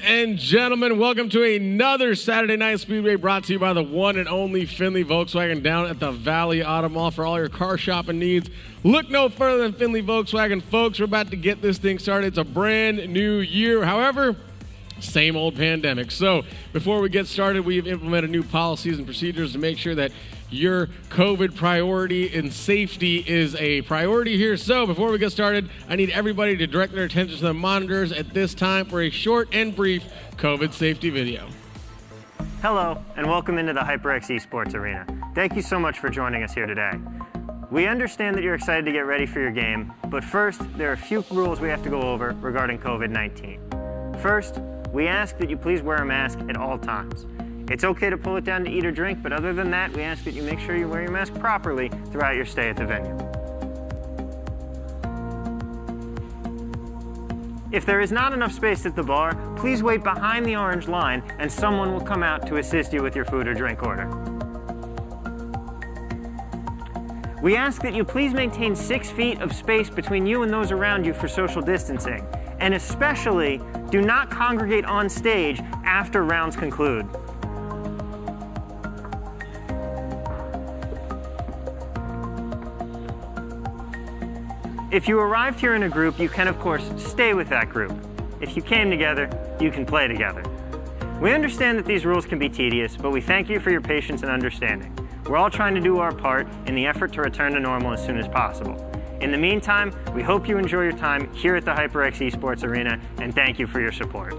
and gentlemen, welcome to another Saturday Night Speedway brought to you by the one and only Findlay Volkswagen down at the Valley Auto Mall for all your car shopping needs. Look no further than Findlay Volkswagen, folks. We're about to get this thing started. It's a brand new year. However, same old pandemic. So before we get started, we've implemented new policies and procedures to make sure that your COVID priority and safety is a priority here. So before we get started, I need everybody to direct their attention to the monitors at this time for a short and brief COVID safety video. Hello, and welcome into the HyperX Esports Arena. Thank you so much for joining us here today. We understand that you're excited to get ready for your game, but first, there are a few rules we have to go over regarding COVID-19. First, we ask that you please wear a mask at all times. It's okay to pull it down to eat or drink, but other than that, we ask that you make sure you wear your mask properly throughout your stay at the venue. If there is not enough space at the bar, please wait behind the orange line and someone will come out to assist you with your food or drink order. We ask that you please maintain 6 feet of space between you and those around you for social distancing, and especially do not congregate on stage after rounds conclude. If you arrived here in a group, you can of course stay with that group. If you came together, you can play together. We understand that these rules can be tedious, but we thank you for your patience and understanding. We're all trying to do our part in the effort to return to normal as soon as possible. In the meantime, we hope you enjoy your time here at the HyperX Esports Arena, and thank you for your support.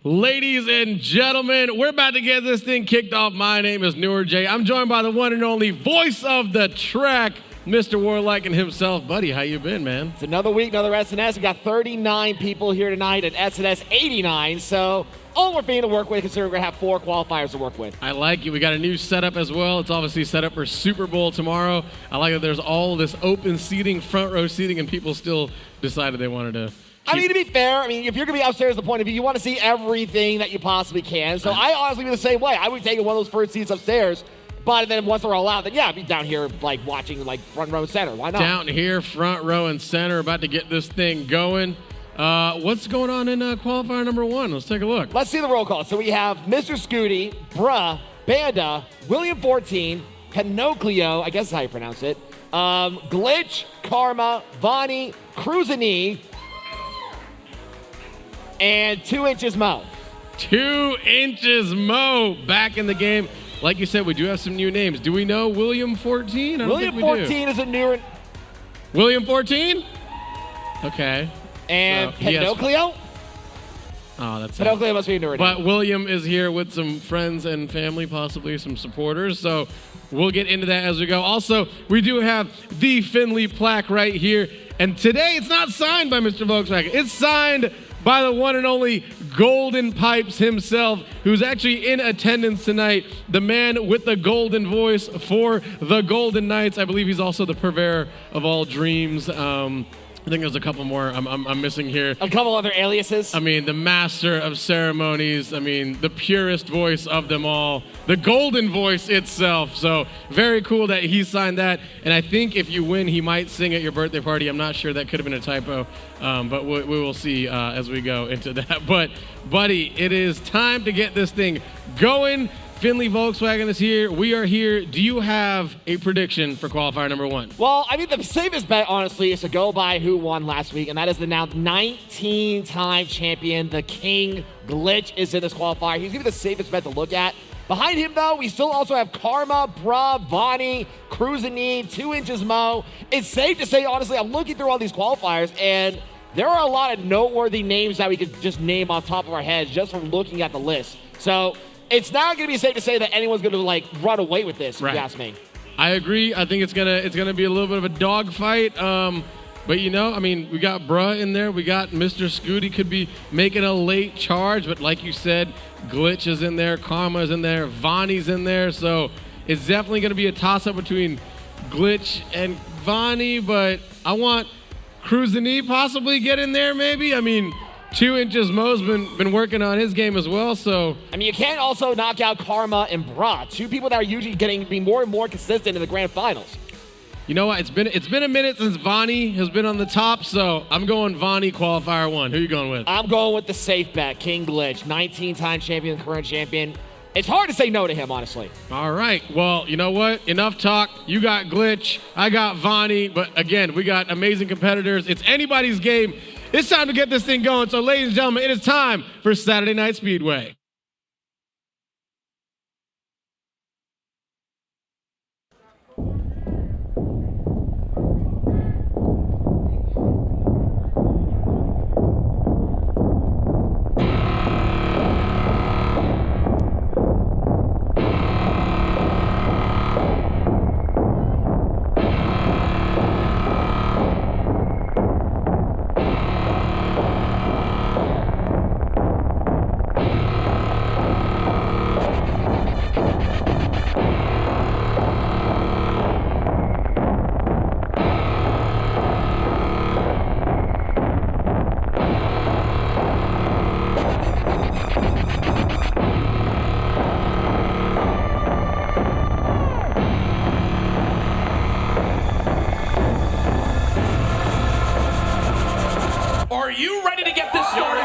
Ladies and gentlemen, we're about to get this thing kicked off. My name is Noor J. I'm joined by the one and only voice of the track, Mr. Warlike and himself. Buddy, how you been, man? It's another week, another SNS. We got 39 people here tonight at SNS 89, so all we're being to work with, considering we're going to have 4 qualifiers to work with. I like it. We got a new setup as well. It's obviously set up for Super Bowl tomorrow. I like that there's all this open seating, front row seating, and people still decided they wanted to I mean, to be fair, if you're going to be upstairs, the point of view, you want to see everything that you possibly can. So I honestly be the same way. I would take one of those first seats upstairs, but then once they're all out, then yeah, I'd be down here like watching like front row and center. Why not? Down here, front row and center, about to get this thing going. What's going on in qualifier number 1? Let's take a look. Let's see the roll call. So we have Mr. Scooty, Bruh, Banda, William 14, Pinocchio, I guess is how you pronounce it, Glitch, Karma, Vonnie, Cruzini, and 2 Inches Mo. 2 Inches Mo back in the game. Like you said, we do have some new names. Do we know William 14? William 14 is a new... William 14? Okay. And so Pinocchio? Oh, that's Pinocchio must be a newer name. But William is here with some friends and family, possibly some supporters. So we'll get into that as we go. Also, we do have the Findlay plaque right here. And today, it's not signed by Mr. Volkswagen. It's signed by the one and only Golden Pipes himself, who's actually in attendance tonight, the man with the golden voice for the Golden Knights. I believe he's also the purveyor of all dreams. I think there's a couple more I'm missing here. A couple other aliases. The master of ceremonies. The purest voice of them all. The golden voice itself. So very cool that he signed that. And I think if you win, he might sing at your birthday party. I'm not sure. That could have been a typo. But we will see as we go into that. But, buddy, it is time to get this thing going. Findlay Volkswagen is here. We are here. Do you have a prediction for qualifier number 1? Well, the safest bet, honestly, is to go by who won last week, and that is the now 19-time champion, the King. Glitch is in this qualifier. He's going to be the safest bet to look at. Behind him, though, we still also have Karma, Bra, Vonnie, Cruzini, 2 Inches Mo. It's safe to say, honestly, I'm looking through all these qualifiers, and there are a lot of noteworthy names that we could just name off the top of our heads just from looking at the list. So it's not going to be safe to say that anyone's going to run away with this, if you ask me. I agree. I think it's gonna be a little bit of a dogfight. But we got Bruh in there. We got Mr. Scooty could be making a late charge, but like you said, Glitch is in there, Karma is in there, Vonnie's in there. So it's definitely gonna be a toss-up between Glitch and Vonnie, but I want Cruzini possibly get in there maybe. 2 Inches Mo's been working on his game as well, so. You can't also knock out Karma and Bra, 2 people that are usually getting to be more and more consistent in the grand finals. You know what? It's been a minute since Vonnie has been on the top, so I'm going Vonnie qualifier 1. Who are you going with? I'm going with the safe bet, King Glitch, 19-time champion, current champion. It's hard to say no to him, honestly. All right. Well, you know what? Enough talk. You got Glitch. I got Vonnie. But again, we got amazing competitors. It's anybody's game. It's time to get this thing going. So, ladies and gentlemen, it is time for Saturday Night Speedway. Are you ready to get this started?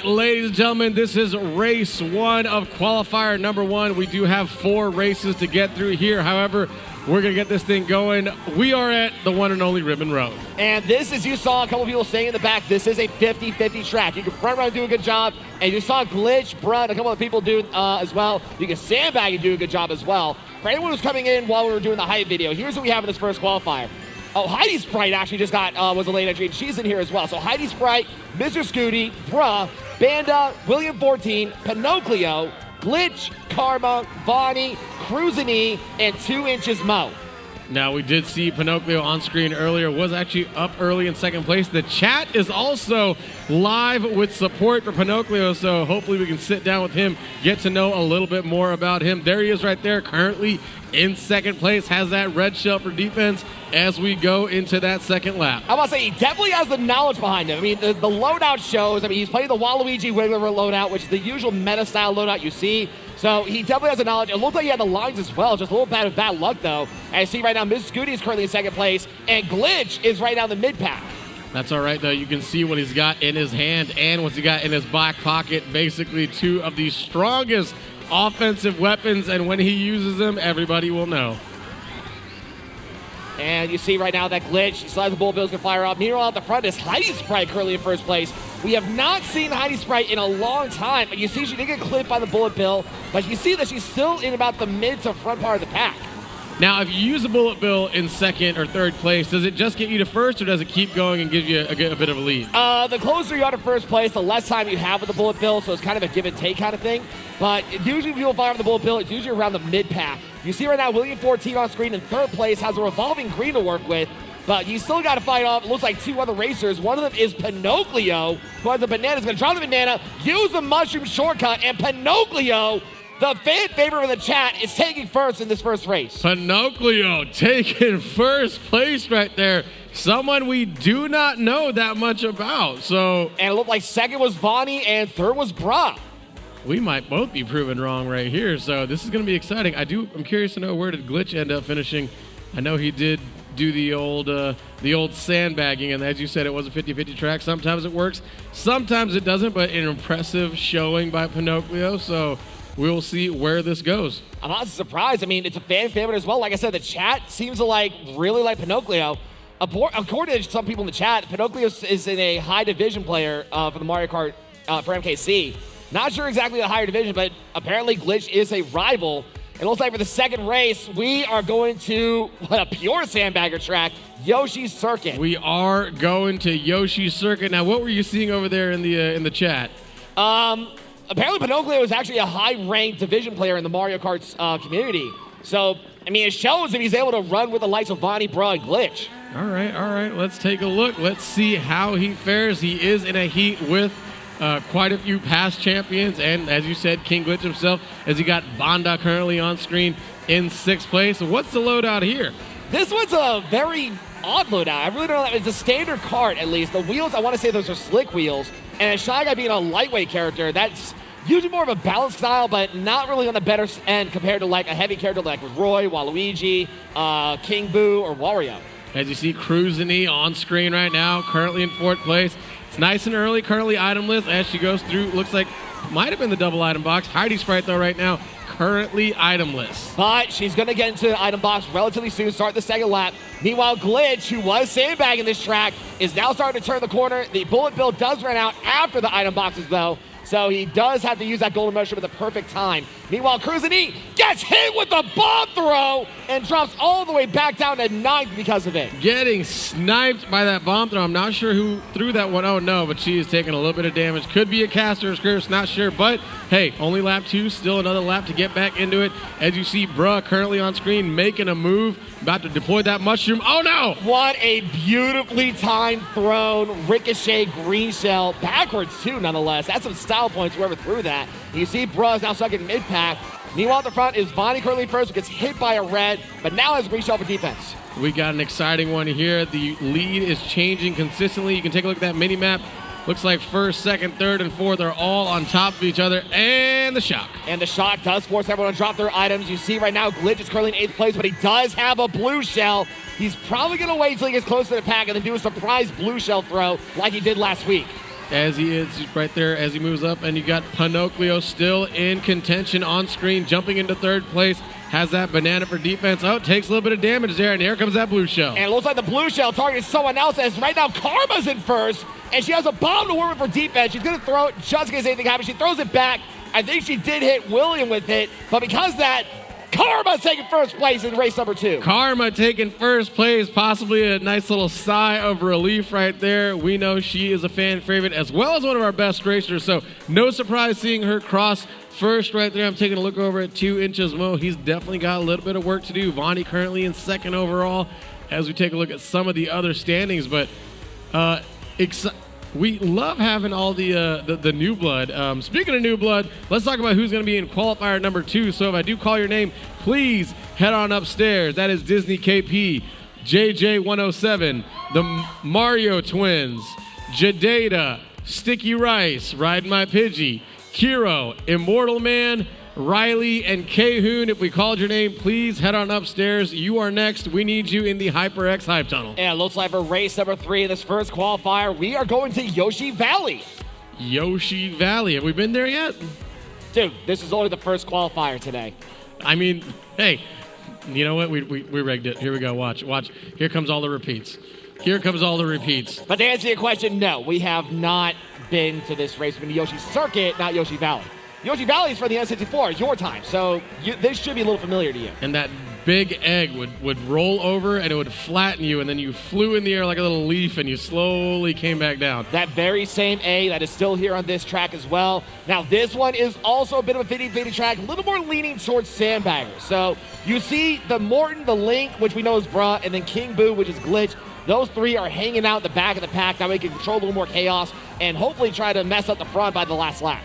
Ladies and gentlemen, this is race 1 of qualifier number 1. We do have 4 races to get through here. However, we're going to get this thing going. We are at the one and only Ribbon Road. And this, as you saw a couple people saying in the back, this is a 50-50 track. You can front run and do a good job, and you saw Glitch, Brunt, a couple of people do as well. You can sandbag and do a good job as well. For anyone who's coming in while we were doing the hype video, here's what we have in this first qualifier. Oh, Heidi Sprite actually just was a late entry, and she's in here as well. So Heidi Sprite, Mr. Scooty, Bruh, Banda, William 14, Pinocchio, Glitch, Karma, Vonnie, Cruisini, and 2 Inches Mo. Now, we did see Pinocchio on screen earlier, was actually up early in second place. The chat is also live with support for Pinocchio, so hopefully we can sit down with him, get to know a little bit more about him. There he is right there, currently in second place, has that red shell for defense as we go into that second lap. I must say, he definitely has the knowledge behind him. I mean, the loadout shows. I mean, he's playing the Waluigi Wiggler loadout, which is the usual meta-style loadout you see. So he definitely has the knowledge. It looked like he had the lines as well. Just a little bad luck, though. And you see right now, Ms. Scooty is currently in second place, and Glitch is right now in the mid-pack. That's all right, though. You can see what he's got in his hand and what he got in his back pocket. Basically, 2 of the strongest offensive weapons, and when he uses them, everybody will know. And you see right now that Glitch, he still has the bullet bills can fire up. Meanwhile, at the front is Heidi Sprite currently in first place. We have not seen Heidi Sprite in a long time. You see she did get clipped by the bullet bill, but you see that she's still in about the mid to front part of the pack. Now, if you use a bullet bill in second or third place, does it just get you to first, or does it keep going and give you a bit of a lead? The closer you are to first place, the less time you have with the bullet bill, so it's kind of a give and take kind of thing. But usually people fire on the bullet bill, it's usually around the mid-pack. You see right now, William 14 on screen in third place, has a revolving green to work with, but you still got to fight off, it looks like 2 other racers. One of them is Pinocchio, who has the banana, is going to drop the banana, use the mushroom shortcut, and Pinocchio, the fan favorite of the chat, is taking first in this first race. Pinocchio taking first place right there. Someone we do not know that much about. So, and it looked like second was Vonnie and third was Bra. We might both be proven wrong right here. So this is going to be exciting. I'm curious to know, where did Glitch end up finishing? I know he did do the old sandbagging, and as you said, it was a 50-50 track. Sometimes it works, sometimes it doesn't, but an impressive showing by Pinocchio. So we'll see where this goes. I'm not surprised. I mean, it's a fan favorite as well. Like I said, the chat seems to really like Pinocchio. According to some people in the chat, Pinocchio is in a high division player for the Mario Kart for MKC. Not sure exactly the higher division, but apparently Glitch is a rival. It looks like for the second race, we are going to a pure sandbagger track, Yoshi's Circuit. We are going to Yoshi's Circuit. Now, what were you seeing over there in the chat? Apparently Pinocchio is actually a high-ranked division player in the Mario Kart community. So, I mean, it shows if he's able to run with the likes of Vonnie, Bra, and Glitch. All right. Let's take a look. Let's see how he fares. He is in a heat with quite a few past champions, and as you said, King Glitch himself, as he got Banda currently on screen in 6th place. So what's the loadout here? This one's a very odd loadout. I really don't know. It's a standard kart, at least. The wheels, I want to say those are slick wheels. And a Shy Guy being a lightweight character, that's usually more of a balanced style, but not really on the better end compared to like a heavy character like Roy, Waluigi, King Boo, or Wario. As you see, Cruisiny on screen right now, currently in 4th place. It's nice and early, currently itemless as she goes through. Looks like might have been the double item box. Heidi Sprite, though, right now, currently itemless. But she's going to get into the item box relatively soon, start the second lap. Meanwhile, Glitch, who was sandbagging this track, is now starting to turn the corner. The bullet bill does run out after the item boxes, though. So he does have to use that golden motion at the perfect time. Meanwhile, Cruisini gets hit with the bomb throw and drops all the way back down to 9th because of it. Getting sniped by that bomb throw. I'm not sure who threw that one. Oh, no, but she is taking a little bit of damage. Could be a caster's curse, not sure. But, hey, only lap 2, still another lap to get back into it. As you see, Bruh currently on screen making a move, about to deploy that mushroom. Oh, no! What a beautifully timed thrown ricochet green shell. Backwards, too, nonetheless. That's some style points, whoever threw that. You see Bruh is now stuck in mid-pack. Meanwhile, at the front is Vonnie currently first, who gets hit by a red, but now has green shell for defense. We got an exciting one here. The lead is changing consistently. You can take a look at that mini-map. Looks like 1st, 2nd, 3rd, and 4th are all on top of each other. And the shock. And the shock does force everyone to drop their items. You see right now, Glitch is currently in 8th place, but he does have a blue shell. He's probably going to wait until he gets close to the pack and then do a surprise blue shell throw like he did last week. As he is right there as he moves up, and you got Pinocchio still in contention on screen, jumping into 3rd place, has that banana for defense. Oh, takes a little bit of damage there, and here comes that blue shell. And it looks like the blue shell targets someone else, as right now Karma's in first, and she has a bomb to work with for defense. She's going to throw it just in case anything happens. She throws it back. I think she did hit William with it, but because of that, Karma's taking 1st place in race number 2. Karma taking 1st place, possibly a nice little sigh of relief right there. We know she is a fan favorite as well as one of our best racers, so no surprise seeing her cross 1st right there. I'm taking a look over at 2 Inches Mo. He's definitely got a little bit of work to do. Vonnie currently in 2nd overall as we take a look at some of the other standings, but we love having all the new blood. Speaking of new blood, let's talk about who's going to be in qualifier number 2. So if I do call your name, please head on upstairs. That is Disney KP, JJ107, the Mario Twins, Jadeda, Sticky Rice, Ride My Pidgey, Kiro, Immortal Man, Riley, and K-Hoon. If we called your name, please head on upstairs. You are next. We need you in the HyperX Hype Tunnel. And it looks like for race number 3 in this first qualifier, we are going to Yoshi Valley. Yoshi Valley. Have we been there yet? Dude, this is only the first qualifier today. I mean, hey, you know what? We rigged it. Here we go. Watch. Here comes all the repeats. But to answer your question, no, we have not been to this race. We've been to Yoshi Circuit, not Yoshi Valley. Yoshi Valley is for the N64, your time, so this should be a little familiar to you. And that big egg would roll over and it would flatten you, and then you flew in the air like a little leaf and you slowly came back down. That very same egg that is still here on this track as well. Now this one is also a bit of a 50-50 track, a little more leaning towards sandbaggers. So you see the Morton, the Link, which we know is Bruh, and then King Boo, which is Glitch. Those 3 are hanging out in the back of the pack. That way we can control a little more chaos and hopefully try to mess up the front by the last lap.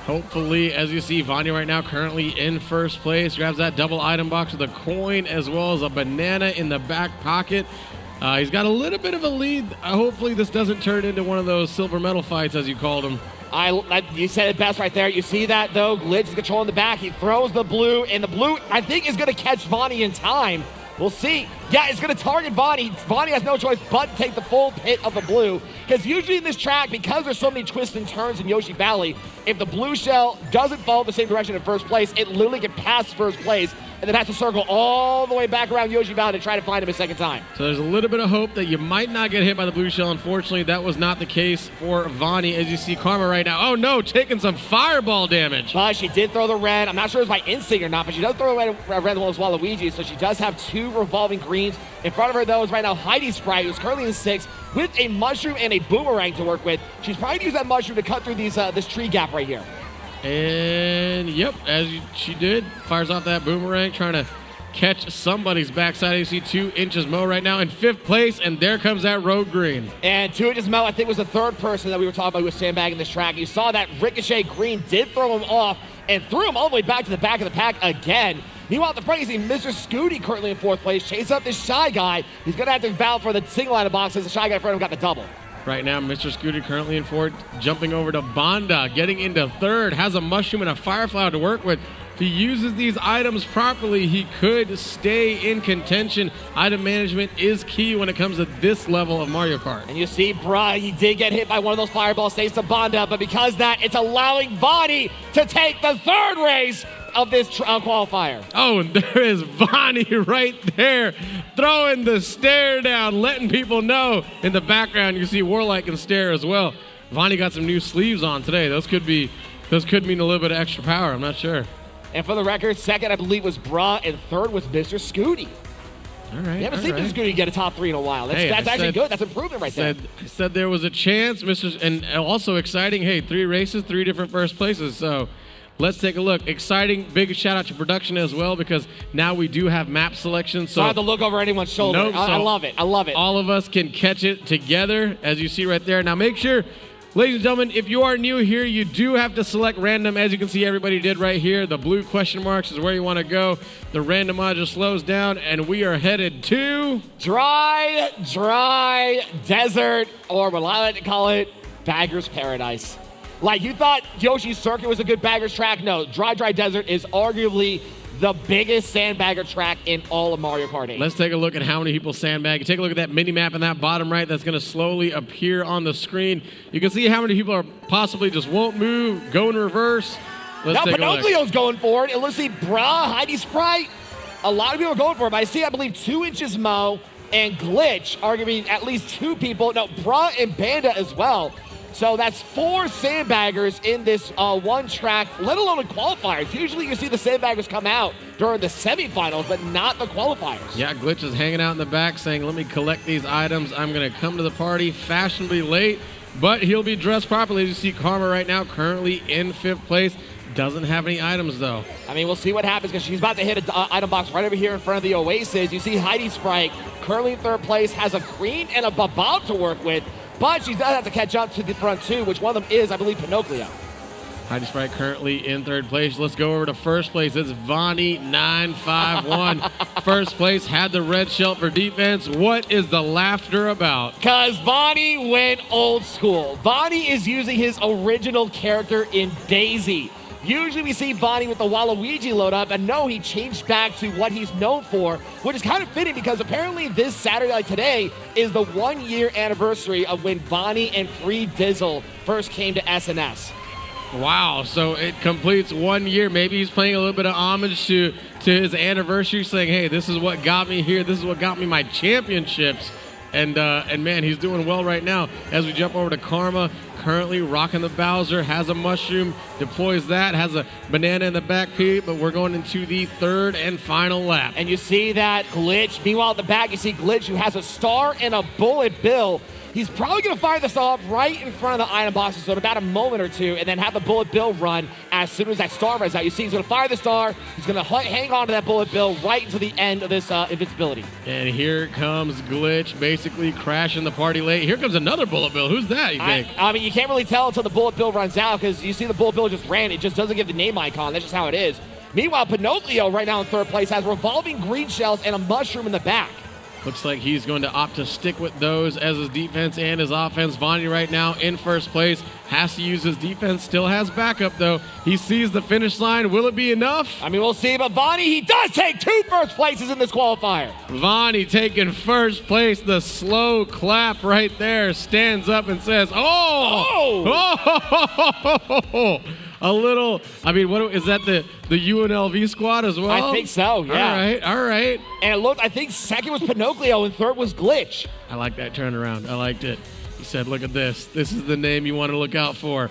Hopefully, as you see, Vonnie right now currently in 1st place. Grabs that double item box with a coin as well as a banana in the back pocket. He's got a little bit of a lead. Hopefully this doesn't turn into one of those silver medal fights, as you called them. You said it best right there. You see that, though? Glitch is controlling the back. He throws the blue, and the blue, I think, is going to catch Vonnie in time. We'll see. Yeah, it's going to target Vonnie. Vonnie has no choice but to take the full hit of the blue. Because usually in this track, because there's so many twists and turns in Yoshi Valley, if the blue shell doesn't follow the same direction in 1st place, it literally can pass 1st place. and then has to circle all the way back around Yoshi Valley to try to find him a second time. So there's a little bit of hope that you might not get hit by the blue shell. Unfortunately, that was not the case for Vani. As you see Karma right now. Oh no, taking some fireball damage. But she did throw the red. I'm not sure it was by instinct or not, but she does throw the red one as Waluigi, so she does have 2 revolving greens. In front of her, though, is right now Heidi Sprite, who's currently in 6th, with a mushroom and a boomerang to work with. She's probably going to use that mushroom to cut through this tree gap right here. And, yep, she did. Fires off that boomerang, trying to catch somebody's backside. You see 2 inches Mo right now in 5th place, and there comes that road green. And 2 inches Mo, I think, was the 3rd person that we were talking about who was sandbagging this track. You saw that Ricochet green did throw him off and threw him all the way back to the back of the pack again. Meanwhile, at the front, you see Mr. Scooty currently in 4th place. Chase up this Shy Guy. He's going to have to battle for the single line of boxes. The Shy Guy in front of him got the double. Right now, Mr. Scooty currently in 4th, jumping over to Banda, getting into 3rd, has a mushroom and a fireflower to work with. If he uses these items properly, he could stay in contention. Item management is key when it comes to this level of Mario Kart. And you see, he did get hit by one of those fireballs, stays to Banda, but because of that, it's allowing Vani to take the 3rd race of this qualifier. Oh, and there is Vani right there, throwing the stare down, letting people know. In the background, you see Warlike and Stare as well. Vani got some new sleeves on today. Those could mean a little bit of extra power. I'm not sure. And for the record, 2nd, I believe, was Bra, and 3rd was Mr. Scooty. All right. We haven't seen Mr. Scooty get a top 3 in a while. That's actually good. That's improvement right there. I said there was a chance, and also exciting. Hey, 3 races, 3 different first places. So let's take a look. Exciting. Big shout out to production as well, because now we do have map selection. So I have to look over anyone's shoulder. Nope, I love it. I love it. All of us can catch it together, as you see right there. Now make sure, ladies and gentlemen, if you are new here, you do have to select random. As you can see, everybody did right here. The blue question marks is where you want to go. The random module slows down, and we are headed to dry desert, or what I like to call it, Bagger's Paradise. Like, you thought Yoshi's Circuit was a good bagger's track? No, dry desert is arguably the biggest sandbagger track in all of Mario Kart 8. Let's take a look at how many people sandbag. Take a look at that mini map in that bottom right. That's going to slowly appear on the screen. You can see how many people are possibly just won't move, go in reverse. Let's take a look. Pinocchio's going for it. And let's see, Heidi Sprite. A lot of people are going for it, but I see, I believe, 2 inches Mo and Glitch are going to be at least 2 people. No, Bra and Banda as well. So that's 4 sandbaggers in this one track, let alone in qualifiers. Usually you see the sandbaggers come out during the semifinals, but not the qualifiers. Yeah, Glitch is hanging out in the back saying, let me collect these items. I'm going to come to the party fashionably late, but he'll be dressed properly. As you see Karma right now, currently in 5th place. Doesn't have any items, though. I mean, we'll see what happens, because she's about to hit an item box right over here in front of the Oasis. You see Heidi Sprite, currently in 3rd place, has a green and a Bob to work with. But she does have to catch up to the front 2, which one of them is, I believe, Pinocchio. Heidi Sprite currently in 3rd place. Let's go over to 1st place. It's Vani 951. 1st place, had the red shell for defense. What is the laughter about? Because Vani went old school. Vani is using his original character in Daisy. Usually we see Vani with the Waluigi load up, and no, he changed back to what he's known for, which is kind of fitting because apparently this Saturday, like today, is the 1-year anniversary of when Vani and Free Dizzle first came to SNS. Wow, so it completes 1 year. Maybe he's paying a little bit of homage to his anniversary, saying, hey, this is what got me here. This is what got me my championships. And man, he's doing well right now. As we jump over to Karma, currently rocking the Bowser, has a mushroom, deploys that, has a banana in the back peak, but we're going into the 3rd and final lap. And you see that Glitch. Meanwhile, at the back, you see Glitch, who has a star and a bullet bill. He's probably going to fire this off right in front of the item boxes, so in about a moment or 2, and then have the bullet bill run as soon as that star runs out. You see he's going to fire the star. He's going to hang on to that bullet bill right until the end of this invincibility. And here comes Glitch, basically crashing the party late. Here comes another bullet bill. Who's that, you think? I mean, you can't really tell until the bullet bill runs out, because you see the bullet bill just ran. It just doesn't give the name icon. That's just how it is. Meanwhile, Pinocchio right now in 3rd place has revolving green shells and a mushroom in the back. Looks like he's going to opt to stick with those as his defense and his offense. Vani right now in 1st place. Has to use his defense. Still has backup, though. He sees the finish line. Will it be enough? I mean, we'll see. But Vani, he does take 2 first places in this qualifier. Vani taking 1st place. The slow clap right there. Stands up and says, oh! a little. I mean, what is that? The UNLV squad as well? I think so. Yeah. All right. And it looked. I think second was Pinocchio and third was Glitch. I like that turnaround. I liked it. He said, "Look at this. This is the name you want to look out for."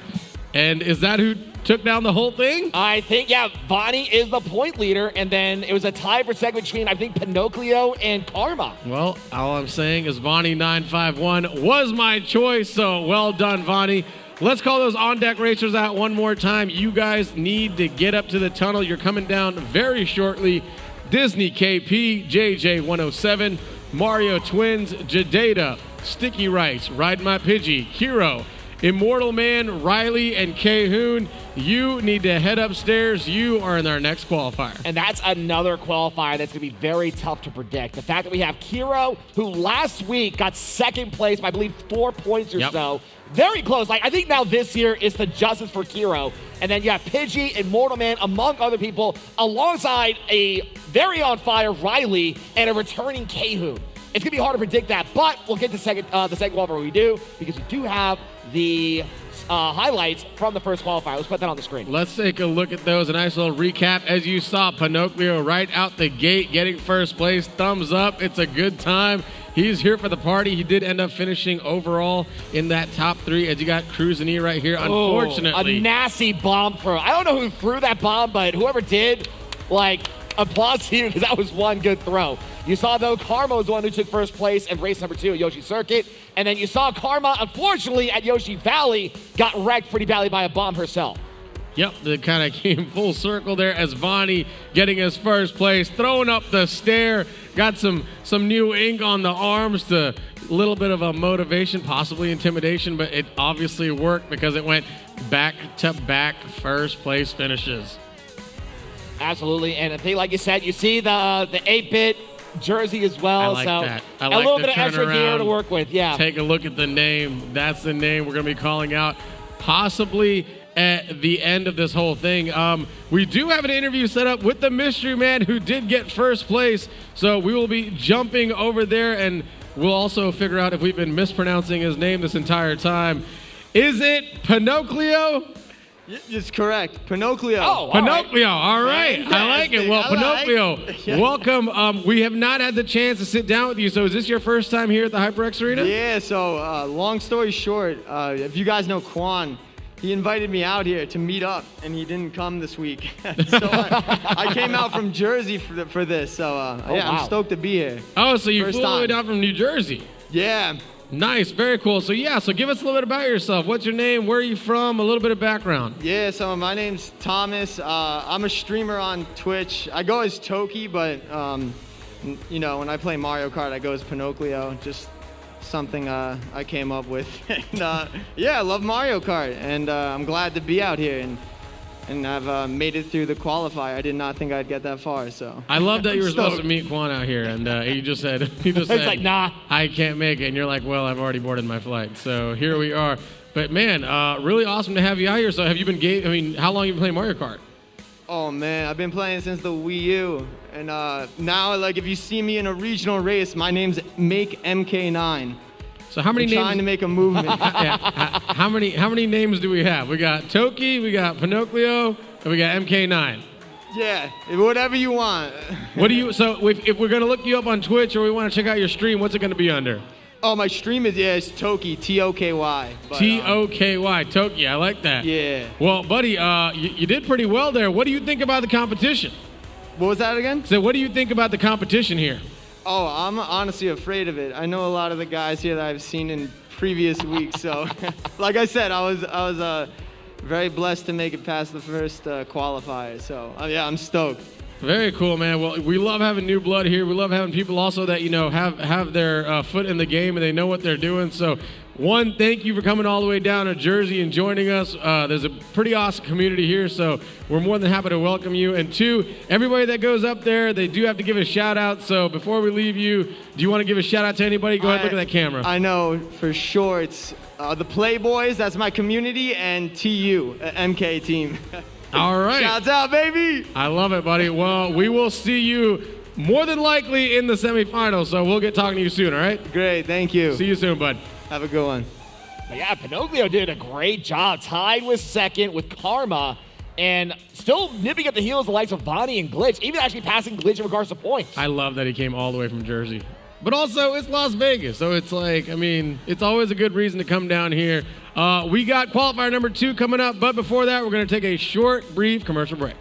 And is that who took down the whole thing? I think, yeah, Vonnie is the point leader, and then it was a tie for second between, I think, Pinocchio and Karma. Well, all I'm saying is Vonnie 951 was my choice, so well done, Vonnie. Let's call those on-deck racers out one more time. You guys need to get up to the tunnel. You're coming down very shortly. Disney KP, JJ 107, Mario Twins, Jadeda, Sticky Rice, Ride My Pidgey, Hero, Immortal Man, Riley, and Cahoon, you need to head upstairs. You are in our next qualifier. And that's another qualifier that's going to be very tough to predict. The fact that we have Kiro, who last week got second place by, I believe, 4 points or so. Very close. Like, I think now this year is the justice for Kiro. And then you have Pidgey, Immortal Man, among other people, alongside a very on fire Riley and a returning Cahoon. It's going to be hard to predict that, but we'll get to the second qualifier when we do, because we do have the highlights from the first qualifier. Let's put that on the screen. Let's take a look at those. A nice little recap. As you saw, Pinocchio right out the gate getting first place. Thumbs up. It's a good time. He's here for the party. He did end up finishing overall in that top 3 as you got Cruz and E right here. Unfortunately. A nasty bomb throw. I don't know who threw that bomb, but whoever did, like, applause to you, because that was one good throw. You saw, though, Karma was the one who took first place in race number 2 at Yoshi Circuit. And then you saw Karma, unfortunately, at Yoshi Valley, got wrecked pretty badly by a bomb herself. Yep, that kind of came full circle there as Vonnie getting his first place, throwing up the stair, got some new ink on the arms to a little bit of a motivation, possibly intimidation, but it obviously worked because it went back-to-back first place finishes. Absolutely, and I think, like you said, you see the 8-bit jersey as well. I like so that. I a like little the bit of extra gear turnaround. to work with, yeah. Take a look at the name. That's the name we're going to be calling out possibly at the end of this whole thing. We do have an interview set up with the mystery man who did get first place, so we will be jumping over there, and we'll also figure out if we've been mispronouncing his name this entire time. Is it Pinocchio? It's correct. Pinocchio. Oh, Pinocchio, all right. I like it. Well, Pinocchio, Yeah. welcome. We have not had the chance to sit down with you, so is this your first time here at the HyperX Arena? Yeah, so long story short, if you guys know Quan, he invited me out here to meet up, and he didn't come this week. So I came out from Jersey for this, so yeah, wow. I'm stoked to be here. Oh, so you First flew all the way time. down from New Jersey. Yeah. Nice, very cool. So so give us a little bit about yourself. What's your name? Where are you from? A little bit of background. Yeah, so my name's Thomas. I'm a streamer on Twitch. I go as Toki, but you know, when I play Mario Kart, I go as Pinocchio. Just something I came up with. And yeah, I love Mario Kart, and I'm glad to be out here. And I've made it through the qualifier. I did not think I'd get that far, so. I love that you were supposed to Stoked. meet Quan out here, and he just said, It's like, nah. I can't make it. And you're like, well, I've already boarded my flight. So here we are. But man, really awesome to have you out here. So have you been how long have you been playing Mario Kart? Oh man, I've been playing since the Wii U, and now like if you see me in a regional race, my name's Make MK9. So how many I'm names? trying to make a movement. Yeah, how many names do we have? We got Toki, we got Pinocchio, and we got MK9. Yeah, whatever you want. What do you? So if we're gonna look you up on Twitch or we want to check out your stream, what's it gonna be under? Oh, my stream is it's Toki, T-O-K-Y. But, T-O-K-Y, Toki. I like that. Yeah. Well, buddy, you did pretty well there. What do you think about the competition? What was that again? So what do you think about the competition here? Oh, I'm honestly afraid of it. I know a lot of the guys here that I've seen in previous weeks, so like I said, I was very blessed to make it past the first qualifier. So yeah, I'm stoked. Very cool, man. Well, we love having new blood here. We love having people also that, you know, have their foot in the game and they know what they're doing. So, one, thank you for coming all the way down to Jersey and joining us. There's a pretty awesome community here, so we're more than happy to welcome you. And two, everybody that goes up there, they do have to give a shout out. So before we leave you, do you want to give a shout out to anybody? Go ahead, look at that camera. I know for sure it's the Playboys, that's my community, and TU, MK team. All right. Shouts out, baby. I love it, buddy. Well, we will see you more than likely in the semifinals, so we'll get talking to you soon, all right? Great, thank you. See you soon, bud. Have a good one. But yeah, Pinocchio did a great job. Tied with second with Karma. And still nipping at the heels of the likes of Bonnie and Glitch, even actually passing Glitch in regards to points. I love that he came all the way from Jersey. But also, it's Las Vegas, so it's like, I mean, it's always a good reason to come down here. We got qualifier number 2 coming up, but before that, we're going to take a short, brief commercial break.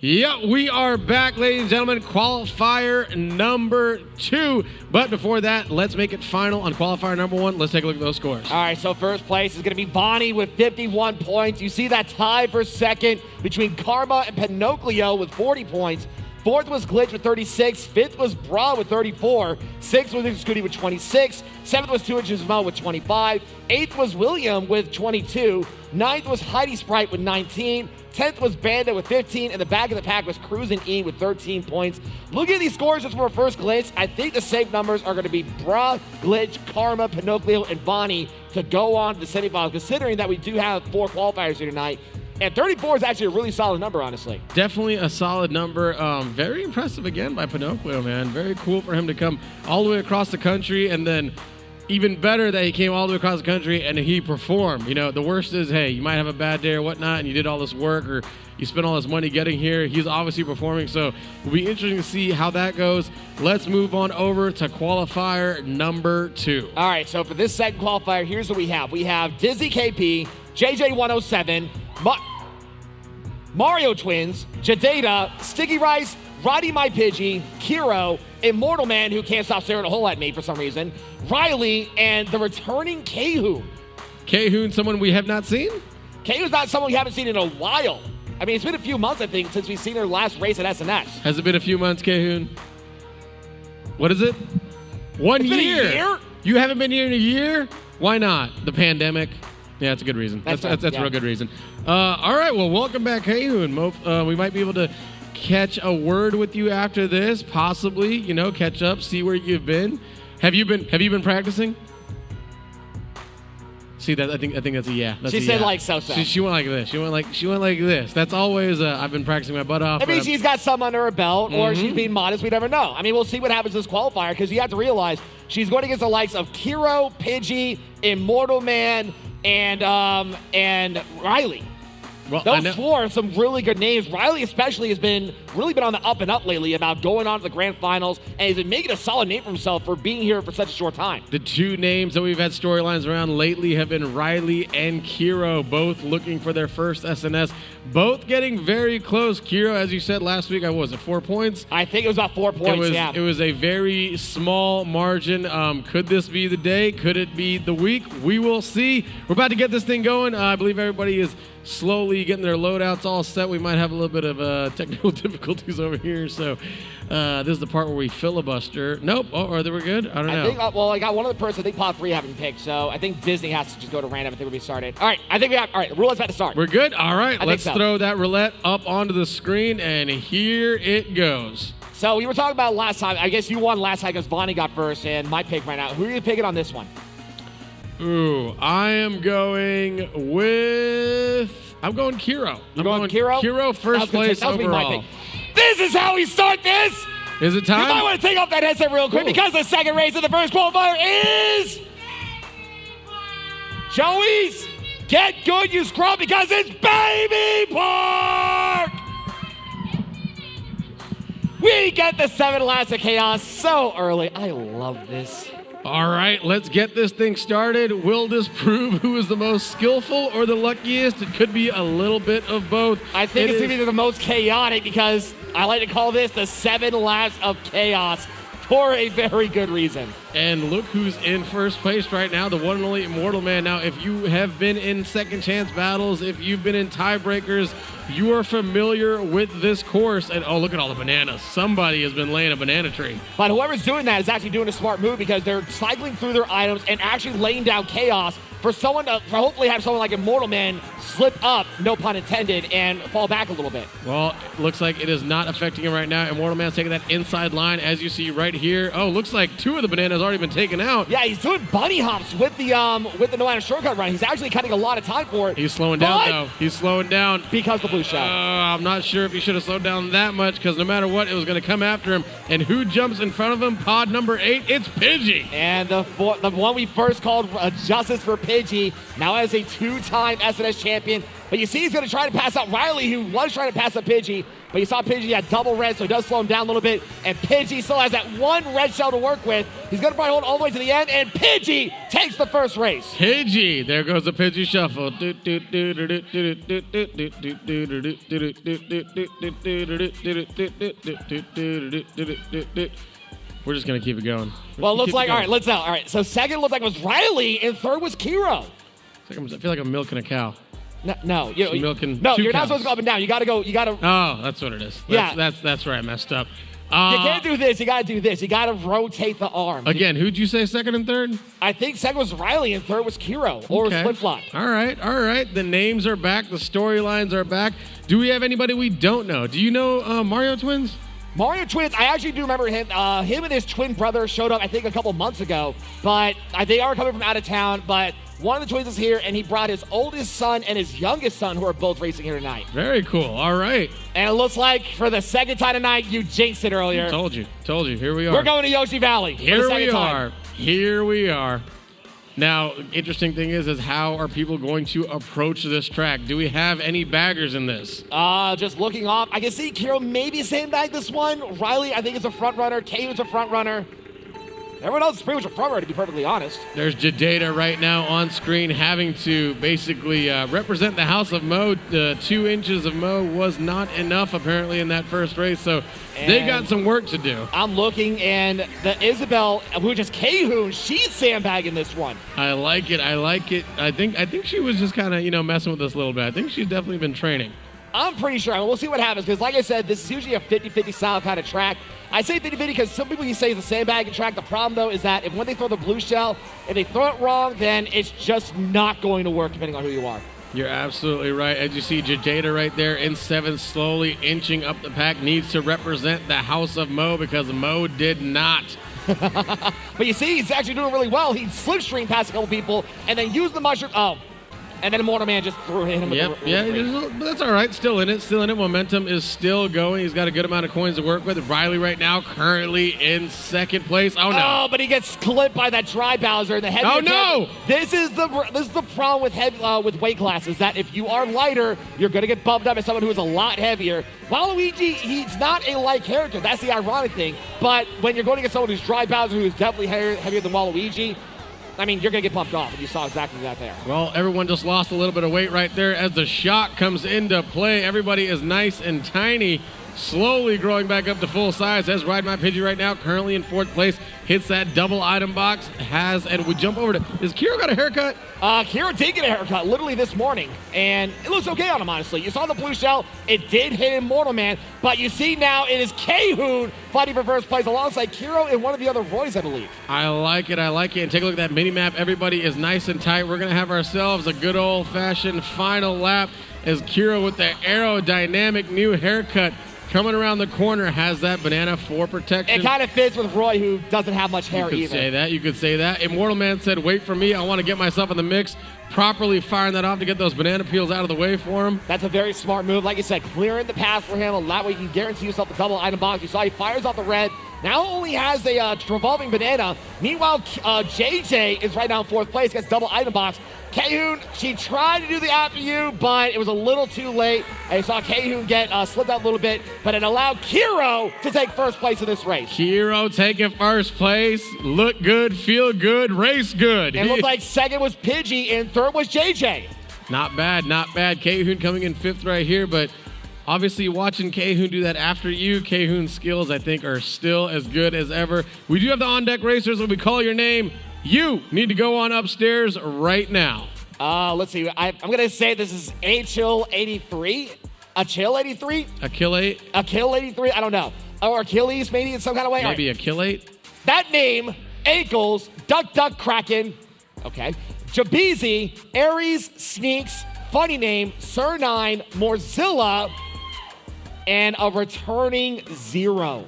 Yep, we are back, ladies and gentlemen. Qualifier number 2. But before that, let's make it final on qualifier number 1. Let's take a look at those scores. All right, so first place is going to be Bonnie with 51 points. You see that tie for second between Karma and Pinocchio with 40 points. Fourth was Glitch with 36. Fifth was Bra with 34. Sixth was Scooty with 26. Seventh was 2 Inches Mo with 25. Eighth was William with 22. Ninth was Heidi Sprite with 19. 10th was Bandit with 15, and the back of the pack was Cruisin' E with 13 points. Looking at these scores just from our first glance, I think the safe numbers are going to be Bra, Glitch, Karma, Pinocchio, and Bonnie to go on to the semifinals, considering that we do have 4 qualifiers here tonight. And 34 is actually a really solid number, honestly. Definitely a solid number. Very impressive again by Pinocchio, man. Very cool for him to come all the way across the country, and then even better that he came all the way across the country and he performed. You know, the worst is, hey, you might have a bad day or whatnot, and you did all this work or you spent all this money getting here. He's obviously performing, so it'll be interesting to see how that goes. Let's move on over to qualifier number 2. All right, so for this second qualifier, here's what we have. We have Dizzy KP, JJ107, Mario Twins, Jadeda, Sticky Rice, Roddy My Pidgey, Kiro, Immortal Man, who can't stop staring a hole at me for some reason, Riley, and the returning Kahoon. Kahoon, someone we have not seen? Kahoon's not someone we haven't seen in a while. I mean, it's been a few months, I think, since we've seen her last race at SNS. Has it been a few months, Kahoon? What is it? One It's been a year. year? You haven't been here in a year? Why not? The pandemic? Yeah, that's a good reason. That's yeah. a real good reason. All right, well, welcome back, Kahoon. We might be able to catch a word with you after this, possibly, you know, catch up, see where you've been. Have you been practicing? See that? I think that's a yeah. That's She a said yeah. like so. She went like this. She went like this. That's always I've been practicing my butt off. I mean, she's got some under her belt, or she's being modest. We never know. I mean, we'll see what happens this qualifier, because you have to realize she's going against the likes of Kiro, Pidgey, Immortal Man, and Riley. Well, Those 4 are some really good names. Riley especially has really been on the up and up lately about going on to the grand finals, and he's been making a solid name for himself for being here for such a short time. The 2 names that we've had storylines around lately have been Riley and Kiro, both looking for their first SNS, both getting very close. Kiro, as you said last week, was it 4 points? I think it was about 4 points, It was a very small margin. Could this be the day? Could it be the week? We will see. We're about to get this thing going. I believe everybody is slowly getting their loadouts all set. We might have a little bit of technical difficulties over here, so this is the part where we filibuster. Nope. Oh, are they we're good? I don't know. I think, I got one of the persons. I think Pod 3 haven't picked, so I think Disney has to just go to random. I think we'll be started. All right, I think we have. All right, the roulette's about to start. We're good? All right, let's so. throw that roulette up onto the screen, and here it goes. So we were talking about last time. I guess you won last time because Bonnie got first, and my pick right now. Who are you picking on this one? Ooh, I am going with... I'm going Kiro. You're going Kiro? Kiro first place overall. This is how we start this! Is it time? You might want to take off that headset real quick, because the second race of the first qualifier is... Joey's Get Good You Scrub, because it's Baby Park! We get the 7 laps of chaos so early. I love this. All right, let's get this thing started. Will this prove who is the most skillful or the luckiest? It could be a little bit of both. I think it's going to be the most chaotic, because I like to call this the 7 laps of chaos for a very good reason. And look who's in first place right now, the one and only Immortal Man. Now, if you have been in second chance battles, if you've been in tiebreakers, you are familiar with this course. And oh, look at all the bananas. Somebody has been laying a banana tree. But whoever's doing that is actually doing a smart move because they're cycling through their items and actually laying down chaos for someone to hopefully have someone like Immortal Man slip up, no pun intended, and fall back a little bit. Well, it looks like it is not affecting him right now. Immortal Man's taking that inside line, as you see right here. Oh, looks like 2 of the bananas already been taken out. Yeah, he's doing bunny hops with the no-item shortcut run. He's actually cutting a lot of time for it. He's slowing down, though. He's slowing down. Because the blue shell. I'm not sure if he should have slowed down that much, because no matter what, it was going to come after him. And who jumps in front of him? Pod number 8, it's Pidgey. And the one we first called Justice for Pidgey, now as a 2-time SNS champion. But you see he's going to try to pass out Riley, who was trying to pass out Pidgey. But you saw Pidgey had double red, so it does slow him down a little bit. And Pidgey still has that 1 red shell to work with. He's going to probably hold all the way to the end, and Pidgey takes the first race. Pidgey, there goes the Pidgey shuffle. We're just going to keep it going. Well, it looks like, all right, let's out. All right, so second looked like it was Riley, and third was Kiro. I feel like I'm milking a cow. No, you're milking no, two you're not cows. supposed to go up and down. You got to go. Oh, that's what it is. That's where I messed up. You can't do this. You got to do this. You got to rotate the arm. Again, who'd you say second and third? I think second was Riley and third was Kiro or Okay. flip-flop. All right. The names are back. The storylines are back. Do we have anybody we don't know? Do you know Mario Twins? Mario Twins, I actually do remember him. Him and his twin brother showed up, I think, a couple months ago. But they are coming from out of town. But one of the twins is here, and he brought his oldest son and his youngest son, who are both racing here tonight. Very cool. All right. And it looks like for the second time tonight, you jinxed it earlier. Told you. Here we are. We're going to Yoshi Valley. Here we are. Now, interesting thing is how are people going to approach this track? Do we have any baggers in this? Just looking off, I can see Kiro maybe sandbag this one. Riley, I think, is a front runner. Kayu's a front runner. Everyone else is pretty much a front runner, to be perfectly honest. There's Jadata right now on screen having to basically represent the House of Mo. 2 inches of Mo was not enough, apparently, in that first race, so they got some work to do. I'm looking, and the Isabel, which is Kayhoon, she's sandbagging this one. I like it. I think she was just kind of, messing with us a little bit. I think she's definitely been training. I'm pretty sure. We'll see what happens because, like I said, this is usually a 50-50 style kind of track. I say 50-50 because some people you say it's a sandbagging track. The problem, though, is that when they throw the blue shell, if they throw it wrong, then it's just not going to work depending on who you are. You're absolutely right. As you see, Jadata right there in 7th, slowly inching up the pack, needs to represent the House of Mo because Mo did not. But you see, he's actually doing really well. He slipstreamed past a couple people and then used the mushroom. Oh. And then Immortal Man just threw him. But that's all right. Still in it. Momentum is still going. He's got a good amount of coins to work with. Riley right now currently in 2nd place. Oh, no. Oh, but he gets clipped by that Dry Bowser in the heavy. Oh, no. This is the problem with weight classes, that if you are lighter, you're going to get bumped up as someone who is a lot heavier. Waluigi, he's not a light character. That's the ironic thing. But when you're going against someone who's Dry Bowser, who's definitely heavier than Waluigi, I mean, you're going to get pumped off, and you saw exactly that there. Well, everyone just lost a little bit of weight right there as the shock comes into play. Everybody is nice and tiny, slowly growing back up to full size. As Ride My Pidgey right now, currently in 4th place, hits that double item box, and we jump over to, is Kiro got a haircut? Kiro did get a haircut literally this morning, and it looks okay on him, honestly. You saw the blue shell. It did hit Immortal Man, but you see now it is Kayhoon fighting for first place alongside Kiro and one of the other Roys, I believe. I like it. And take a look at that mini-map. Everybody is nice and tight. We're going to have ourselves a good old-fashioned final lap as Kiro with the aerodynamic new haircut coming around the corner has that banana for protection. It kind of fits with Roy, who doesn't have much hair either. You could say that. Immortal Man said, wait for me. I want to get myself in the mix. Properly firing that off to get those banana peels out of the way for him. That's a very smart move. Like you said, clearing the path for him. That way you can guarantee yourself the double item box. You saw he fires off the red. Now only has a revolving banana. Meanwhile, JJ is right now in 4th place, gets double item box. Kayhoon, she tried to do the after you, but it was a little too late. And you saw Kayhoon get slipped out a little bit, but it allowed Kiro to take first place in this race. Kiro taking first place. Look good, feel good, race good. It looked like second was Pidgey and third was JJ. Not bad. Kayhoon coming in 5th right here, but Obviously, watching K-Hoon do that after you, K-Hoon's skills, I think, are still as good as ever. We do have the on-deck racers. When we call your name, you need to go on upstairs right now. Let's see. I'm going to say this is Achill83. Achill83? Achill83? I don't know. Or Achilles, maybe in some kind of way? Maybe Achillate? That name, Ankles, Duck Kraken. Okay. Jabeezy, Aries, Sneaks, funny name, Sir9, Morzilla, and a returning 0.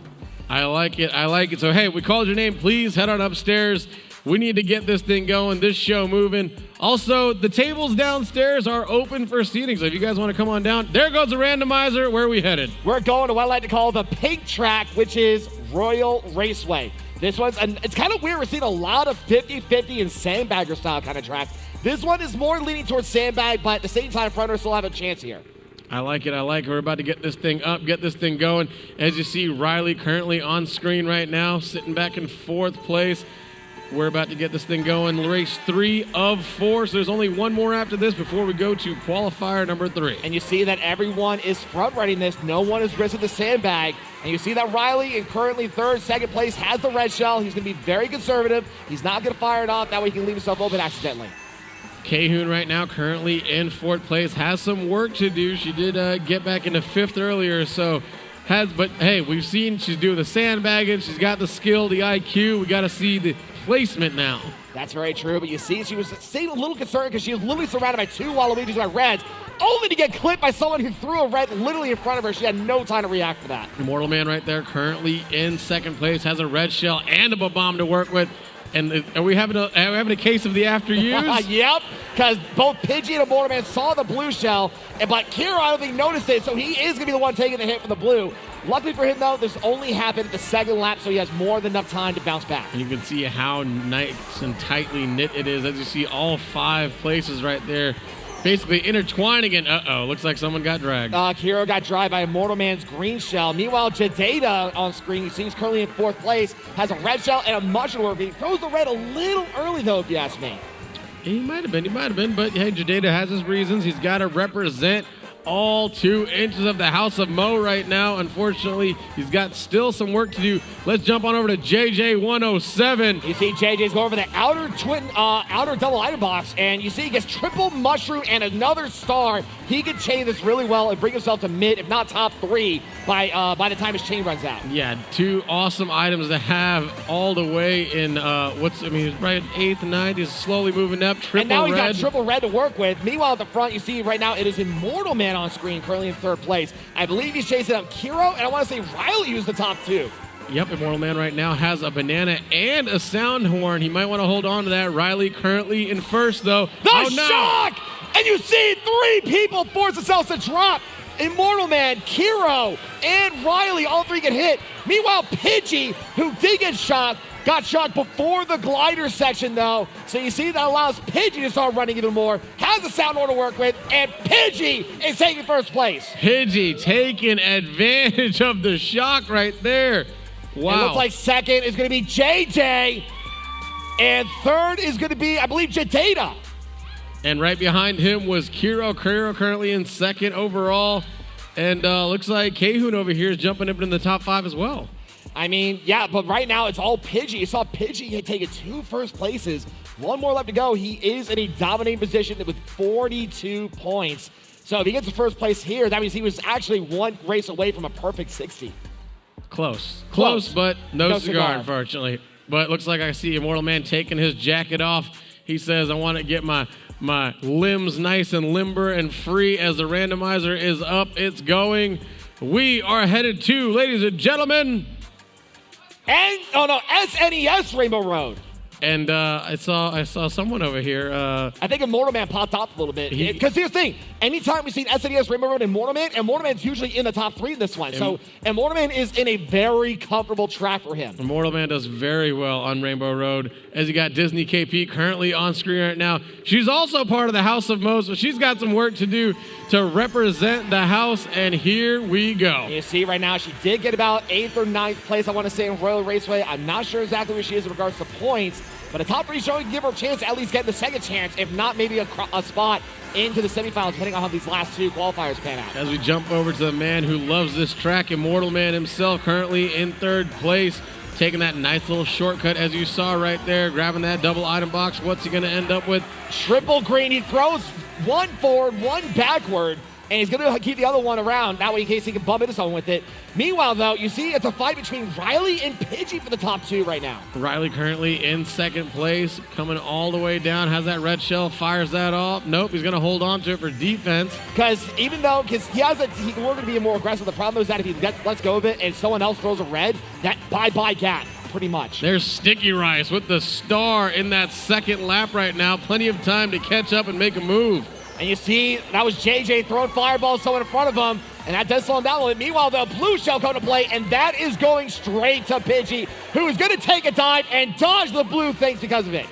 I like it. I like it. So, hey, we called your name. Please head on upstairs. We need to get this thing going, this show moving. Also, the tables downstairs are open for seating, so if you guys want to come on down, there goes the randomizer. Where are we headed? We're going to what I like to call the pink track, which is Royal Raceway. This one's, it's kind of weird. We're seeing a lot of 50-50 and sandbagger style kind of track. This one is more leaning towards sandbag, but at the same time, fronters still have a chance here. I like it. I like it. We're about to get this thing up, get this thing going. As you see, Riley currently on screen right now, sitting back in 4th place. We're about to get this thing going. Race 3 of 4. So there's only one more after this before we go to qualifier number 3. And you see that everyone is front running this. No one is risking the sandbag. And you see that Riley, in currently 3rd, 2nd place, has the red shell. He's going to be very conservative. He's not going to fire it off. That way he can leave himself open accidentally. K-Hoon right now currently in 4th place. Has some work to do. She did get back into 5th earlier. But hey, we've seen she's doing the sandbagging. She's got the skill, the IQ. We got to see the placement now. That's very true, but you see she was staying a little concerned because she was literally surrounded by 2 Waluigi's by reds, only to get clipped by someone who threw a red literally in front of her. She had no time to react to that. Immortal Man right there currently in 2nd place, has a red shell and a bomb to work with. And are we having a case of the after use? Yep, because both Pidgey and Immortal Man saw the blue shell, but Kira, I don't think, noticed it, so he is going to be the one taking the hit from the blue. Luckily for him, though, this only happened at the 2nd lap, so he has more than enough time to bounce back. And you can see how nice and tightly knit it is, as you see all 5 places right there basically intertwining, and looks like someone got dragged. Kiro got dragged by Immortal Man's green shell. Meanwhile, Jadeda on screen, you see he's currently in 4th place, has a red shell and a mushroom work. He throws the red a little early, though, if you ask me. He might have been, but hey, Jadeda has his reasons. He's got to represent all 2 inches of the House of Mo right now. Unfortunately, he's got still some work to do. Let's jump on over to JJ107. You see JJ's going over the outer double item box, and you see he gets triple mushroom and another star. He can chain this really well and bring himself to mid, if not top 3, by the time his chain runs out. Yeah, 2 awesome items to have all the way in, he's right 8th, 9th. He's slowly moving up, triple red. And now he's got triple red to work with. Meanwhile, at the front, you see right now it is Immortal Man on screen, currently in 3rd place. I believe he's chasing up Kiro, and I want to say Riley was the top 2. Yep, Immortal Man right now has a banana and a sound horn. He might want to hold on to that. Riley currently in 1st, though. The shock! And you see 3 people force themselves to drop. Immortal Man, Kiro, and Riley, all 3 get hit. Meanwhile, Pidgey, who did get shot, got shot before the glider section, though. So you see that allows Pidgey to start running even more. Has a sound horn to work with, and Pidgey is taking 1st place. Pidgey taking advantage of the shock right there. Wow. It looks like 2nd is going to be JJ, and 3rd is going to be, I believe, Jadeda. And right behind him was Kiro. Kiro currently in 2nd overall. And looks like K-Hoon over here is jumping up in the top 5 as well. I mean, yeah, but right now it's all Pidgey. You saw Pidgey taking 2 first places. 1 more left to go. He is in a dominating position with 42 points. So if he gets the 1st place here, that means he was actually 1 race away from a perfect 60. Close, but no cigar, unfortunately. But it looks like I see Immortal Man taking his jacket off. He says, I want to get my limbs nice and limber and free. As the randomizer is up, it's going. We are headed to, ladies and gentlemen, SNES Rainbow Road. And I saw someone over here. I think Immortal Man popped off a little bit. Because here's the thing. Anytime we've seen SNES Rainbow Road and Immortal Man's usually in the top 3 in this one. So Immortal Man is in a very comfortable track for him. Immortal Man does very well on Rainbow Road. As you got Disney KP currently on screen right now. She's also part of the House of Mo, so she's got some work to do to represent the house, and here we go. You see right now, she did get about 8th or 9th place, I want to say, in Royal Raceway. I'm not sure exactly where she is in regards to points, but a top 3 showing can give her a chance to at least get the second chance, if not maybe a spot into the semifinals, depending on how these last 2 qualifiers pan out. As we jump over to the man who loves this track, Immortal Man himself, currently in 3rd place, taking that nice little shortcut as you saw right there, grabbing that double item box. What's he going to end up with? Triple green. He throws 1 forward, 1 backward, and he's going to keep the other one around, that way in case he can bump into someone with it. Meanwhile, though, you see it's a fight between Riley and Pidgey for the top 2 right now. Riley currently in 2nd place, coming all the way down, has that red shell, fires that off. Nope, he's going to hold on to it for defense. Because we're going to be more aggressive. The problem is that if he lets go of it and someone else throws a red, that bye-bye gap, pretty much. There's Sticky Rice with the star in that 2nd lap right now. Plenty of time to catch up and make a move. And you see, that was JJ throwing fireballs someone in front of him, and that does slow him down a little bit. Meanwhile, the blue shell coming to play, and that is going straight to Pidgey, who is going to take a dive and dodge the blue things because of it.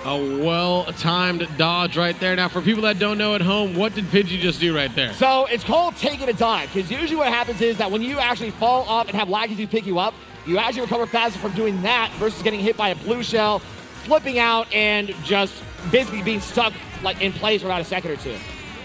A well-timed dodge right there. Now, for people that don't know at home, what did Pidgey just do right there? So it's called taking a dive, because usually what happens is that when you actually fall off and have lackeys pick you up, you actually recover faster from doing that versus getting hit by a blue shell, flipping out, and just basically being stuck like in place for about a second or 2.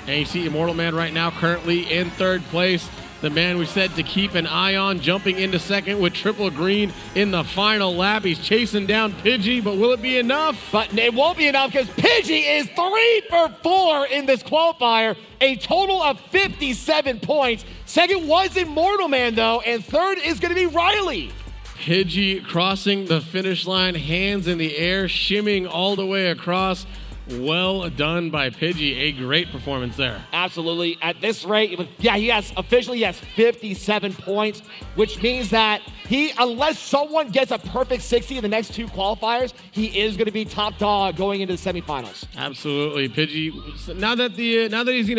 And you see Immortal Man right now currently in 3rd place. The man we said to keep an eye on, jumping into 2nd with triple green in the final lap. He's chasing down Pidgey, but will it be enough? But it won't be enough because Pidgey is 3 for 4 in this qualifier, a total of 57 points. 2nd was Immortal Man, though, and 3rd is going to be Riley. Pidgey crossing the finish line, hands in the air, shimming all the way across. Well done by Pidgey. A great performance there. Absolutely. At this rate, he has 57 points, which means that unless someone gets a perfect 60 in the next 2 qualifiers, he is going to be top dog going into the semifinals. Absolutely. Pidgey, now that he's,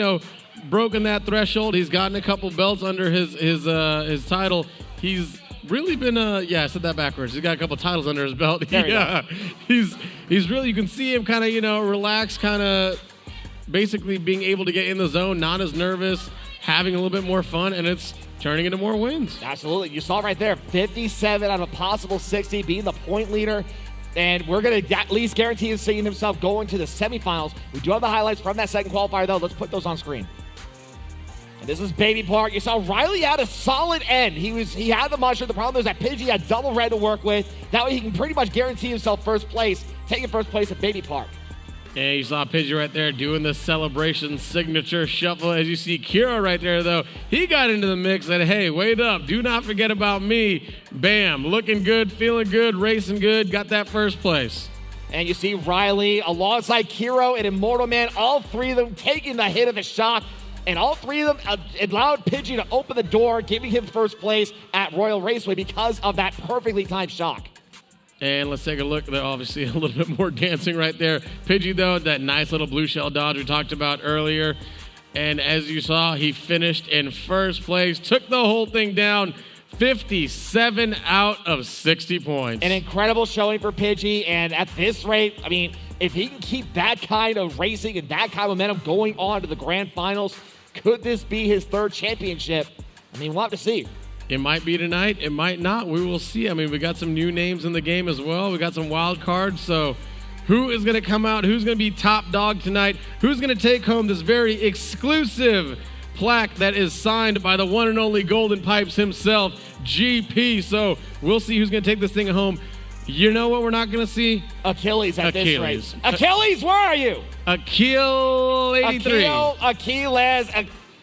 broken that threshold, he's gotten a couple belts under his title. He's really been I said that backwards. He's got a couple titles under his belt. He's really, you can see him kind of, relaxed, kind of basically being able to get in the zone, not as nervous, having a little bit more fun, and it's turning into more wins. Absolutely. You saw right there, 57 out of a possible 60, being the point leader. And we're going to at least guarantee him seeing himself going to the semifinals. We do have the highlights from that 2nd qualifier, though. Let's put those on screen. And this is Baby Park. You saw Riley had a solid end. He had the mushroom. The problem is that Pidgey had double red to work with. That way he can pretty much guarantee himself 1st place, taking 1st place at Baby Park. And you saw Pidgey right there doing the celebration signature shuffle. As you see Kira right there, though, he got into the mix and, hey, wait up. Do not forget about me. Bam. Looking good, feeling good, racing good. Got that 1st place. And you see Riley alongside Kiro and Immortal Man, all 3 of them taking the hit of the shock. And all 3 of them allowed Pidgey to open the door, giving him 1st place at Royal Raceway because of that perfectly timed shock. And let's take a look. There obviously a little bit more dancing right there. Pidgey, though, that nice little blue shell dodge we talked about earlier. And as you saw, he finished in 1st place, took the whole thing down, 57 out of 60 points. An incredible showing for Pidgey. And at this rate, if he can keep that kind of racing and that kind of momentum going on to the grand finals, could this be his 3rd championship? We'll have to see. It might be tonight. It might not. We will see. We got some new names in the game as well. We got some wild cards. So who is going to come out? Who's going to be top dog tonight? Who's going to take home this very exclusive plaque that is signed by the one and only Golden Pipes himself, GP? So we'll see who's going to take this thing home. You know what we're not going to see? Achilles at this rate. Achilles, where are you? Achilles 83. Achilles.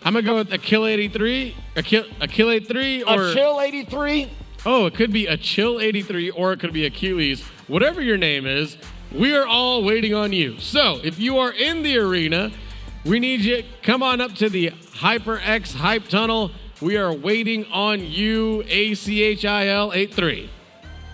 I'm going to go with Achilles 83. Achilles 83 or... Achilles 83? Oh, it could be Achilles 83 or it could be Achilles. Whatever your name is, we are all waiting on you. So if you are in the arena, we need you. Come on up to the HyperX Hype Tunnel. We are waiting on you, ACHIL 83.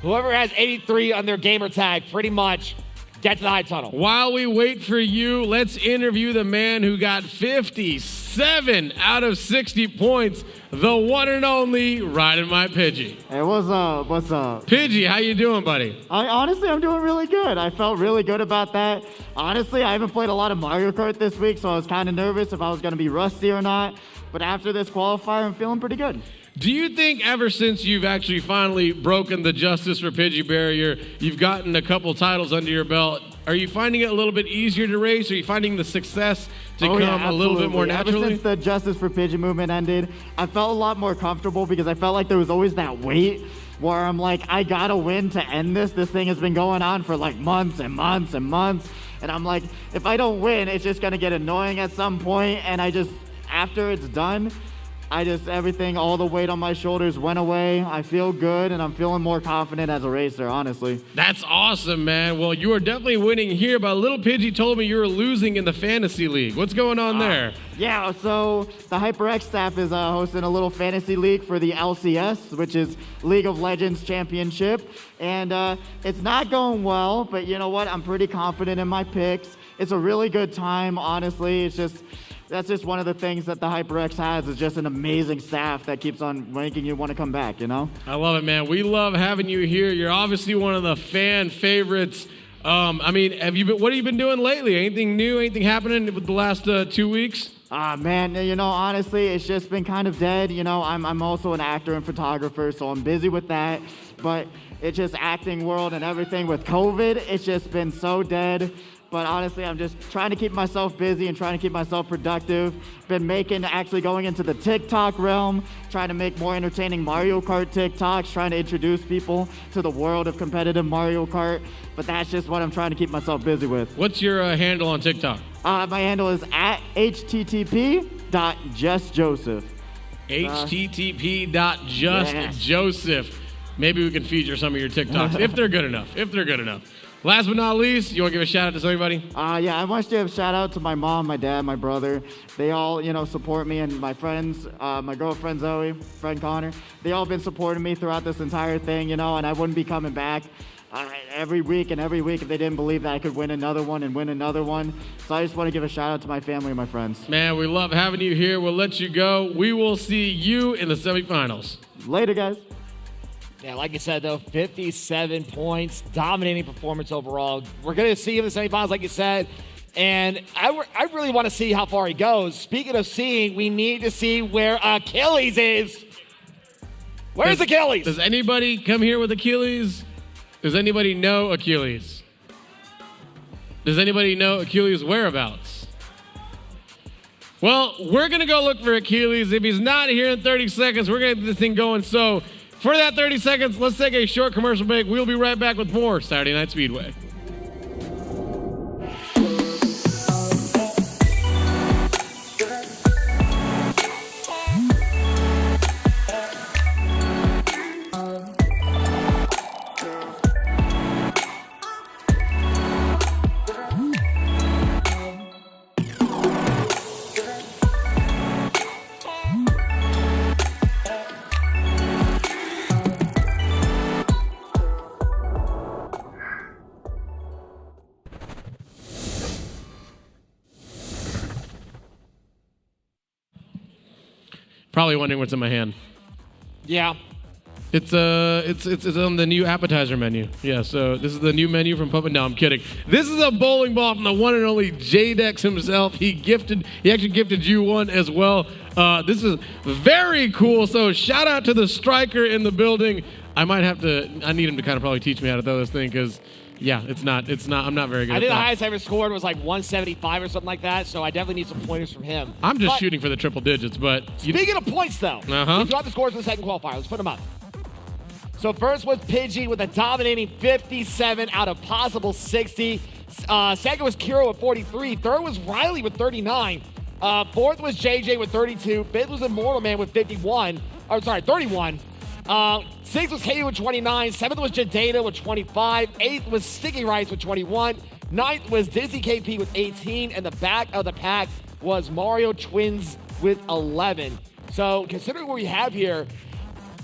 Whoever has 83 on their gamer tag, pretty much Get to the hype tunnel. While we wait for you, let's interview the man who got 57 out of 60 points, the one and only Riding My Pidgey. Hey, what's up? What's up? Pidgey, how you doing, buddy? Honestly, I'm doing really good. I felt really good about that. Honestly, I haven't played a lot of Mario Kart this week, so I was kind of nervous if I was going to be rusty or not. But after this qualifier, I'm feeling pretty good. Do you think ever since you've actually finally broken the Justice for Pidgey barrier, you've gotten a couple titles under your belt, are you finding it a little bit easier to race? Are you finding the success to come a little bit more naturally? Ever since the Justice for Pidgey movement ended, I felt a lot more comfortable because I felt like there was always that weight where I'm like, I gotta win to end this. This thing has been going on for like months and months and months. And I'm like, if I don't win, it's just gonna get annoying at some point. And after it's done, everything, all the weight on my shoulders went away. I feel good, and I'm feeling more confident as a racer, honestly. That's awesome, man. Well, you are definitely winning here, but little Pidgey told me you were losing in the fantasy league. What's going on there? Yeah, so the HyperX staff is hosting a little fantasy league for the LCS, which is League of Legends Championship. And it's not going well, but you know what? I'm pretty confident in my picks. It's a really good time, honestly. That's just one of the things that the HyperX has is just an amazing staff that keeps on making you want to come back, you know? I love it, man. We love having you here. You're obviously one of the fan favorites. What have you been doing lately? Anything new? Anything happening with the last 2 weeks? Man, you know, honestly, it's just been kind of dead. You know, I'm also an actor and photographer, so I'm busy with that. But it's just acting world and everything with COVID. It's just been so dead. But honestly, I'm just trying to keep myself busy and trying to keep myself productive. Been actually going into the TikTok realm, trying to make more entertaining Mario Kart TikToks, trying to introduce people to the world of competitive Mario Kart. But that's just what I'm trying to keep myself busy with. What's your handle on TikTok? My handle is at http.justjoseph. http.justjoseph. Maybe we can feature some of your TikToks if they're good enough. Last but not least, you want to give a shout out to somebody? Yeah, I want to give a shout out to my mom, my dad, my brother. They all, support me, and my friends, my girlfriend Zoe, friend Connor. They all been supporting me throughout this entire thing, and I wouldn't be coming back every week if they didn't believe that I could win another one and win another one. So I just want to give a shout out to my family and my friends. Man, we love having you here. We'll let you go. We will see you in the semifinals. Later, guys. Yeah, like you said, though, 57 points, dominating performance overall. We're going to see him in the semifinals, like you said, and I really want to see how far he goes. Speaking of seeing, we need to see where Achilles is. Where's Achilles? Does anybody come here with Achilles? Does anybody know Achilles? Does anybody know Achilles' whereabouts? Well, we're going to go look for Achilles. If he's not here in 30 seconds, we're going to get this thing going. So for that 30 seconds, let's take a short commercial break. We'll be right back with more Saturday Night Speedway. Probably wondering what's in my hand. Yeah. It's on the new appetizer menu. Yeah, so this is the new menu from Puppet. No, I'm kidding. This is a bowling ball from the one and only J-Dex himself. He actually gifted you one as well. This is very cool. So shout out to the striker in the building. I need him to kind of probably teach me how to throw this thing because yeah, I'm not very good at that. I think the highest I ever scored was like 175 or something like that, so I definitely need some pointers from him. I'm just shooting for the triple digits, but... Speaking of points, though, we dropped the scores for the second qualifier. Let's put them up. So first was Pidgey with a dominating 57 out of possible 60. Second was Kiro with 43. Third was Riley with 39. Fourth was JJ with 32. Fifth was Immortal Man with 31. 31. Sixth was KU with 29. Seventh was Jadata with 25. Eighth was Sticky Rice with 21. Ninth was Dizzy KP with 18. And the back of the pack was Mario Twins with 11. So considering what we have here,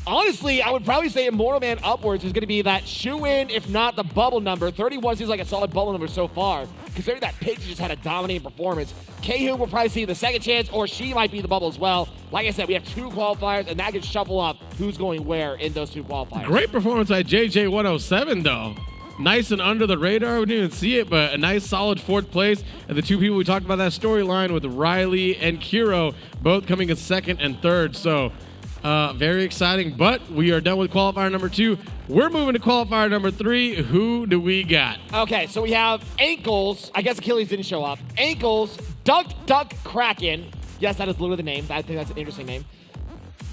Honestly, I would probably say Immortal Man upwards is going to be that shoe-in, if not the bubble number. 31 seems like a solid bubble number so far, considering that Pidge just had a dominating performance. Keihu will probably see the second chance, or she might be the bubble as well. Like I said, we have 2 qualifiers, and that can shuffle up who's going where in those 2 qualifiers. Great performance by JJ107, though. Nice and under the radar. We didn't even see it, but a nice solid 4th place. And the 2 people we talked about that storyline with Riley and Kiro, both coming in 2nd and 3rd. So very exciting, but we are done with qualifier number 2. We're moving to qualifier number 3. Who do we got? Okay, so we have Ankles. I guess Achilles didn't show up. Ankles, Duck Kraken. Yes, that is literally the name. I think that's an interesting name.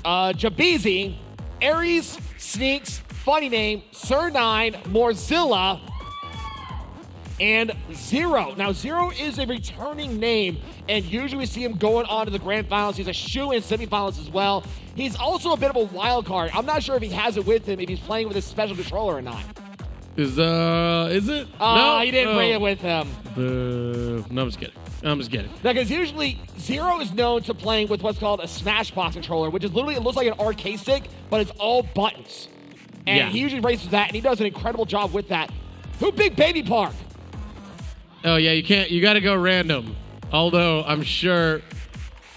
Jabeezy, Aries, Sneaks, funny name, Sir9, Morzilla, and Zero. Now, Zero is a returning name, and usually we see him going on to the grand finals. He's a shoe-in semifinalist as well. He's also a bit of a wild card. I'm not sure if he has it with him, if he's playing with his special controller or not. Is it? No, he didn't bring it with him. No, I'm just kidding. Because usually Zero is known to playing with what's called a Smashbox controller, which is literally, it looks like an arcade stick, but it's all buttons. And he usually races that, and he does an incredible job with that. Who Big Baby Park? Oh, yeah, you got to go random. Although I'm sure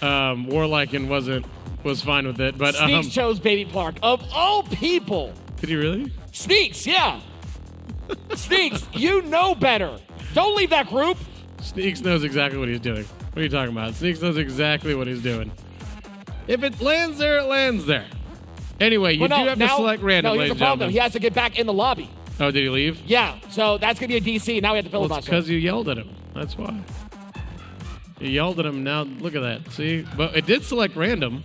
Warliken was fine with it. But Sneaks chose Baby Park. Of all people. Did he really? Sneaks, yeah. Sneaks, you know better. Don't leave that group. Sneaks knows exactly what he's doing. What are you talking about? Sneaks knows exactly what he's doing. If it lands there, it lands there. Anyway, you do have to select random, no, ladies here's and the problem. gentlemen. He has to get back in the lobby. Oh, did he leave? Yeah, so that's going to be a DC. Now we have to filibuster. It's because you yelled at him. That's why. You yelled at him. Now look at that. See? But it did select random.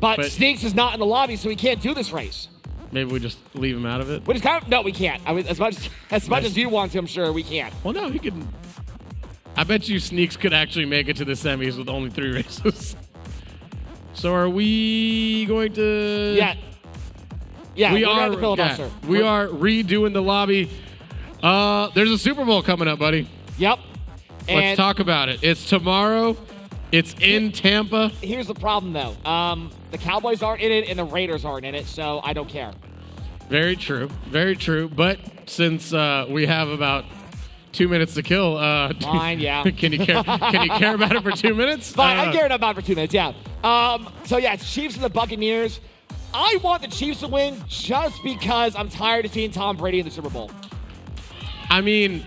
But Sneaks is not in the lobby, so he can't do this race. Maybe we just leave him out of it? Which is kind of, no, we can't. I mean, as much as you want to, I'm sure we can't. Well, no, he can. I bet you Sneaks could actually make it to the semis with only 3 races. So are we going to... Yeah, we are the filibuster. We are redoing the lobby. There's a Super Bowl coming up, buddy. Yep. Let's talk about it. It's tomorrow. It's in Tampa. Here's the problem, though. The Cowboys aren't in it, and the Raiders aren't in it, so I don't care. Very true. Very true. But since we have about 2 minutes to kill, fine, yeah. Can you care about it for 2 minutes? Fine, I care about it for 2 minutes, yeah. So yeah, it's Chiefs and the Buccaneers. I want the Chiefs to win just because I'm tired of seeing Tom Brady in the Super Bowl. I mean,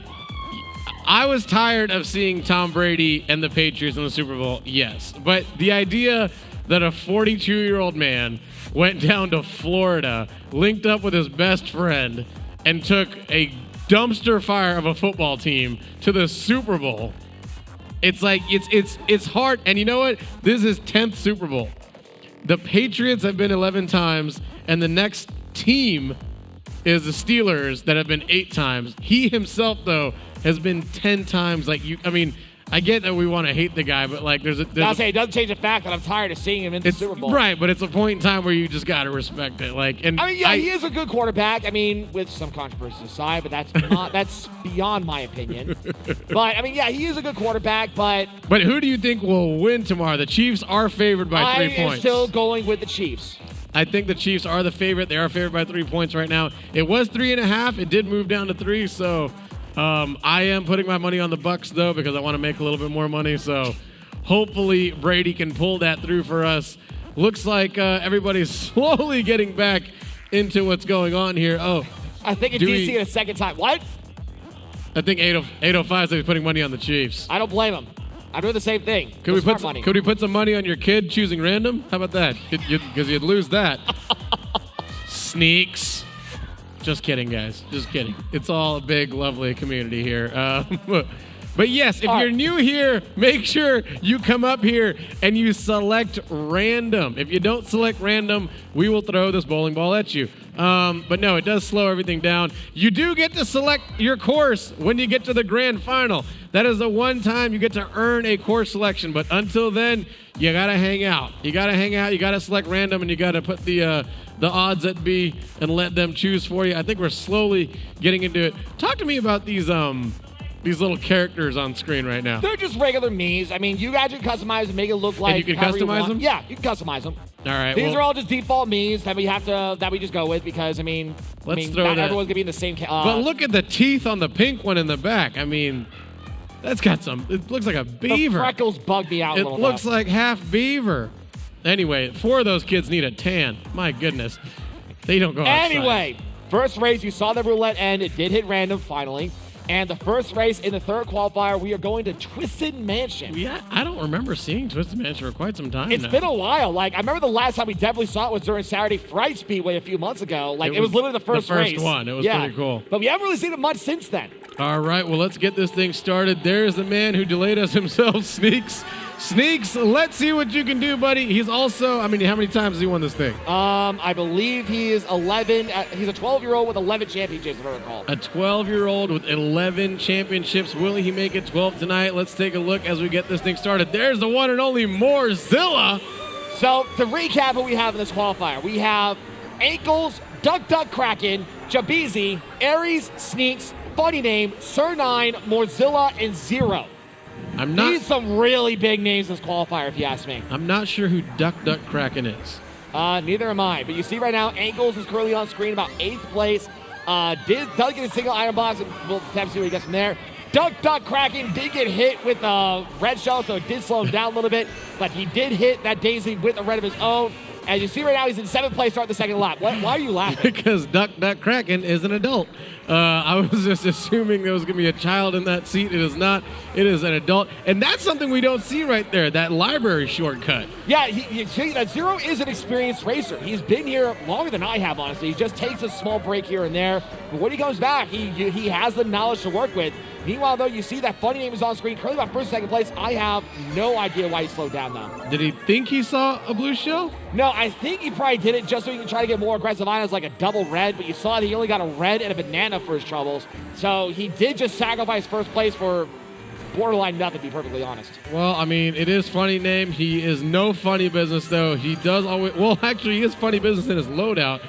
I was tired of seeing Tom Brady and the Patriots in the Super Bowl, yes. But the idea that a 42-year-old man went down to Florida, linked up with his best friend, and took a dumpster fire of a football team to the Super Bowl. It's like, it's hard. And you know what? This is 10th Super Bowl. The Patriots have been 11 times, and the next team is the Steelers that have been 8 times. He himself, though, has been 10 times. I get that we want to hate the guy, but I'll say it doesn't change the fact that I'm tired of seeing him in the Super Bowl. Right, but it's a point in time where you just got to respect it. He is a good quarterback. I mean, with some controversy aside, but that's beyond my opinion. But he is a good quarterback. But who do you think will win tomorrow? The Chiefs are favored by 3 points. I am still going with the Chiefs. I think the Chiefs are the favorite. They are favored by 3 points right now. It was 3.5. It did move down to 3, so. I am putting my money on the Bucs, though, because I want to make a little bit more money. So hopefully Brady can pull that through for us. Looks like everybody's slowly getting back into what's going on here. Oh, I think it's DC a second time. What? I think 805 is putting money on the Chiefs. I don't blame him. I'm doing the same thing. Could we put some money on your kid choosing random? How about that? Because you'd lose that. Sneaks. Just kidding, guys. Just kidding. It's all a big, lovely community here. But yes, if you're new here, make sure you come up here and you select random. If you don't select random, we will throw this bowling ball at you. But no, it does slow everything down. You do get to select your course when you get to the grand final. That is the one time you get to earn a course selection. But until then, you got to hang out. You got to select random, and you got to put the odds at B and let them choose for you. I think we're slowly getting into it. Talk to me about these little characters on screen right now. They're just regular me's. I mean, you guys can customize and make it look like and you can customize them? Yeah, you can customize them. All right. These are all just default memes that we just go with because throw not that. everyone's gonna be in the same. But look at the teeth on the pink one in the back. I mean, that's got some. It looks like a beaver. The freckles bug me out a It little looks bit. like half beaver. Anyway, 4 of those kids need a tan. My goodness, they don't go outside. Anyway, first race, you saw the roulette end. It did hit random finally. And the first race in the third qualifier, we are going to Twisted Mansion. Yeah, I don't remember seeing Twisted Mansion for quite some time It's now. been a while. Like, I remember the last time we definitely saw it was during Saturday Fright Speedway a few months ago. Like, it was literally the first race. one. It was pretty cool. But we haven't really seen it much since then. All right, well, let's get this thing started. There's the man who delayed us himself, Sneaks. Sneaks, let's see what you can do, buddy. He's also, how many times has he won this thing? I believe he is 11. He's a 12-year-old with 11 championships, if I recall. A 12-year-old with 11 championships. Will he make it 12 tonight? Let's take a look as we get this thing started. There's the one and only Morzilla. So, to recap what we have in this qualifier, we have Ankles, Duck Duck Kraken, Jabizi, Aries, Sneaks, Funny Name, Sir 9, Morzilla, and Zero. These some really big names in this qualifier, if you ask me. I'm not sure who Duck Duck Kraken is. Neither am I. But you see right now, Ankles is currently on screen, about 8th place. Does get a single iron box, and we'll have to see what he gets from there. Duck Duck Kraken did get hit with a red shell, so it did slow him down a little bit. But he did hit that daisy with a red of his own. As you see right now, he's in 7th place, starting the second lap. Why are you laughing? Because Duck Duck Kraken is an adult. I was just assuming there was going to be a child in that seat. It is not. It is an adult. And that's something we don't see right there, that library shortcut. Yeah, you see that Zero is an experienced racer. He's been here longer than I have, honestly. He just takes a small break here and there. But when he comes back, he has the knowledge to work with. Meanwhile, though, you see that Funny Name is on screen. Currently about first, second place. I have no idea why he slowed down, though. Did he think he saw a blue shell? No, I think he probably did it just so he can try to get more aggressive items like a double red, but you saw that he only got a red and a banana for his troubles. So he did just sacrifice first place for borderline nothing, to be perfectly honest. Well, I mean, it is Funny Name. He is no funny business, though. He does always... Well, actually, he is funny business in his loadout.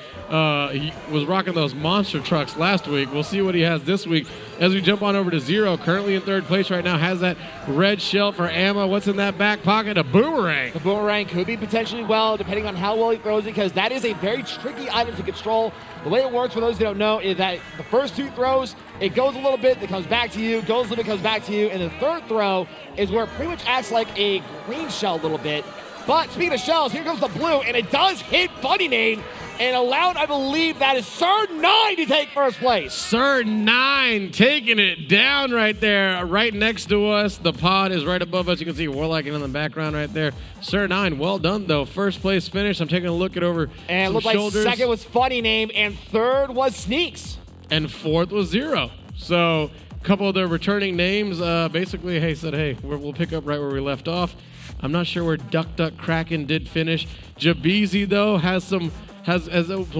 He was rocking those monster trucks last week. We'll see what he has this week. As we jump on over to Zero, currently in 3rd place right now, has that red shell for ammo. What's in that back pocket? A boomerang. The boomerang could be potentially well, depending on how well he throws it, because that is a very tricky item to control. The way it works, for those who don't know, is that the first 2 throws, it goes a little bit, it comes back to you, goes a little bit, comes back to you, and the 3rd throw is where it pretty much acts like a green shell a little bit. But speaking of shells, here comes the blue, and it does hit Funny Name, and allowed, I believe, that is Sir 9 to take first place. Sir 9 taking it down right there, right next to us. The pod is right above us. You can see Warlock in the background right there. Sir 9, well done, though. First place finish. I'm taking a look at over and some it looked shoulders. like 2nd was Funny Name, and 3rd was Sneaks. And 4th was Zero. So a couple of the returning names basically, hey, we'll pick up right where we left off. I'm not sure where Duck Duck Kraken did finish. Jabizi, though, has some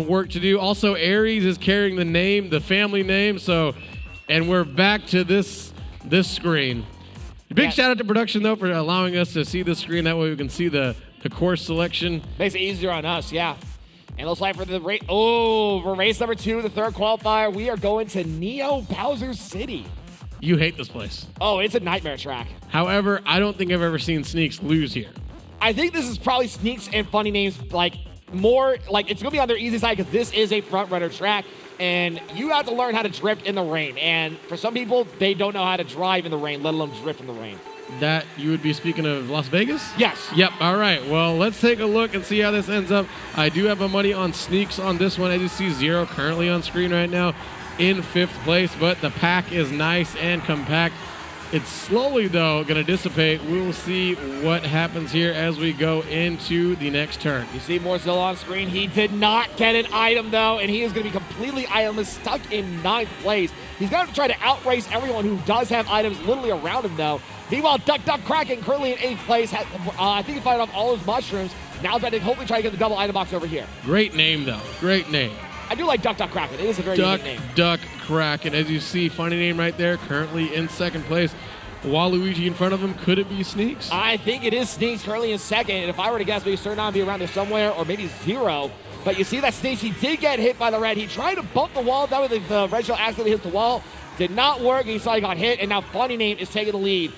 work to do. Also, Aries is carrying the family name. So, and we're back to this screen. Big shout out to production, though, for allowing us to see the screen. That way we can see the course selection. Makes it easier on us, yeah. And looks like for the race, for race number 2, the 3rd qualifier, we are going to Neo Bowser City. You hate this place. Oh, it's a nightmare track. However, I don't think I've ever seen Sneaks lose here. I think this is probably Sneaks and Funny Names, more it's gonna be on their easy side because this is a front runner track, and you have to learn how to drift in the rain. And for some people, they don't know how to drive in the rain, let alone drift in the rain. That you would be speaking of Las Vegas? Yes. Yep. All right. Well, let's take a look and see how this ends up. I do have my money on Sneaks on this one. As you see, Zero currently on screen right now in 5th place, but the pack is nice and compact. It's slowly, though, going to dissipate. We will see what happens here as we go into the next turn. You see Morzilla on screen. He did not get an item, though, and he is going to be completely itemless, stuck in 9th place. He's going to try to outrace everyone who does have items literally around him, though. Meanwhile, Duck Duck Kraken, currently in 8th place. I think he fired off all his mushrooms. Now he's trying to hopefully try to get the double item box over here. Great name, though. Great name. I do like Duck Duck Kraken. It is a very unique name. Duck Kraken. As you see, Funny Name right there, currently in 2nd place. Waluigi in front of him. Could it be Sneaks? I think it is Sneaks currently in 2nd. And if I were to guess, maybe Sir 9 would be around there somewhere, or maybe Zero. But you see that Sneaks, he did get hit by the red. He tried to bump the wall. That way the red shell accidentally hit the wall. Did not work. He saw he got hit, and now Funny Name is taking the lead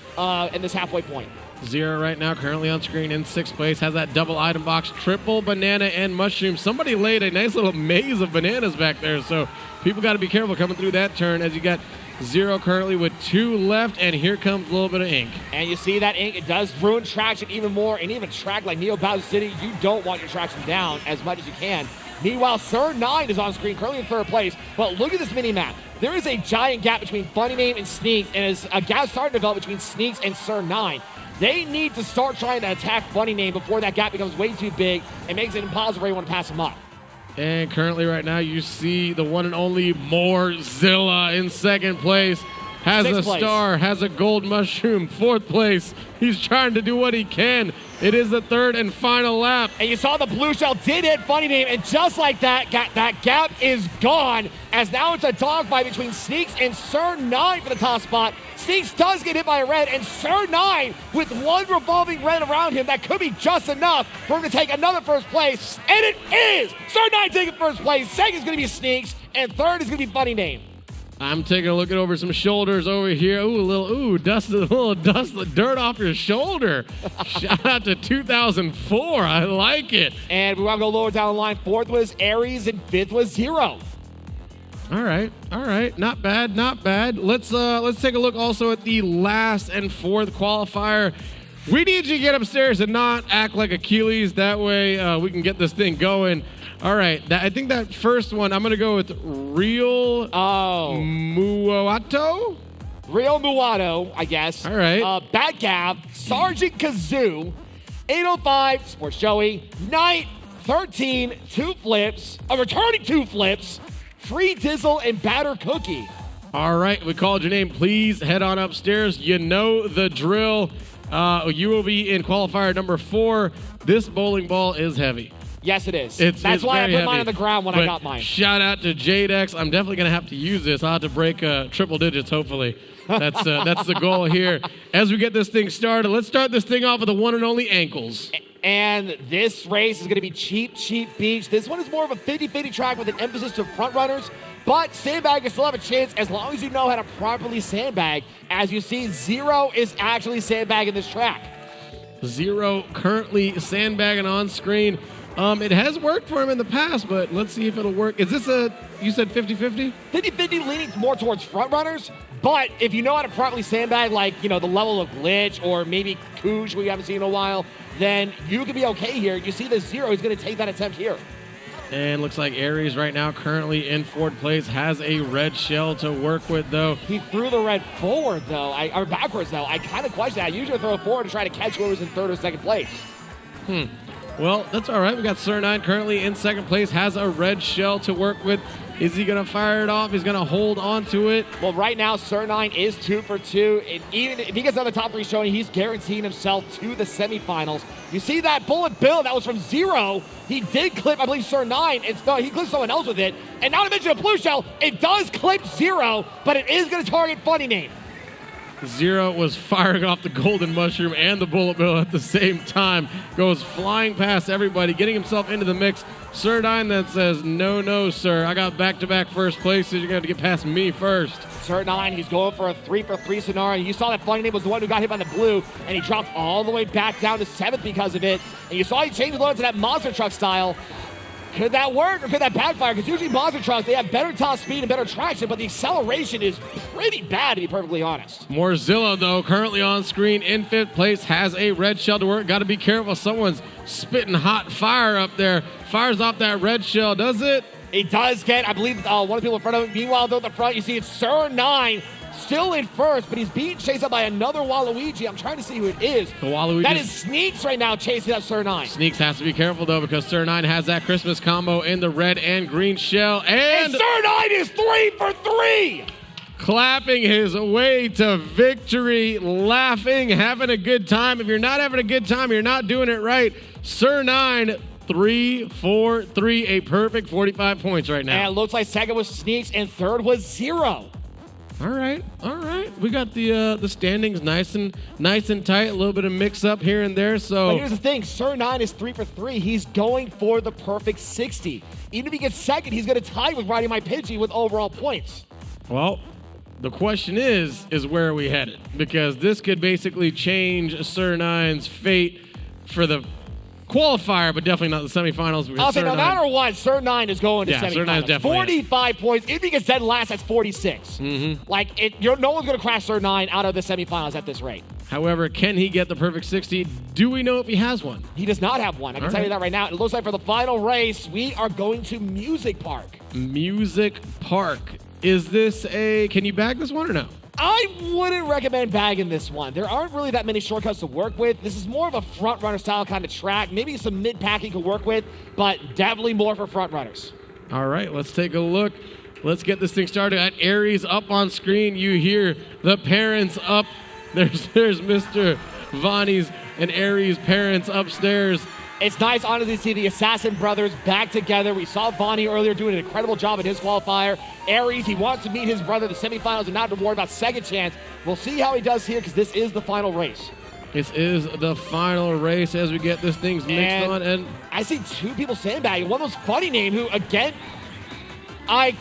in this halfway point. Zero right now, currently on screen in 6th place, has that double item box, triple banana and mushroom. Somebody laid a nice little maze of bananas back there, so people got to be careful coming through that turn as you got Zero currently with 2 left, and here comes a little bit of ink. And you see that ink, it does ruin traction even more, and even track like Neo Bowser City, you don't want your traction down as much as you can. Meanwhile, Sir 9 is on screen, currently in 3rd place, but look at this mini-map. There is a giant gap between Funny Name and Sneaks, and as a gap starting to develop between Sneaks and Sir 9. They need to start trying to attack Funny Name before that gap becomes way too big and makes it impossible for anyone to pass him up. And currently right now you see the one and only Moorzilla in 2nd place. Has a star, has a gold mushroom, 4th place. He's trying to do what he can. It is the 3rd and final lap. And you saw the blue shell did hit Funny Name, and just like that, that gap is gone, as now it's a dogfight between Sneaks and Sir 9 for the top spot. Sneaks does get hit by a red, and Sir 9 with one revolving red around him, that could be just enough for him to take another 1st place, and it is! Sir 9 taking 1st place, 2nd is going to be Sneaks, and 3rd is going to be Funny Name. I'm taking a look at over some shoulders over here. Dust, a little dust, dirt off your shoulder. Shout out to 2004. I like it. And we want to go lower down the line. 4th was Aries and 5th was Zero. All right. Not bad. Let's take a look also at the last and 4th qualifier. We need you to get upstairs and not act like Achilles. That way we can get this thing going. All right, I think that first one, I'm going to go with Real Muato? Real Muato, I guess. All right. Bad Gav, Sergeant Kazoo, 805, Sports Joey, Knight, 13, 2 flips, a returning 2 flips, Free Dizzle, and Batter Cookie. All right, we called your name. Please head on upstairs. You know the drill. You will be in qualifier number 4. This bowling ball is heavy. Yes, it is. That's why I put heavy. mine on the ground when I got mine. Shout out to Jadex. I'm definitely going to have to use this. I'll have to break triple digits, hopefully. That's the goal here. As we get this thing started, let's start this thing off with the one and only ankles. And this race is going to be cheap beach. This one is more of a 50-50 track with an emphasis to front runners, but sandbaggers still have a chance as long as you know how to properly sandbag. As you see, Zero is actually sandbagging this track. Zero currently sandbagging on screen. It has worked for him in the past, but let's see if it'll work. Is this you said 50-50? 50-50 leaning more towards front runners, but if you know how to properly sandbag, like, the level of Glitch or maybe Koosh, we haven't seen in a while, then you can be okay here. You see the Zero, he's going to take that attempt here. And looks like Aries right now currently in 4th place, has a red shell to work with, though. He threw the red forward, though, or backwards, though. I kind of question that. I usually throw it forward to try to catch whoever's in 3rd or 2nd place. Well, that's all right. We got Sir 9 currently in 2nd place, has a red shell to work with. Is he going to fire it off? He's going to hold on to it. Well, right now, Sir 9 is 2 for 2. And even if he gets another top 3 showing, he's guaranteeing himself to the semifinals. You see that bullet bill that was from Zero. He did clip, I believe, Sir 9. He clipped someone else with it. And not to mention a blue shell, it does clip Zero, but it is going to target Funny Name. Zero was firing off the golden mushroom and the bullet bill at the same time. Goes flying past everybody, getting himself into the mix. Sir 9 then says, no, sir. I got back-to-back 1st places. You're going to get past me first. Sir 9, he's going for a 3 for 3 scenario. You saw that Funny Name was the one who got hit by the blue, and he dropped all the way back down to 7th because of it. And you saw he changed the load to that monster truck style. Could that work or could that backfire? Because usually monster trucks, they have better top speed and better traction, but the acceleration is pretty bad, to be perfectly honest. Moorzilla, though, currently on screen in 5th place, has a red shell to work. Got to be careful. Someone's spitting hot fire up there. Fires off that red shell. Does it? It does get, I believe, one of the people in front of him. Meanwhile, though, at the front, you see it's Sir 9 still in 1st, but he's being chased up by another Waluigi. I'm trying to see who it is. The Waluigi. That is Sneaks right now chasing up Sir 9. Sneaks has to be careful, though, because Sir 9 has that Christmas combo in the red and green shell. And Sir 9 is 3 for 3! Clapping his way to victory, laughing, having a good time. If you're not having a good time, you're not doing it right. Sir 9, 3 for 3, a perfect 45 points right now. And it looks like 2nd was Sneaks and 3rd was Zero. All right. We got the standings nice and tight. A little bit of mix up here and there. So but here's the thing: Sir 9 is 3 for 3. He's going for the perfect 60. Even if he gets 2nd, he's going to tie with Riding My Pidgey with overall points. Well, The question is where are we headed? Because this could basically change Sir Nine's fate for the qualifier, but definitely not the semifinals. I'll say no matter what, Sir Nine is going to semifinals. Sir Nine is definitely 45 points. If he gets dead last, that's 46. No one's going to crash Sir Nine out of the semifinals at this rate. However, can he get the perfect 60? Do we know if he has one? He does not have one. I can tell you that right now. It looks like for the final race, we are going to Music Park. Music Park. Is this can you bag this one or no? I wouldn't recommend bagging this one. There aren't really that many shortcuts to work with. This is more of a front runner style kind of track. Maybe some mid pack you can work with, but definitely more for front runners. All right, let's take a look. Let's get this thing started. At Aries up on screen, you hear the parents up. There's Mr. Vonnie's and Aries' parents upstairs. It's nice, honestly, to see the Assassin brothers back together. We saw Vonnie earlier doing an incredible job in his qualifier. Aries, he wants to meet his brother in the semifinals and not to worry about second chance. We'll see how he does here because this is the final race. This is the final race as we get this thing mixed on. And I see two people sandbagging. One of those funny name who, again, I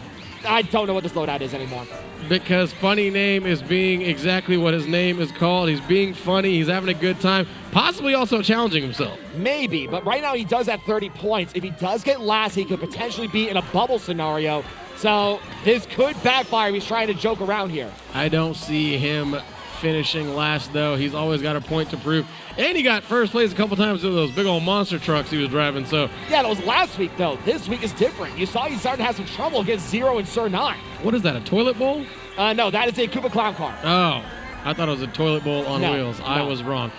don't know what this loadout is anymore. Because funny name is being exactly what his name is called. He's being funny. He's having a good time. Possibly also challenging himself. Maybe, but right now he does have 30 points. If he does get last, he could potentially be in a bubble scenario. So this could backfire. He's trying to joke around here. I don't see him finishing last, though. He's always got a point to prove. And he got first place a couple times with those big old monster trucks he was driving. So yeah, that was last week, though. This week is different. You saw he's starting to have some trouble against Zero and Sir Nine. What is that, a toilet bowl? No, that is a Koopa Clown car. Oh, I thought it was a toilet bowl on wheels. I was wrong.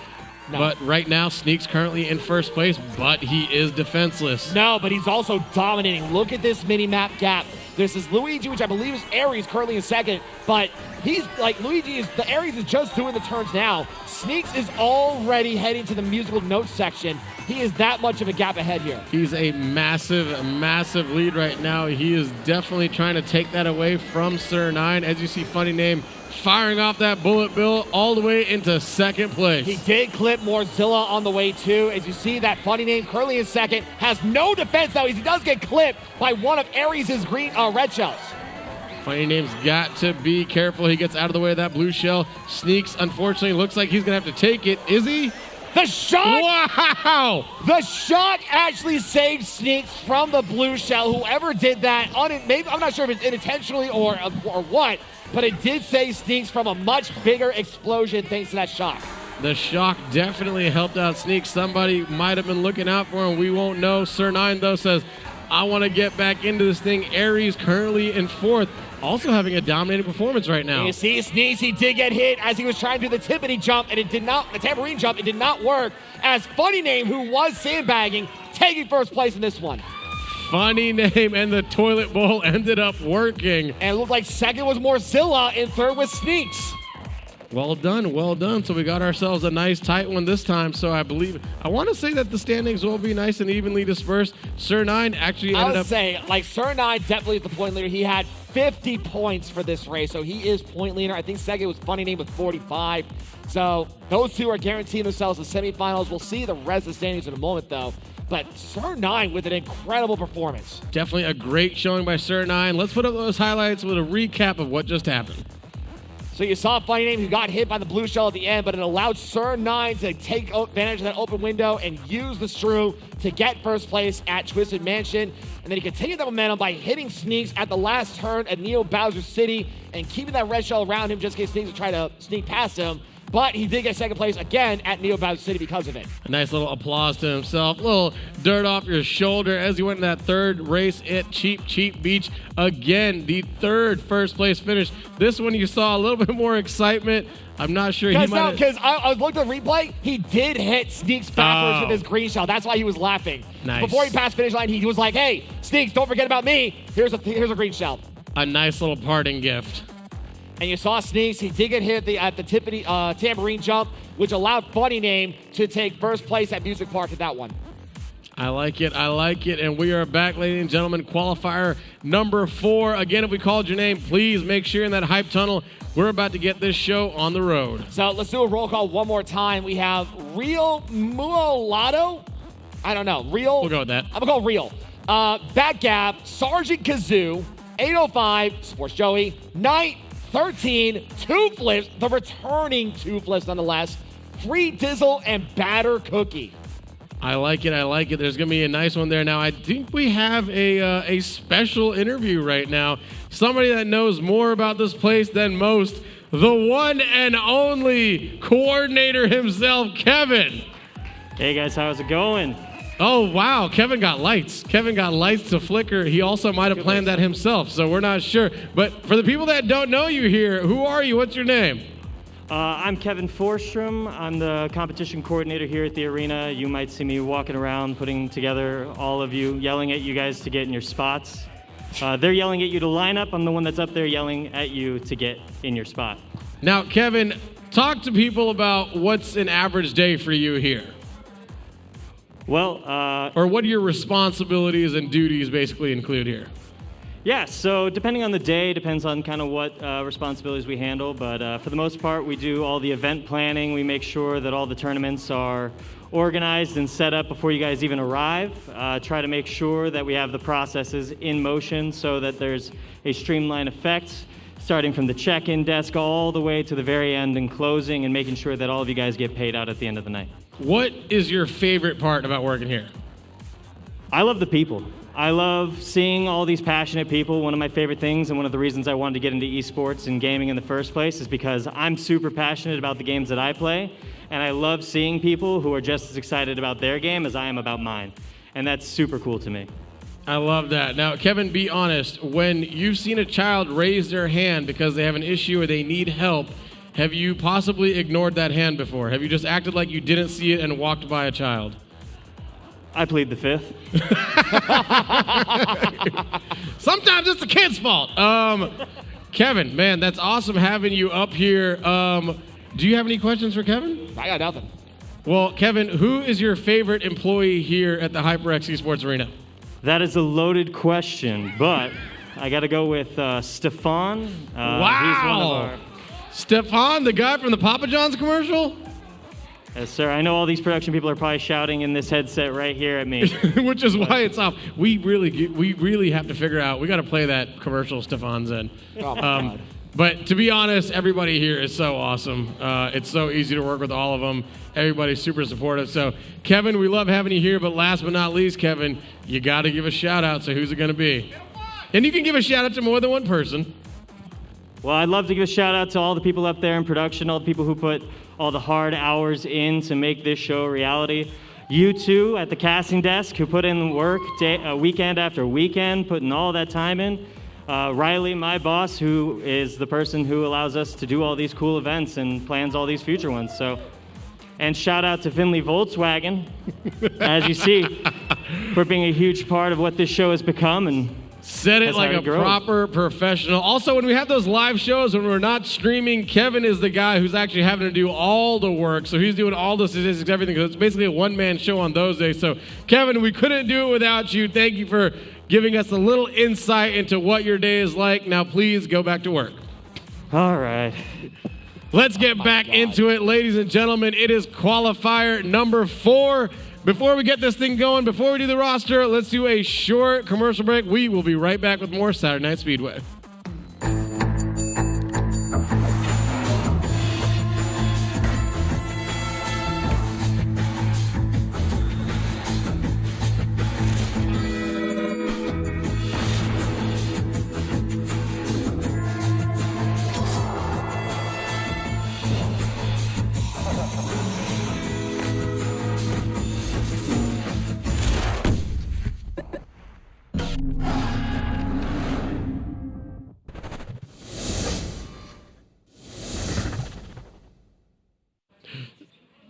No. But right now, Sneak's currently in first place, but he is defenseless. No, but he's also dominating. Look at this mini-map gap. This is Luigi, which I believe is Aries, currently in second, but he's like the Aries is just doing the turns now. Sneaks is already heading to the musical notes section. He is that much of a gap ahead here. He's a massive lead right now. He is definitely trying to take that away from Sir Nine. As you see, funny name firing off that bullet bill all the way into second place. He did clip Morzilla on the way too. As you see, that funny name currently in second has no defense though. He does get clipped by one of Aries' red shells. Funny name's got to be careful. He gets out of the way of that blue shell. Sneaks, unfortunately, looks like he's gonna have to take it. Is he? The shot! Wow! The shot actually saved Sneaks from the blue shell. Whoever did that, maybe I'm not sure if it's unintentionally or what, but it did save Sneaks from a much bigger explosion thanks to that shot. The shock definitely helped out Sneak. Somebody might have been looking out for him. We won't know. Sir Nine, though, says, I want to get back into this thing. Aries currently in fourth, also having a dominating performance right now. You see, Sneaks, he did get hit as he was trying to do the tippity jump, and the tambourine jump, it did not work. As funny name, who was sandbagging, taking first place in this one. Funny name and the toilet bowl ended up working. And it looked like second was Morzilla, and third was Sneaks. Well done, well done. So we got ourselves a nice tight one this time. So I want to say that the standings will be nice and evenly dispersed. Sir Nine actually ended up... Sir Nine definitely is the point leader. He had 50 points for this race, so he is point leader. I think second was funny name with 45. So those two are guaranteeing themselves the semifinals. We'll see the rest of the standings in a moment, though. But Sir Nine with an incredible performance. Definitely a great showing by Sir Nine. Let's put up those highlights with a recap of what just happened. So you saw Funny Name who got hit by the blue shell at the end, but it allowed Sir Nine to take advantage of that open window and use the Shrew to get first place at Twisted Mansion. And then he continued that momentum by hitting Sneaks at the last turn at Neo Bowser City and keeping that red shell around him just in case Sneaks would try to sneak past him. But he did get second place again at Neo Bowser City because of it. A nice little applause to himself. A little dirt off your shoulder as he went in that third race at Cheap Beach. Again, the third first place finish. This one you saw a little bit more excitement. I'm not sure he might have... Because I was looking at the replay, he did hit Sneaks backwards with his green shell. That's why he was laughing. Nice. Before he passed finish line, he was like, hey, Sneaks, don't forget about me. Here's a green shell. A nice little parting gift. And you saw Sneaks, he did get hit at the tippity tambourine jump, which allowed Funny Name to take first place at Music Park at that one. I like it. And we are back, ladies and gentlemen. Qualifier number 4. Again, if we called your name, please make sure you're in that hype tunnel. We're about to get this show on the road. So let's do a roll call one more time. We have Real Muolato. I don't know. Real. We'll go with that. I'm going to call Real. Bad Gap, Sergeant Kazoo, 805, Sports Joey, Knight, 13, 2 flips, the returning 2 flips nonetheless. Free Dizzle and Batter Cookie. I like it. I like it. There's going to be a nice one there. Now, I think we have a special interview right now. Somebody that knows more about this place than most. The one and only coordinator himself, Kevin. Hey guys, how's it going? Oh, wow. Kevin got lights. Kevin got lights to flicker. He also might have planned that himself, so we're not sure. But for the people that don't know you here, who are you? What's your name? I'm Kevin Forstrom. I'm the competition coordinator here at the arena. You might see me walking around, putting together all of you, yelling at you guys to get in your spots. They're yelling at you to line up. I'm the one that's up there yelling at you to get in your spot. Now, Kevin, talk to people about what's an average day for you here. Well, or what your responsibilities and duties basically include here. yeah, so depending on the day, depends on kind of what responsibilities we handle. But for the most part, we do all the event planning. We make sure that all the tournaments are organized and set up before you guys even arrive. Try to make sure that we have the processes in motion so that there's a streamlined effect, starting from the check-in desk all the way to the very end and closing, and making sure that all of you guys get paid out at the end of the night. What is your favorite part about working here? I love the people. I love seeing all these passionate people. One of my favorite things, and one of the reasons I wanted to get into esports and gaming in the first place, is because I'm super passionate about the games that I play, and I love seeing people who are just as excited about their game as I am about mine. And that's super cool to me. I love that. Now, Kevin, be honest. When you've seen a child raise their hand because they have an issue or they need help, have you possibly ignored that hand before? Have you just acted like you didn't see it and walked by a child? I plead the fifth. Sometimes it's the kid's fault. Kevin, man, that's awesome having you up here. Do you have any questions for Kevin? I got nothing. Well, Kevin, who is your favorite employee here at the HyperX Esports Arena? That is a loaded question, but I got to go with Stefan. Wow. He's one of our... Stefan, the guy from the Papa John's commercial? Yes, sir. I know all these production people are probably shouting in this headset right here at me. Which is why it's off. We really have to figure out. We got to play that commercial Stefan's in. Oh, my God. But to be honest, everybody here is so awesome. It's so easy to work with all of them. Everybody's super supportive. So, Kevin, we love having you here. But last but not least, Kevin, you got to give a shout out. So who's it going to be? And you can give a shout out to more than one person. Well, I'd love to give a shout out to all the people up there in production, all the people who put all the hard hours in to make this show a reality. You two at the casting desk who put in work weekend after weekend, putting all that time in. Riley, my boss, who is the person who allows us to do all these cool events and plans all these future ones. So, and shout out to Findlay Volkswagen, as you see, for being a huge part of what this show has become. And said it like a proper professional. Also, when we have those live shows, when we're not streaming, Kevin is the guy who's actually having to do all the work. So he's doing all the statistics, everything, because it's basically a one-man show on those days. So, Kevin, we couldn't do it without you. Thank you for giving us a little insight into what your day is like. Now, please go back to work. All right. Let's get back into it, ladies and gentlemen. It is qualifier number 4. Before we get this thing going, before we do the roster, let's do a short commercial break. We will be right back with more Saturday Night Speedway.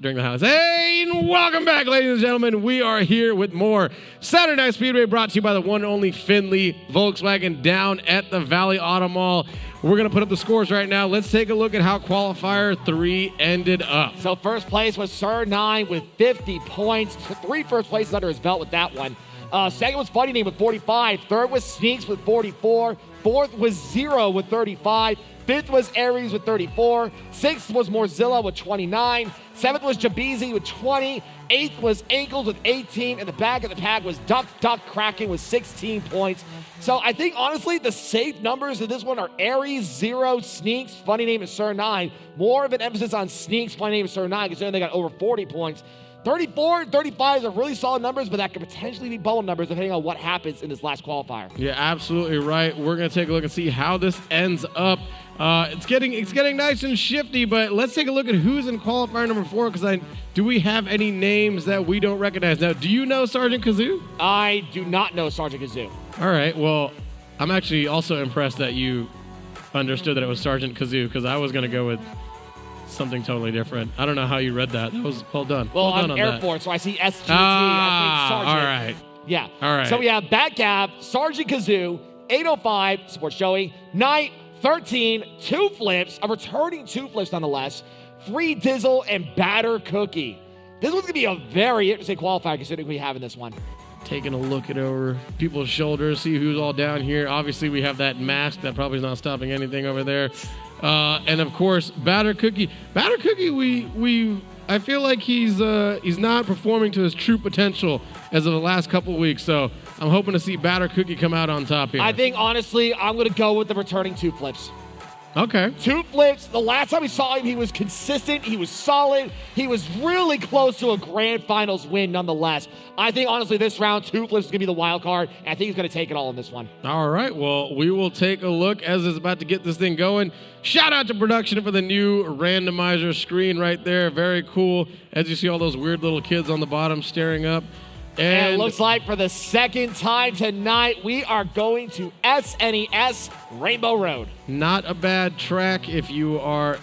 During the house. Hey, and welcome back, ladies and gentlemen. We are here with more Saturday Night Speedway, brought to you by the one and only Findlay Volkswagen down at the Valley Auto Mall. We're going to put up the scores right now. Let's take a look at how qualifier 3 ended up. So first place was Sir 9 with 50 points. 3 first places under his belt with that one. Second was Funny Name with 45. Third was Sneaks with 44. Fourth was Zero with 35. Fifth was Aries with 34. Sixth was Morzilla with 29. Seventh was Jabeezy with 20. Eighth was Ankles with 18. And the back of the pack was Duck Kraken with 16 points. So I think, honestly, the safe numbers in this one are Aries, Zero, Sneaks, Funny Name, and Sir 9. More of an emphasis on Sneaks, Funny Name, and Sir 9, considering they got over 40 points. 34 and 35 are really solid numbers, but that could potentially be bubble numbers depending on what happens in this last qualifier. Yeah, absolutely right. We're going to take a look and see how this ends up. It's getting nice and shifty, but let's take a look at who's in qualifier number 4, because do we have any names that we don't recognize? Now, do you know Sergeant Kazoo? I do not know Sergeant Kazoo. All right, well, I'm actually also impressed that you understood that it was Sergeant Kazoo, because I was going to go with something totally different. I don't know how you read that. That was well done. Well, well done I'm on Air that. Force, so I see SGT. I think Sergeant. All right. Yeah. All right. So we have Batcab, Sergeant Kazoo, 805, Sports Joey, Knight, 13, 2 flips, a returning 2 flips nonetheless, Free Dizzle, and Batter Cookie. This one's going to be a very interesting qualifier considering we have in this one. Taking a look at over people's shoulders, see who's all down here. Obviously, we have that mask that probably is not stopping anything over there. And of course, Batter Cookie. Batter Cookie, I feel like he's not performing to his true potential as of the last couple weeks. So I'm hoping to see Batter Cookie come out on top here. I think, honestly, I'm going to go with the returning 2 flips. Okay. 2 flips. The last time we saw him, he was consistent. He was solid. He was really close to a grand finals win nonetheless. I think, honestly, this round, 2 flips is going to be the wild card, and I think he's going to take it all in this one. All right. Well, we will take a look as it's about to get this thing going. Shout out to production for the new randomizer screen right there. Very cool. As you see all those weird little kids on the bottom staring up. And it looks like for the second time tonight, we are going to SNES Rainbow Road. Not a bad track if you are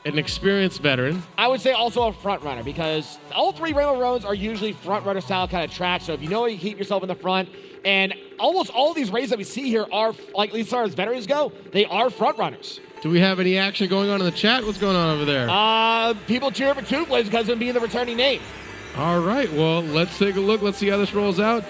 an experienced veteran. I would say also a front runner, because all 3 Rainbow Roads are usually front runner style kind of tracks. So if you know you keep yourself in the front, and almost all of these races that we see here are, like at least as far as veterans go, they are front runners. Do we have any action going on in the chat? What's going on over there? People cheer for 2 flips because of him being the returning name. All right, well, let's take a look. Let's see how this rolls out.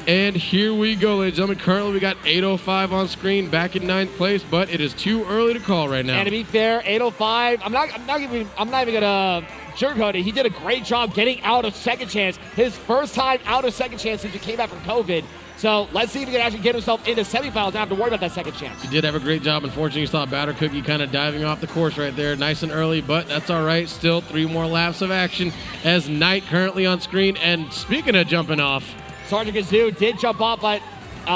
And here we go, ladies and gentlemen. Currently, we got 805 on screen, back in 9th place, but it is too early to call right now. And to be fair, 805, I'm not even gonna sugarcoat it. He did a great job getting out of second chance. His first time out of second chance since he came back from COVID. So let's see if he can actually get himself into semifinals. Not have to worry about that second chance. He did have a great job. Unfortunately, you saw Batter Cookie kind of diving off the course right there, nice and early, but that's all right. Still 3 more laps of action as Knight currently on screen. And speaking of jumping off, Sergeant Kazoo did jump off, but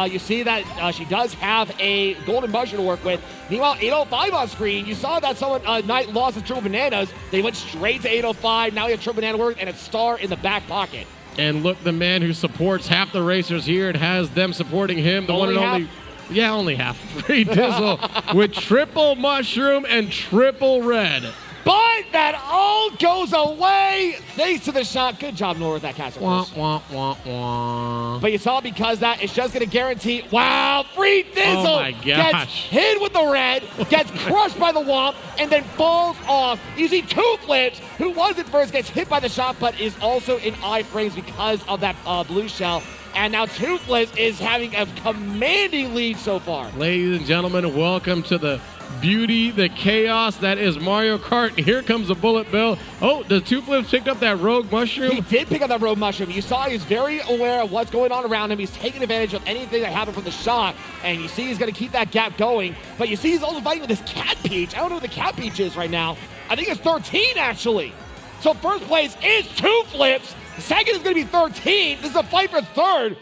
you see that she does have a golden mushroom to work with. Meanwhile, 805 on screen. You saw that someone Knight lost the triple bananas. They went straight to 805. Now we have triple banana work and a star in the back pocket. And look, the man who supports half the racers here and has them supporting him, the Only one and half? only. Yeah, only half. Free Dizzle with triple mushroom and triple red. But that all goes away thanks to the shot. Good job, Nora, with that catch. Wah, wah, wah, wah. But you saw because that it's just going to guarantee. Wow, Free Dizzle Oh my gets gosh. hit with the red, gets crushed by the womp, and then falls off. You see 2 flips. Who was it first? Gets hit by the shot, but is also in iframes because of that blue shell. And now 2 flips is having a commanding lead so far. Ladies and gentlemen, welcome to the beauty, the chaos that is Mario Kart. Here comes a bullet bill. Oh, the 2 flips picked up that rogue mushroom. He did pick up that rogue mushroom. You saw he's very aware of what's going on around him. He's taking advantage of anything that happened from the shot, and you see he's going to keep that gap going. But you see he's also fighting with this cat peach. I don't know what the cat peach is right now. I think it's 13, actually. So first place is 2 flips. Second is going to be 13. This is a fight for third.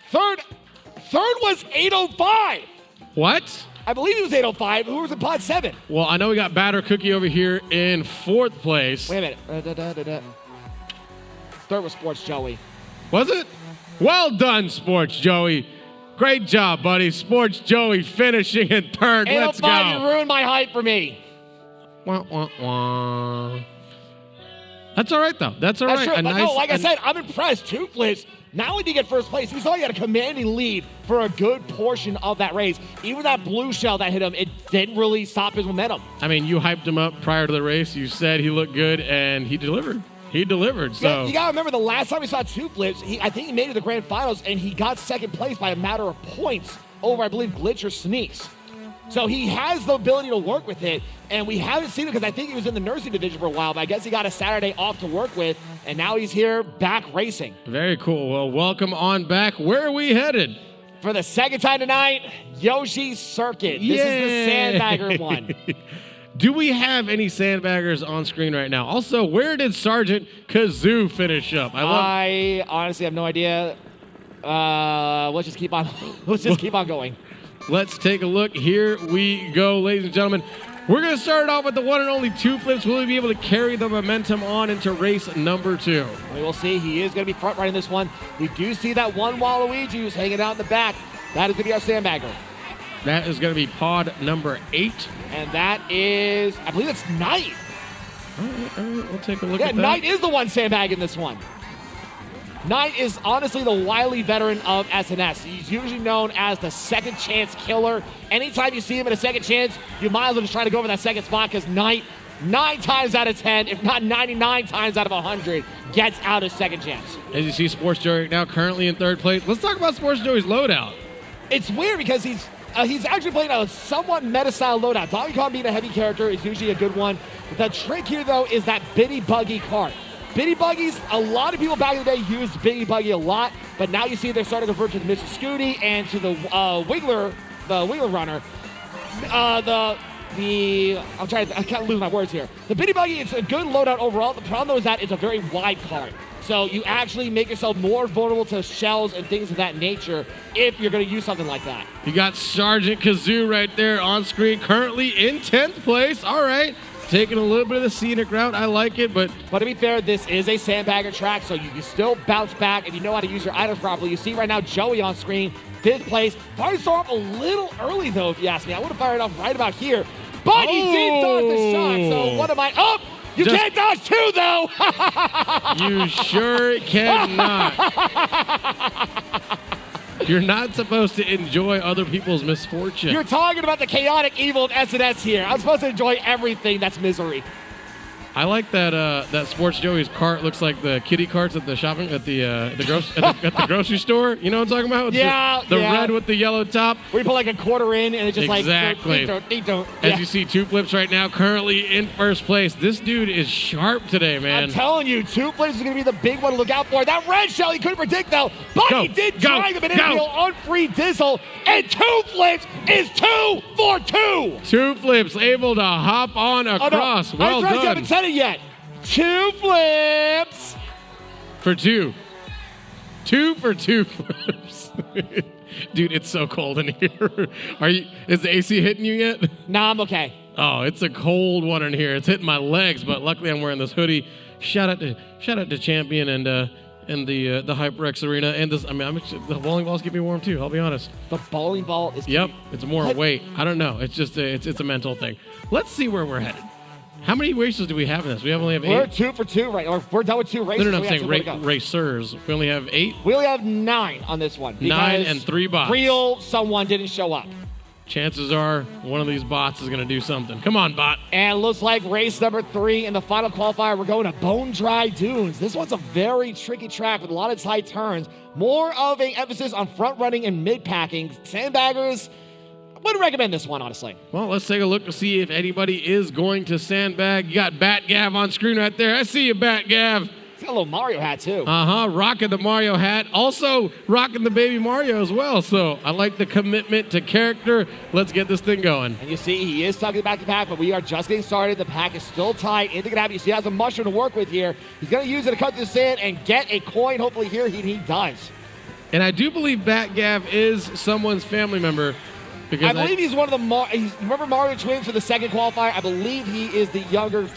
Third was 805. What? I believe it was 805. Who was in pod 7? Well, I know we got Batter Cookie over here in 4th place. Wait a minute. Third was Sports Joey. Was it? Well done, Sports Joey. Great job, buddy. Sports Joey finishing in 3rd. Let's 805, you go. ruined my hype for me. Wah, wah, wah. That's all right, though. That's all That's right. true. A But nice, no, like I said, I'm impressed. 2 flips. Not only did he get first place, we saw he had a commanding lead for a good portion of that race. Even that blue shell that hit him, it didn't really stop his momentum. I mean, you hyped him up prior to the race. You said he looked good, and he delivered. he delivered. So Yeah, you got to remember the last time we saw two flips, I think he made it to the grand finals, and he got second place by a matter of points over, I believe, Glitch or Sneaks. So he has the ability to work with it, and we haven't seen it because I think he was in the nursing division for a while, but I guess he got a Saturday off to work with, and now he's here back racing. very cool. Well, welcome on back. Where are we headed? For the second time tonight, Yoshi's Circuit. This is the Sandbagger one. Do we have any sandbaggers on screen right now? Also, where did Sergeant Kazoo finish up? I honestly have no idea. Let's just keep on. Let's just keep on going. Let's take a look. Here we go, ladies and gentlemen. We're going to start it off with the one and only two flips. Will he be able to carry the momentum on into race number 2? We will see. He is going to be front running this one. We do see that one Waluigi who's hanging out in the back. That is going to be our sandbagger. That is going to be pod number 8. And that is, I believe it's Knight. All right, we'll take a look at that. Yeah, Knight is the one sandbagging this one. Knight is honestly the wily veteran of SNS. He's usually known as the second chance killer. Anytime you see him in a second chance, you might as well just try to go for that second spot because Knight, 9 times out of 10, if not 99 times out of 100, gets out of second chance. As you see, Sports Joey right now currently in 3rd place. Let's talk about Sports Joey's loadout. It's weird because he's actually playing a somewhat meta-style loadout. Donkey Kong being a heavy character is usually a good one. The trick here, though, is that Bitty Buggy cart. Bitty Buggies, a lot of people back in the day used Bitty Buggy a lot, but now you see they're starting to convert to the Mr. Scooty and to the Wiggler runner. I can't lose my words here. The Bitty Buggy, it's a good loadout overall. The problem, though, is that it's a very wide cart. So you actually make yourself more vulnerable to shells and things of that nature if you're going to use something like that. You got Sergeant Kazoo right there on screen, currently in 10th place. All right. Taking a little bit of the scenic route. I like it, but to be fair, this is a sandbagger track, so you can still bounce back if you know how to use your items properly. You see right now Joey on screen, 5th place. Fired start off a little early, though, if you ask me. I would have fired off right about here, but he did dodge the shot, so what am I? Oh! You can't dodge 2, though! you sure cannot. You're not supposed to enjoy other people's misfortune. You're talking about the chaotic evil of SNS here. I'm supposed to enjoy everything that's misery. I like that that Sports Joey's cart looks like the kitty carts at the shopping at the grocery store. You know what I'm talking about? The red with the yellow top. Where you put like a quarter in and it's just exactly. As you see, two flips right now, currently in 1st place. This dude is sharp today, man. I'm telling you, two flips is going to be the big one to look out for. That red shell he couldn't predict though, but he did drive him an infield on free Dizzle, and two flips is 2 for 2. Two flips able to hop on across. Oh, no. Well done. I haven't said it yet. 2 flips for 2. 2 for 2 flips. Dude, it's so cold in here. Is the AC hitting you yet? Nah, I'm okay. Oh, it's a cold one in here. It's hitting my legs, but luckily I'm wearing this hoodie. Shout out to Champion and the HyperX Arena and this. I mean, the bowling balls keep me warm too. I'll be honest. The bowling ball is. Yep, it's more weight. I don't know. It's just it's a mental thing. Let's see where we're headed. How many races do we have in this? We only have 8. We're 2 for 2 right. Or we're done with 2 races. No, I'm saying racers. We only have 8. We only have 9 on this one. 9 and 3 bots. Someone didn't show up. Chances are one of these bots is going to do something. Come on, bot. And looks like race number 3 in the final qualifier. We're going to Bone Dry Dunes. This one's a very tricky track with a lot of tight turns. More of an emphasis on front running and mid packing. Sandbaggers. I wouldn't recommend this one, honestly. Well, let's take a look to see if anybody is going to sandbag. You got Bat Gav on screen right there. I see you, Bat Gav. He's got a little Mario hat, too. Rocking the Mario hat. Also rocking the baby Mario as well. So I like the commitment to character. Let's get this thing going. And you see, he is tugging back the pack, but we are just getting started. The pack is still tight. Anything can happen. You see, he has a mushroom to work with here. He's going to use it to cut through the sand and get a coin. Hopefully here he does. And I do believe Bat Gav is someone's family member. I believe he's one of the remember Mario Twins for the second qualifier? I believe he is the younger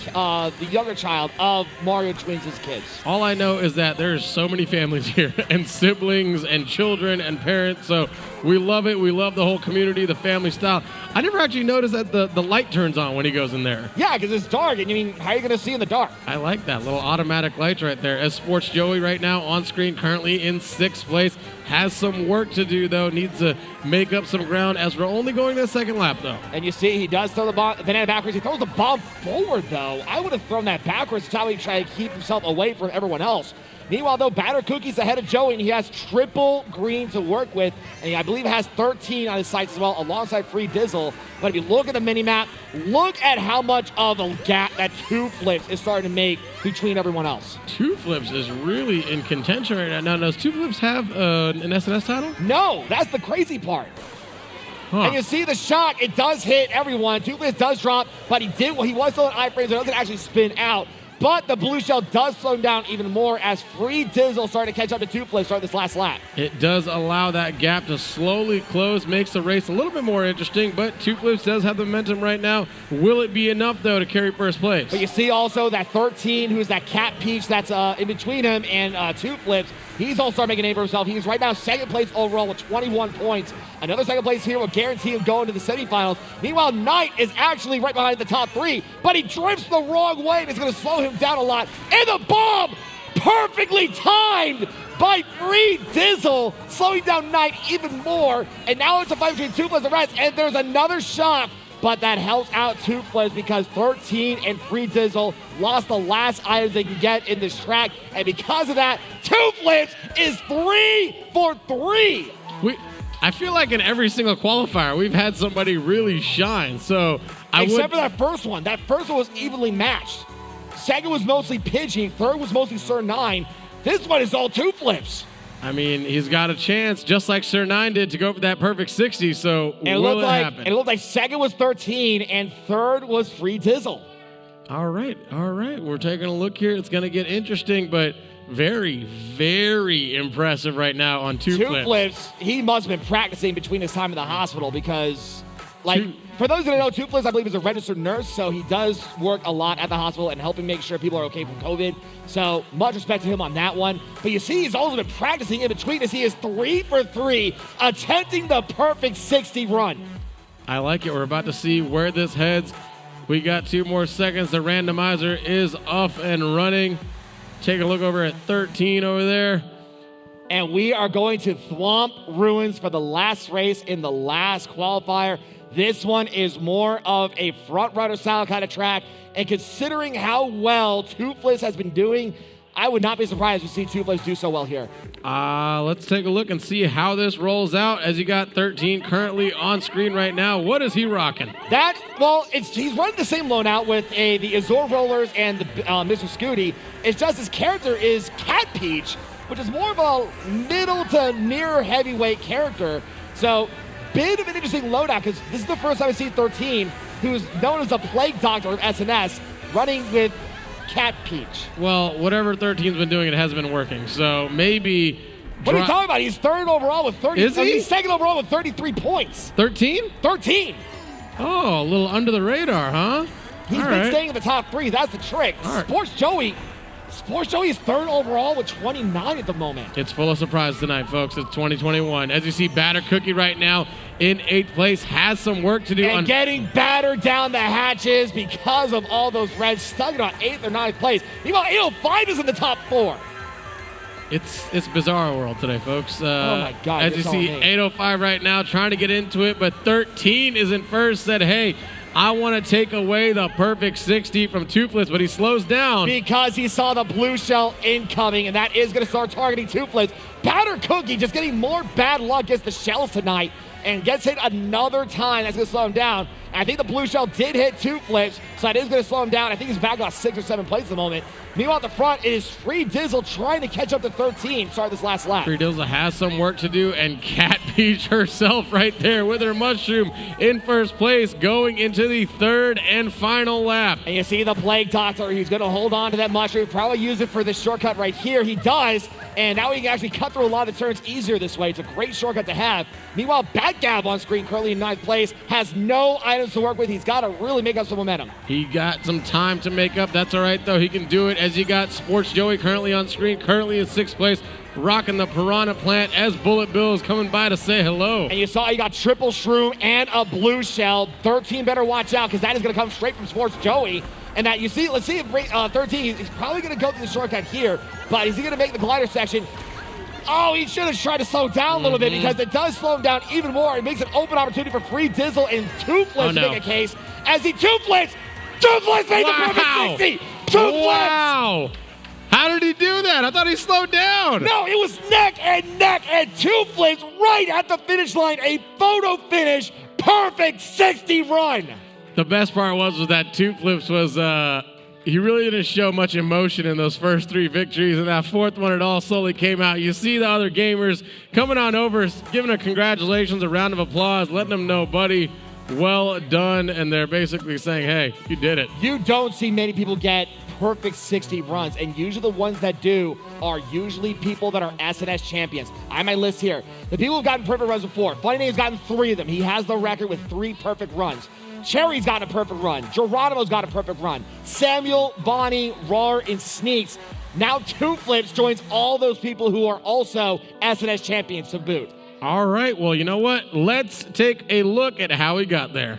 child of Mario Twins' kids. All I know is that there's so many families here and siblings and children and parents. So We love it. We love the whole community, the family style. I never actually noticed that the light turns on when he goes in there. Yeah, because it's dark, and I mean, how are you going to see in the dark? I like that little automatic lights right there. As Sports Joey right now on screen, currently in 6th place. Has some work to do, though. Needs to make up some ground as we're only going to the second lap, though. And you see he does throw the banana backwards. He throws the bomb forward, though. I would have thrown that backwards to try to keep himself away from everyone else. Meanwhile, though, Batter Cookie's ahead of Joey, and he has triple green to work with, and he, I believe, has 13 on his sights as well, alongside Free Dizzle. But if you look at the mini-map, look at how much of a gap that Two Flips is starting to make between everyone else. Two Flips is really in contention right now. Now, does Two Flips have an SNS title? No, that's the crazy part. Huh. And you see the shock, it does hit everyone. Two Flips does drop, but he was still in iframes, so it doesn't actually spin out. But the blue shell does slow him down even more as Free Dizzle starting to catch up to Two Flips starting this last lap. It does allow that gap to slowly close, makes the race a little bit more interesting, but Two Flips does have the momentum right now. Will it be enough, though, to carry first place? But you see also that 13, who's that Cat Peach that's in between him and Two Flips. He's also starting to make a name for himself. He's right now 2nd place overall with 21 points. Another 2nd place here will guarantee him going to the semifinals. Meanwhile, Knight is actually right behind the top 3, but he drifts the wrong way, and it's going to slow him down a lot. And the bomb, perfectly timed by Free Dizzle, slowing down Knight even more. And now it's a fight between Two Flips and the rest, and there's another shock. But that helps out Two Flips because 13 and Free Dizzle lost the last items they can get in this track. And because of that, Two Flips is 3 for 3. I feel like in every single qualifier, we've had somebody really shine. So Except for that first one. That first one was evenly matched. Second was mostly Pidgey. Third was mostly Sir 9. This one is all Two Flips. I mean, he's got a chance, just like Sir 9 did, to go for that perfect 60, so will it happen? It looked like second was 13, and third was Free Dizzle. All right. We're taking a look here. It's going to get interesting, but very, very impressive right now on Two Flips. Two Flips, he must have been practicing between his time in the hospital because, for those that don't know, Two Flips, I believe, is a registered nurse, so he does work a lot at the hospital and helping make sure people are okay from COVID. So much respect to him on that one. But you see, he's also been practicing in between as he is 3 for 3, attempting the perfect 60 run. I like it. We're about to see where this heads. We got 2 more seconds. The randomizer is off and running. Take a look over at 13 over there. And we are going to Thwomp Ruins for the last race in the last qualifier. This one is more of a front runner style kind of track. And considering how well Two Flips has been doing, I would not be surprised to see Two Flips do so well here. Let's take a look and see how this rolls out as you got 13 currently on screen right now. What is he rocking? He's running the same loadout with the Azure Rollers and the Mr. Scooty. It's just his character is Cat Peach, which is more of a middle to near heavyweight character. So, bit of an interesting loadout because this is the first time I've seen 13, who's known as a Plague Doctor of SNS, running with Cat Peach. Well, whatever 13's been doing, it hasn't been working. So maybe. What are you talking about? He's 3rd overall with 30. Is he? He's 2nd overall with 33 points. 13? 13. Oh, a little under the radar, huh? He's been staying in the top 3. That's the trick. Right. Sports Joey is 3rd overall with 29 at the moment. It's full of surprise tonight, folks. It's 2021. As you see, Batter Cookie right now in 8th place has some work to do. And getting battered down the hatches because of all those reds, stuck in on 8th or 9th place. Meanwhile, 805 is in the top 4. It's Bizarro World today, folks. Oh my God! As you see, 805 right now trying to get into it, but 13 is in first. Said, hey, I want to take away the perfect 60 from Two Flips, but he slows down. Because he saw the blue shell incoming, and that is going to start targeting Two Flips. Batter Cookie just getting more bad luck against the shells tonight and gets hit another time. That's going to slow him down. And I think the blue shell did hit Two Flips, so that is going to slow him down. I think he's back about 6 or 7 places at the moment. Meanwhile, at the front, it is Free Dizzle trying to catch up to 13. Start this last lap. Free Dizzle has some work to do, and Cat Peach herself right there with her mushroom in first place going into the 3rd and final lap. And you see the Plague Doctor. He's going to hold on to that mushroom, probably use it for this shortcut right here. He does, and now he can actually cut through a lot of the turns easier this way. It's a great shortcut to have. Meanwhile, Batgab on screen, currently in 9th place, has no item items to work with. He's got to really make up some momentum. He got some time to make up. That's all right, though. He can do it. As you got Sports Joey currently on screen, currently in 6th place, rocking the Piranha Plant as Bullet Bill is coming by to say hello. And you saw he got triple shroom and a blue shell. 13 better watch out because that is going to come straight from Sports Joey. And that you see, let's see if 13, he's probably going to go through the shortcut here, but is he going to make the glider section? Oh, he should have tried to slow down a little bit because it does slow him down even more. It makes an open opportunity for free Dizzle and two flips to make a case. As he two flips made the perfect 60. Two flips. Wow. How did he do that? I thought he slowed down. No, it was neck and two flips right at the finish line. A photo finish, perfect 60 run. The best part was that two flips was he really didn't show much emotion in those first 3 victories, and that 4th one, it all slowly came out. You see the other gamers coming on over, giving a congratulations, a round of applause, letting them know, buddy, well done, and they're basically saying, hey, you did it. You don't see many people get perfect 60 runs, and usually the ones that do are usually people that are SNS champions. I have my list here. The people who've gotten perfect runs before. Funny Name's gotten 3 of them. He has the record with 3 perfect runs. Cherry's gotten a perfect run. Geronimo's got a perfect run. Samuel, Bonnie, Rar, and Sneaks. Now two flips joins all those people who are also SNS champions to boot. All right, well, you know what? Let's take a look at how he got there.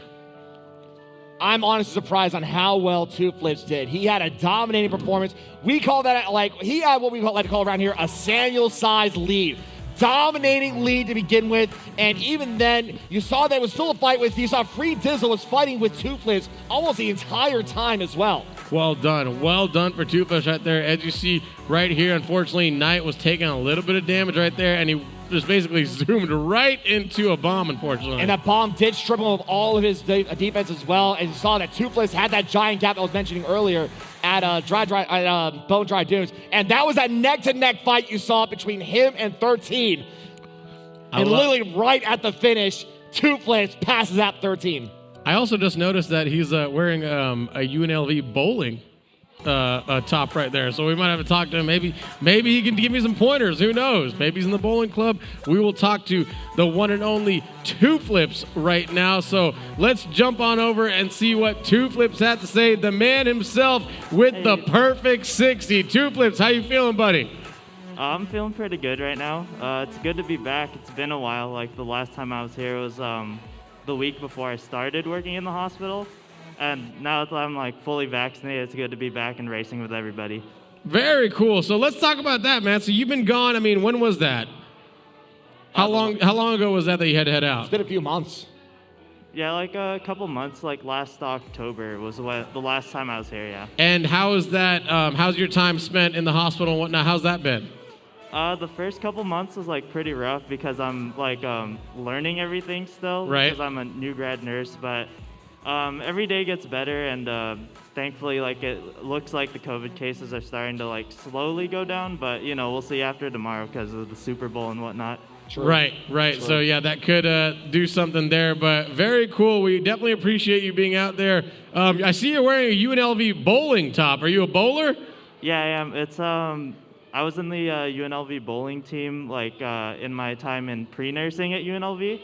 I'm honestly surprised on how well Two Flips did. He had a dominating performance. We call that, he had what we like to call around here a Samuel-sized lead. Dominating lead to begin with, and even then, you saw that it was still a fight with, you saw Free Dizzle was fighting with Two Flips almost the entire time as well. Well done for Two Flips right there. As you see right here, unfortunately, Knight was taking a little bit of damage right there, and he just basically zoomed right into a bomb, unfortunately. And that bomb did strip him of all of his defense as well, and you saw that Two Flips had that giant gap I was mentioning earlier at Bone Dry Dunes, and that was that neck-to-neck fight you saw between him and 13. And literally right at the finish, Two Flips passes out 13. I also just noticed that he's wearing a UNLV bowling top right there, so we might have to talk to him. Maybe he can give me some pointers. Who knows? Maybe he's in the bowling club. We will talk to the one and only Two Flips right now. So let's jump on over and see what Two Flips had to say. The man himself with the perfect 60. Two Flips, how you feeling, buddy? I'm feeling pretty good right now. It's good to be back. It's been a while. Like the last time I was here was the week before I started working in the hospital. And now that I'm like fully vaccinated, it's good to be back and racing with everybody. Very cool. So let's talk about that, man. So you've been gone. I mean, when was that? How long ago was that you had to head out? It's been a few months. Yeah, like a couple months. Like last October was the last time I was here. Yeah. And how is that? How's your time spent in the hospital and whatnot? How's that been? The first couple months was like pretty rough because I'm like learning everything still. Right. Because I'm a new grad nurse, but. Every day gets better, and thankfully, like it looks like the COVID cases are starting to like slowly go down. But you know, we'll see after tomorrow because of the Super Bowl and whatnot. True. Right. True. So yeah, that could do something there. But very cool. We definitely appreciate you being out there. I see you're wearing a UNLV bowling top. Are you a bowler? Yeah, I am. It's I was in the UNLV bowling team like in my time in pre-nursing at UNLV.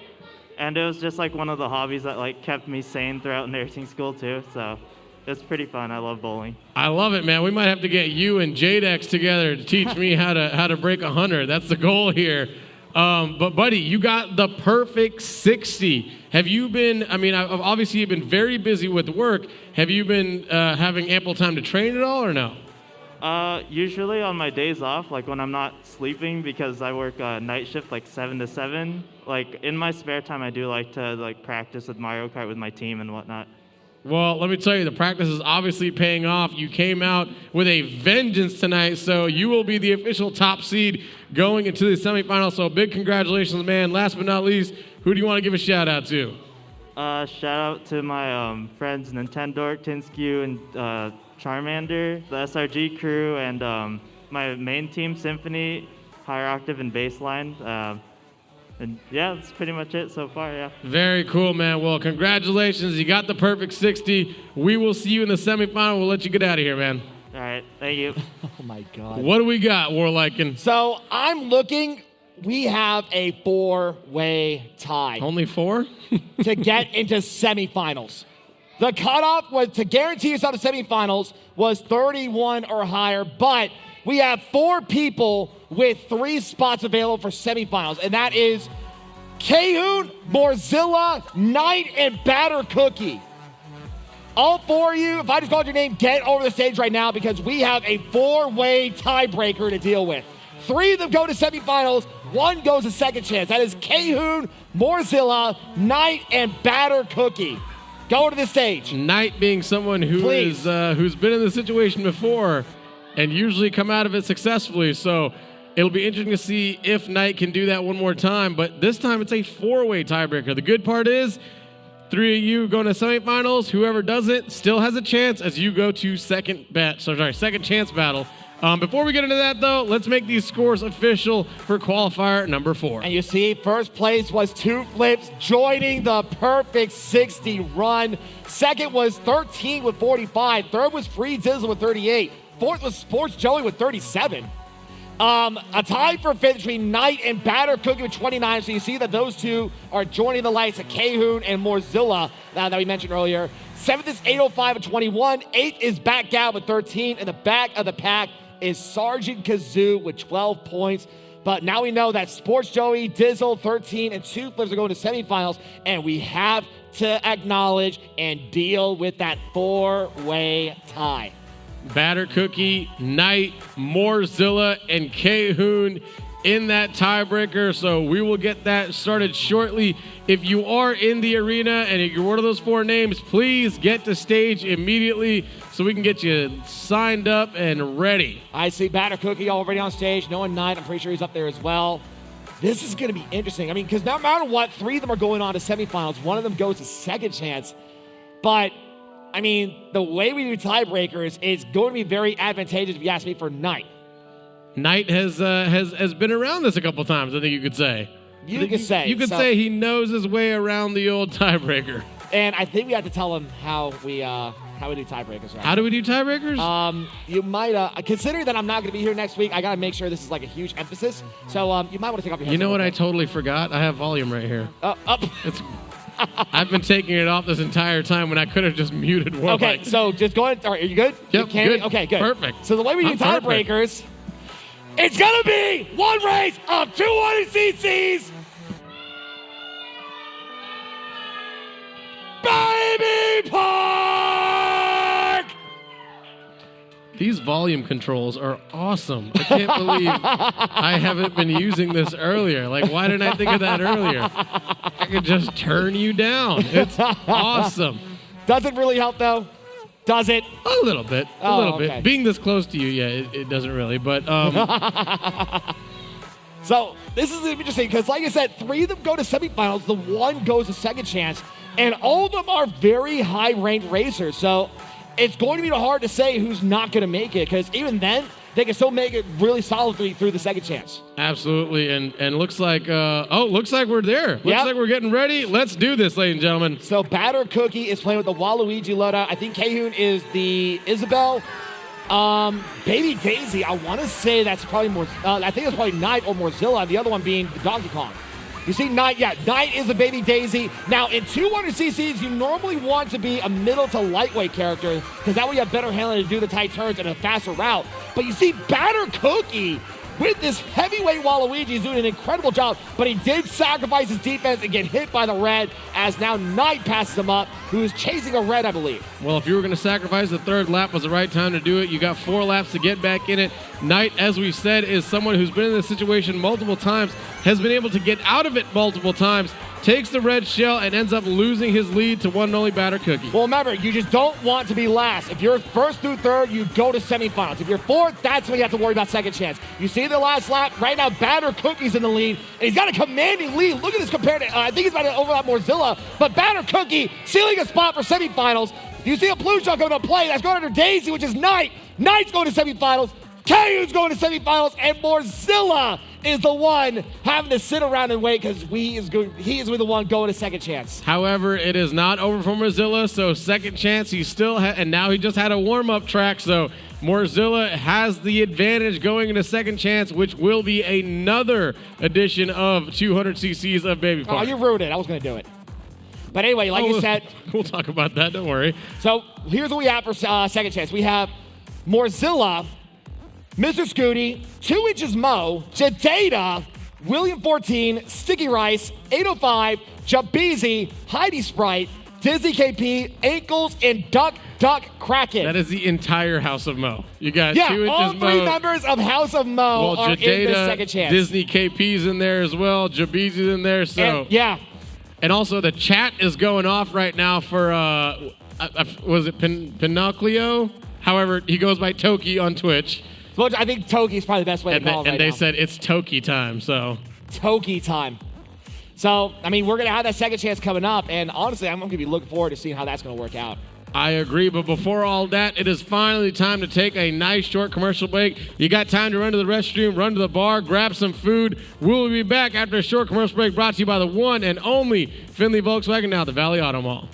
And it was just like one of the hobbies that like kept me sane throughout nursing school too. So it's pretty fun. I love bowling. I love it, man. We might have to get you and Jadex together to teach me how to break 100. That's the goal here. But buddy, you got the perfect 60. Have you been? I mean, obviously you've been very busy with work. Have you been having ample time to train at all, or no? Usually on my days off, like when I'm not sleeping because I work night shift like 7 to 7, like in my spare time I do like to like practice with Mario Kart with my team and whatnot. Well, let me tell you, the practice is obviously paying off. You came out with a vengeance tonight, so you will be the official top seed going into the semifinals. So big congratulations, man. Last but not least, who do you want to give a shout out to? Shout out to my friends Nintendo, Tinskew, and Charmander, the SRG crew, and my main team, Symphony, Higher Octave, and Baseline. And yeah, that's pretty much it so far, yeah. Very cool, man. Well, congratulations. You got the perfect 60. We will see you in the semifinal. We'll let you get out of here, man. All right, thank you. Oh, my God. What do we got, Warliken? So I'm looking we have a 4-way tie Only 4? to get into semifinals. The cutoff was to guarantee yourself the semifinals was 31 or higher, but we have 4 people with 3 spots available for semifinals, and that is Cahoon, Morzilla, Knight, and Batter Cookie. All 4 of you, if I just called your name, get over the stage right now because we have a 4-way tiebreaker to deal with. 3 of them go to semifinals, 1 goes to second chance. That is Cahoon, Morzilla, Knight, and Batter Cookie. Go to the stage. Knight being someone who is who's been in the situation before and usually come out of it successfully. So it'll be interesting to see if Knight can do that one more time. But this time it's a 4-way tiebreaker. The good part is 3 of you going to semifinals. Whoever doesn't still has a chance as you go to second chance battle. Before we get into that, though, let's make these scores official for qualifier number 4. And you see, first place was 2 Flips, joining the perfect 60 run. Second was 13 with 45. Third was Free Dizzle with 38. Fourth was Sports Joey with 37. A tie for fifth between Knight and Batter Cookie with 29. So you see that those 2 are joining the likes of Cahoon and Morzilla that we mentioned earlier. Seventh is 805 with 21. Eighth is Backgal with 13. In the back of the pack is Sergeant Kazoo with 12 points. But now we know that Sports Joey, Dizzle, 13, and 2 Flips are going to semifinals. And we have to acknowledge and deal with that 4-way tie. Batter Cookie, Knight, Morzilla, and Cahoon in that tiebreaker. So we will get that started shortly. If you are in the arena and if you're one of those 4 names, please get to stage immediately so we can get you signed up and ready. I see Batter Cookie already on stage. Noah Knight, I'm pretty sure he's up there as well. This is going to be interesting. I mean, because no matter what, 3 of them are going on to semifinals. 1 of them goes to second chance. But I mean, the way we do tiebreakers is going to be very advantageous if you ask me for Knight. Knight has been around this a couple times, I think you could say. You could say he knows his way around the old tiebreaker. And I think we have to tell him how we do tiebreakers. Right? How do we do tiebreakers? You might, considering that I'm not going to be here next week, I got to make sure this is like a huge emphasis. So you might want to take off your headset. You know what I totally forgot? I have volume right here. Up. I've been taking it off this entire time when I could have just muted one. Okay, so just go ahead. All right, are you good? Yep, good. Okay, good. Perfect. So the way we do tiebreakers, it's going to be 1 race of 200 cc's. Baby Park! These volume controls are awesome. I can't believe I haven't been using this earlier. Like, why didn't I think of that earlier? I could just turn you down. It's awesome. Does it really help, though? Does it? A little bit. A little bit. Being this close to you, yeah, it doesn't really. But So this is interesting because, like I said, 3 of them go to semifinals. The 1 goes to second chance. And all of them are very high-ranked racers. So it's going to be hard to say who's not going to make it because even then, they can still make it really solidly through the second chance. Absolutely. And looks like, looks like we're there. Looks like we're getting ready. Let's do this, ladies and gentlemen. So Batter Cookie is playing with the Waluigi loadout. I think Cahoon is the Isabel. Baby Daisy, I want to say that's probably more, I think it's probably Knight or Morzilla, the other one being Donkey Kong. You see Knight, Knight is a Baby Daisy. Now, in 200 cc's, you normally want to be a middle to lightweight character because that way you have better handling to do the tight turns and a faster route. But you see Batter Cookie with this heavyweight Waluigi is doing an incredible job, but he did sacrifice his defense and get hit by the red as now Knight passes him up, who is chasing a red, I believe. Well, if you were going to sacrifice, the 3rd lap was the right time to do it. You got 4 laps to get back in it. Knight, as we said, is someone who's been in this situation multiple times, has been able to get out of it multiple times, takes the red shell, and ends up losing his lead to one and only Batter Cookie. Well, remember, you just don't want to be last. If you're 1st through 3rd, you go to semifinals. If you're 4th, that's when you have to worry about second chance. You see the last lap, right now Batter Cookie's in the lead, and he's got a commanding lead. Look at this compared to, I think he's about to overlap Morzilla, but Batter Cookie sealing a spot for semifinals. You see a blue shot going to play, that's going under Daisy, which is Knight. Knight's going to semifinals. Cahoon's going to semifinals, and Morzilla is the one having to sit around and wait because he is the one going to second chance. However, it is not over for Mozilla, so second chance, and now he just had a warm-up track, so Mozilla has the advantage going into second chance, which will be another edition of 200 cc's of Baby Park. Oh, you ruined it. I was going to do it. But anyway, like you said. We'll talk about that, don't worry. So here's what we have for second chance. We have Mozilla, Mr. Scooty, 2 Inches Mo, Jadeda, William 14, Sticky Rice, 805, Jabeezy, Heidi Sprite, Dizzy KP, Ankles, and Duck Kraken. That is the entire House of Mo. You got 2 Inches Mo. All 3 members of House of Mo are in this second chance. Disney KP's in there as well. Jabeezy's in there. So and also the chat is going off right now for was it Pinocchio? However, he goes by Toki on Twitch. Well, I think Toki is probably the best way to call him right now. And they said it's Toki time, so. Toki time. So, I mean, we're going to have that second chance coming up, and honestly, I'm going to be looking forward to seeing how that's going to work out. I agree, but before all that, it is finally time to take a nice short commercial break. You got time to run to the restroom, run to the bar, grab some food. We'll be back after a short commercial break brought to you by the one and only Findlay Volkswagen, now the Valley Auto Mall.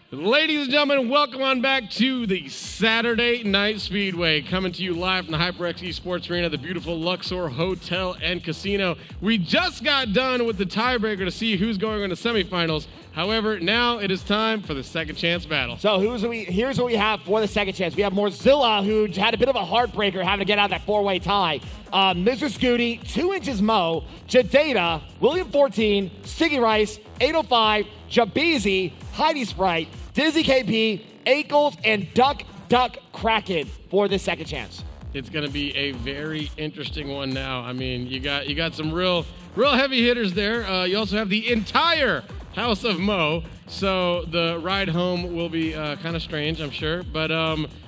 Ladies and gentlemen, welcome on back to the Saturday Night Speedway, coming to you live from the HyperX Esports Arena, the beautiful Luxor Hotel and Casino. We just got done with the tiebreaker to see who's going on the semifinals. However, now it is time for the second chance battle. So here's what we have for the second chance. We have Mozilla, who had a bit of a heartbreaker having to get out of that four-way tie. Mr. Scooty, 2 Inches Mo, Jadeda, William 14, Sticky Rice, 805, Jabeezy, Heidi Sprite, Dizzy KP, Ankles, and Duck Kraken for this second chance. It's going to be a very interesting one now. I mean, you got some real heavy hitters there. You also have the entire House of Mo, so the ride home will be kind of strange, I'm sure. But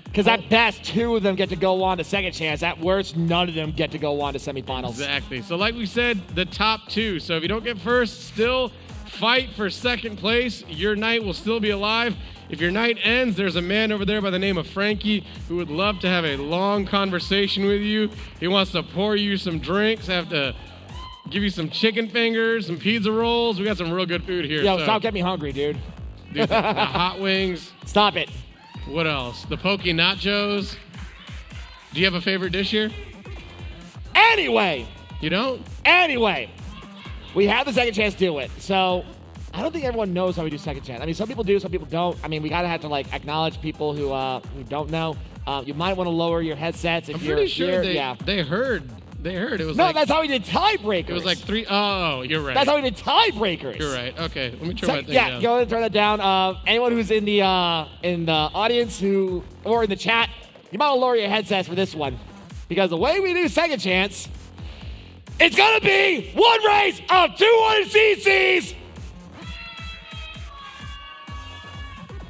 because at best, 2 of them get to go on to second chance. At worst, none of them get to go on to semifinals. Exactly. So like we said, the top 2. So if you don't get first, still fight for second place. Your night will still be alive. If your night ends, there's a man over there by the name of Frankie who would love to have a long conversation with you. He wants to pour you some drinks, have to give you some chicken fingers, some pizza rolls. We got some real good food here. Yo, stop getting me hungry, dude. Dude, the hot wings. Stop it. What else? The poke nachos. Do you have a favorite dish here? Anyway. You don't? Anyway. We have the second chance to do it. So I don't think everyone knows how we do second chance. I mean, some people do, some people don't. I mean, we gotta have to like acknowledge people who don't know. You might want to lower your headsets if I'm you're pretty sure here. they heard. It was no, like, that's how we did tiebreakers. It was like 3. Oh, you're right. That's how we did tiebreakers. You're right. Okay, let me turn my thing yeah, down. go ahead and turn that down. Anyone who's in the audience or in the chat, you might want to lower your headsets for this one, because the way we do second chance, it's gonna be one race of 200 cc's.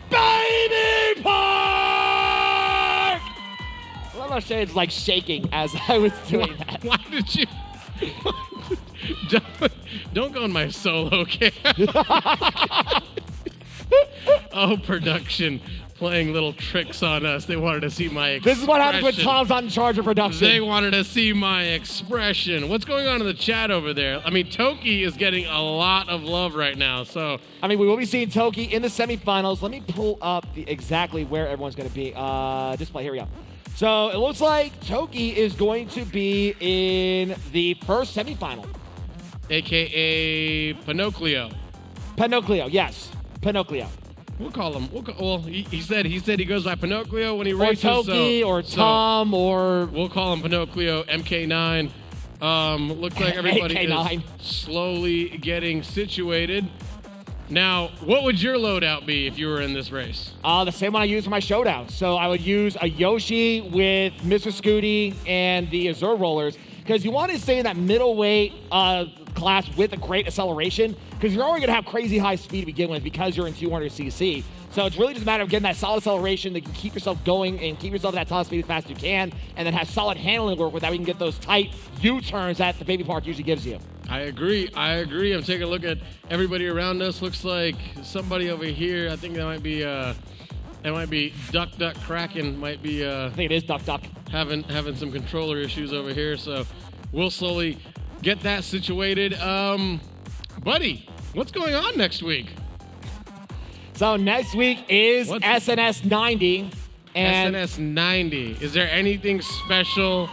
Baby Park! I love how Shane's like shaking as I was doing that. Why did you? Don't go on my solo cam. Oh, production playing little tricks on us. They wanted to see my expression. This is what happens when Tom's not in charge of production. They wanted to see my expression. What's going on in the chat over there? I mean, Toki is getting a lot of love right now. So I mean, we will be seeing Toki in the semifinals. Let me pull up exactly where everyone's going to be. Display, here we go. So it looks like Toki is going to be in the first semifinal. AKA Pinocchio. Pinocchio, yes. Pinocchio. We'll call him. Well, he said he goes by Pinocchio when he races. Or Toki, or Tom, or... We'll call him Pinocchio, MK9. Looks like everybody MK9. is slowly getting situated. Now, what would your loadout be if you were in this race? The same one I use for my showdown. So I would use a Yoshi with Mr. Scooty and the Azure Rollers, because you want to stay in that middleweight class with a great acceleration, because you're already going to have crazy high speed to begin with because you're in 200cc. So it's really just a matter of getting that solid acceleration that can keep yourself going and keep yourself at that top speed as fast as you can, and then have solid handling work with that. We can get those tight U-turns that the Baby Park usually gives you. I agree. I'm taking a look at everybody around us. Looks like somebody over here. I think that might be Duck Kraken. Might be. I think it is Duck. Having some controller issues over here. So we'll slowly get that situated. Buddy, what's going on next week? So next week is SNS 90. And SNS 90. Is there anything special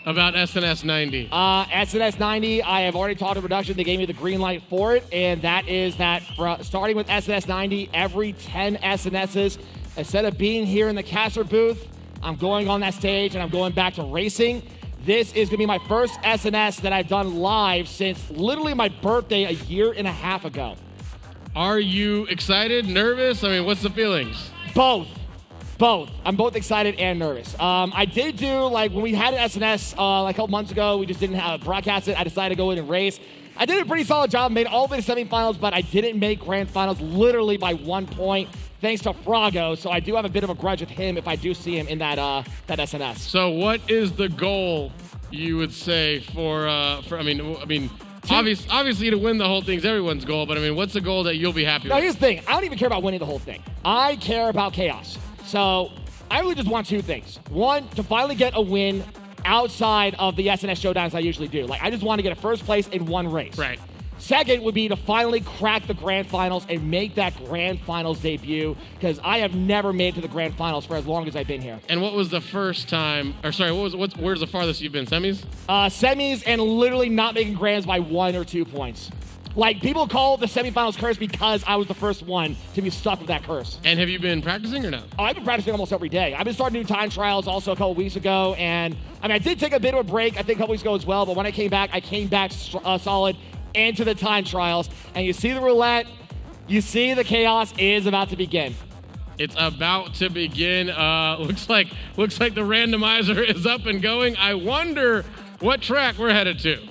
about SNS 90? SNS 90, I have already talked to production. They gave me the green light for it, and that is that starting with SNS 90, every 10 SNSs, instead of being here in the caster booth, I'm going on that stage and I'm going back to racing. This is gonna be my first SNS that I've done live since literally my birthday a year and a half ago. Are you excited, nervous? I mean, what's the feelings? Both. I'm both excited and nervous. I did do, like, when we had an SNS like a couple months ago, we just didn't have broadcast it. I decided to go in and race. I did a pretty solid job, made all the way to semifinals, but I didn't make grand finals literally by 1 point, thanks to Frago. So I do have a bit of a grudge with him if I do see him in that SNS. So what is the goal, you would say, for obviously to win the whole thing's everyone's goal, but I mean, what's the goal that you'll be happy Now, with? here's the thing. I don't even care about winning the whole thing. I care about chaos. So I really just want 2 things. One, to finally get a win outside of the SNS showdowns I usually do. Like, I just want to get a first place in one race. Right. Second would be to finally crack the grand finals and make that grand finals debut, because I have never made it to the grand finals for as long as I've been here. And what was the first time, or sorry, where's the farthest you've been? Semis? Semis and literally not making grands by 1 or 2 points. Like, people call the semifinals curse because I was the first one to be stuck with that curse. And have you been practicing or no? Oh, I've been practicing almost every day. I've been starting new time trials also a couple weeks ago, and I mean, I did take a bit of a break, I think a couple weeks ago as well, but when I came back solid into the time trials, and you see the roulette, you see the chaos is about to begin. It's about to begin. Looks like the randomizer is up and going. I wonder what track we're headed to.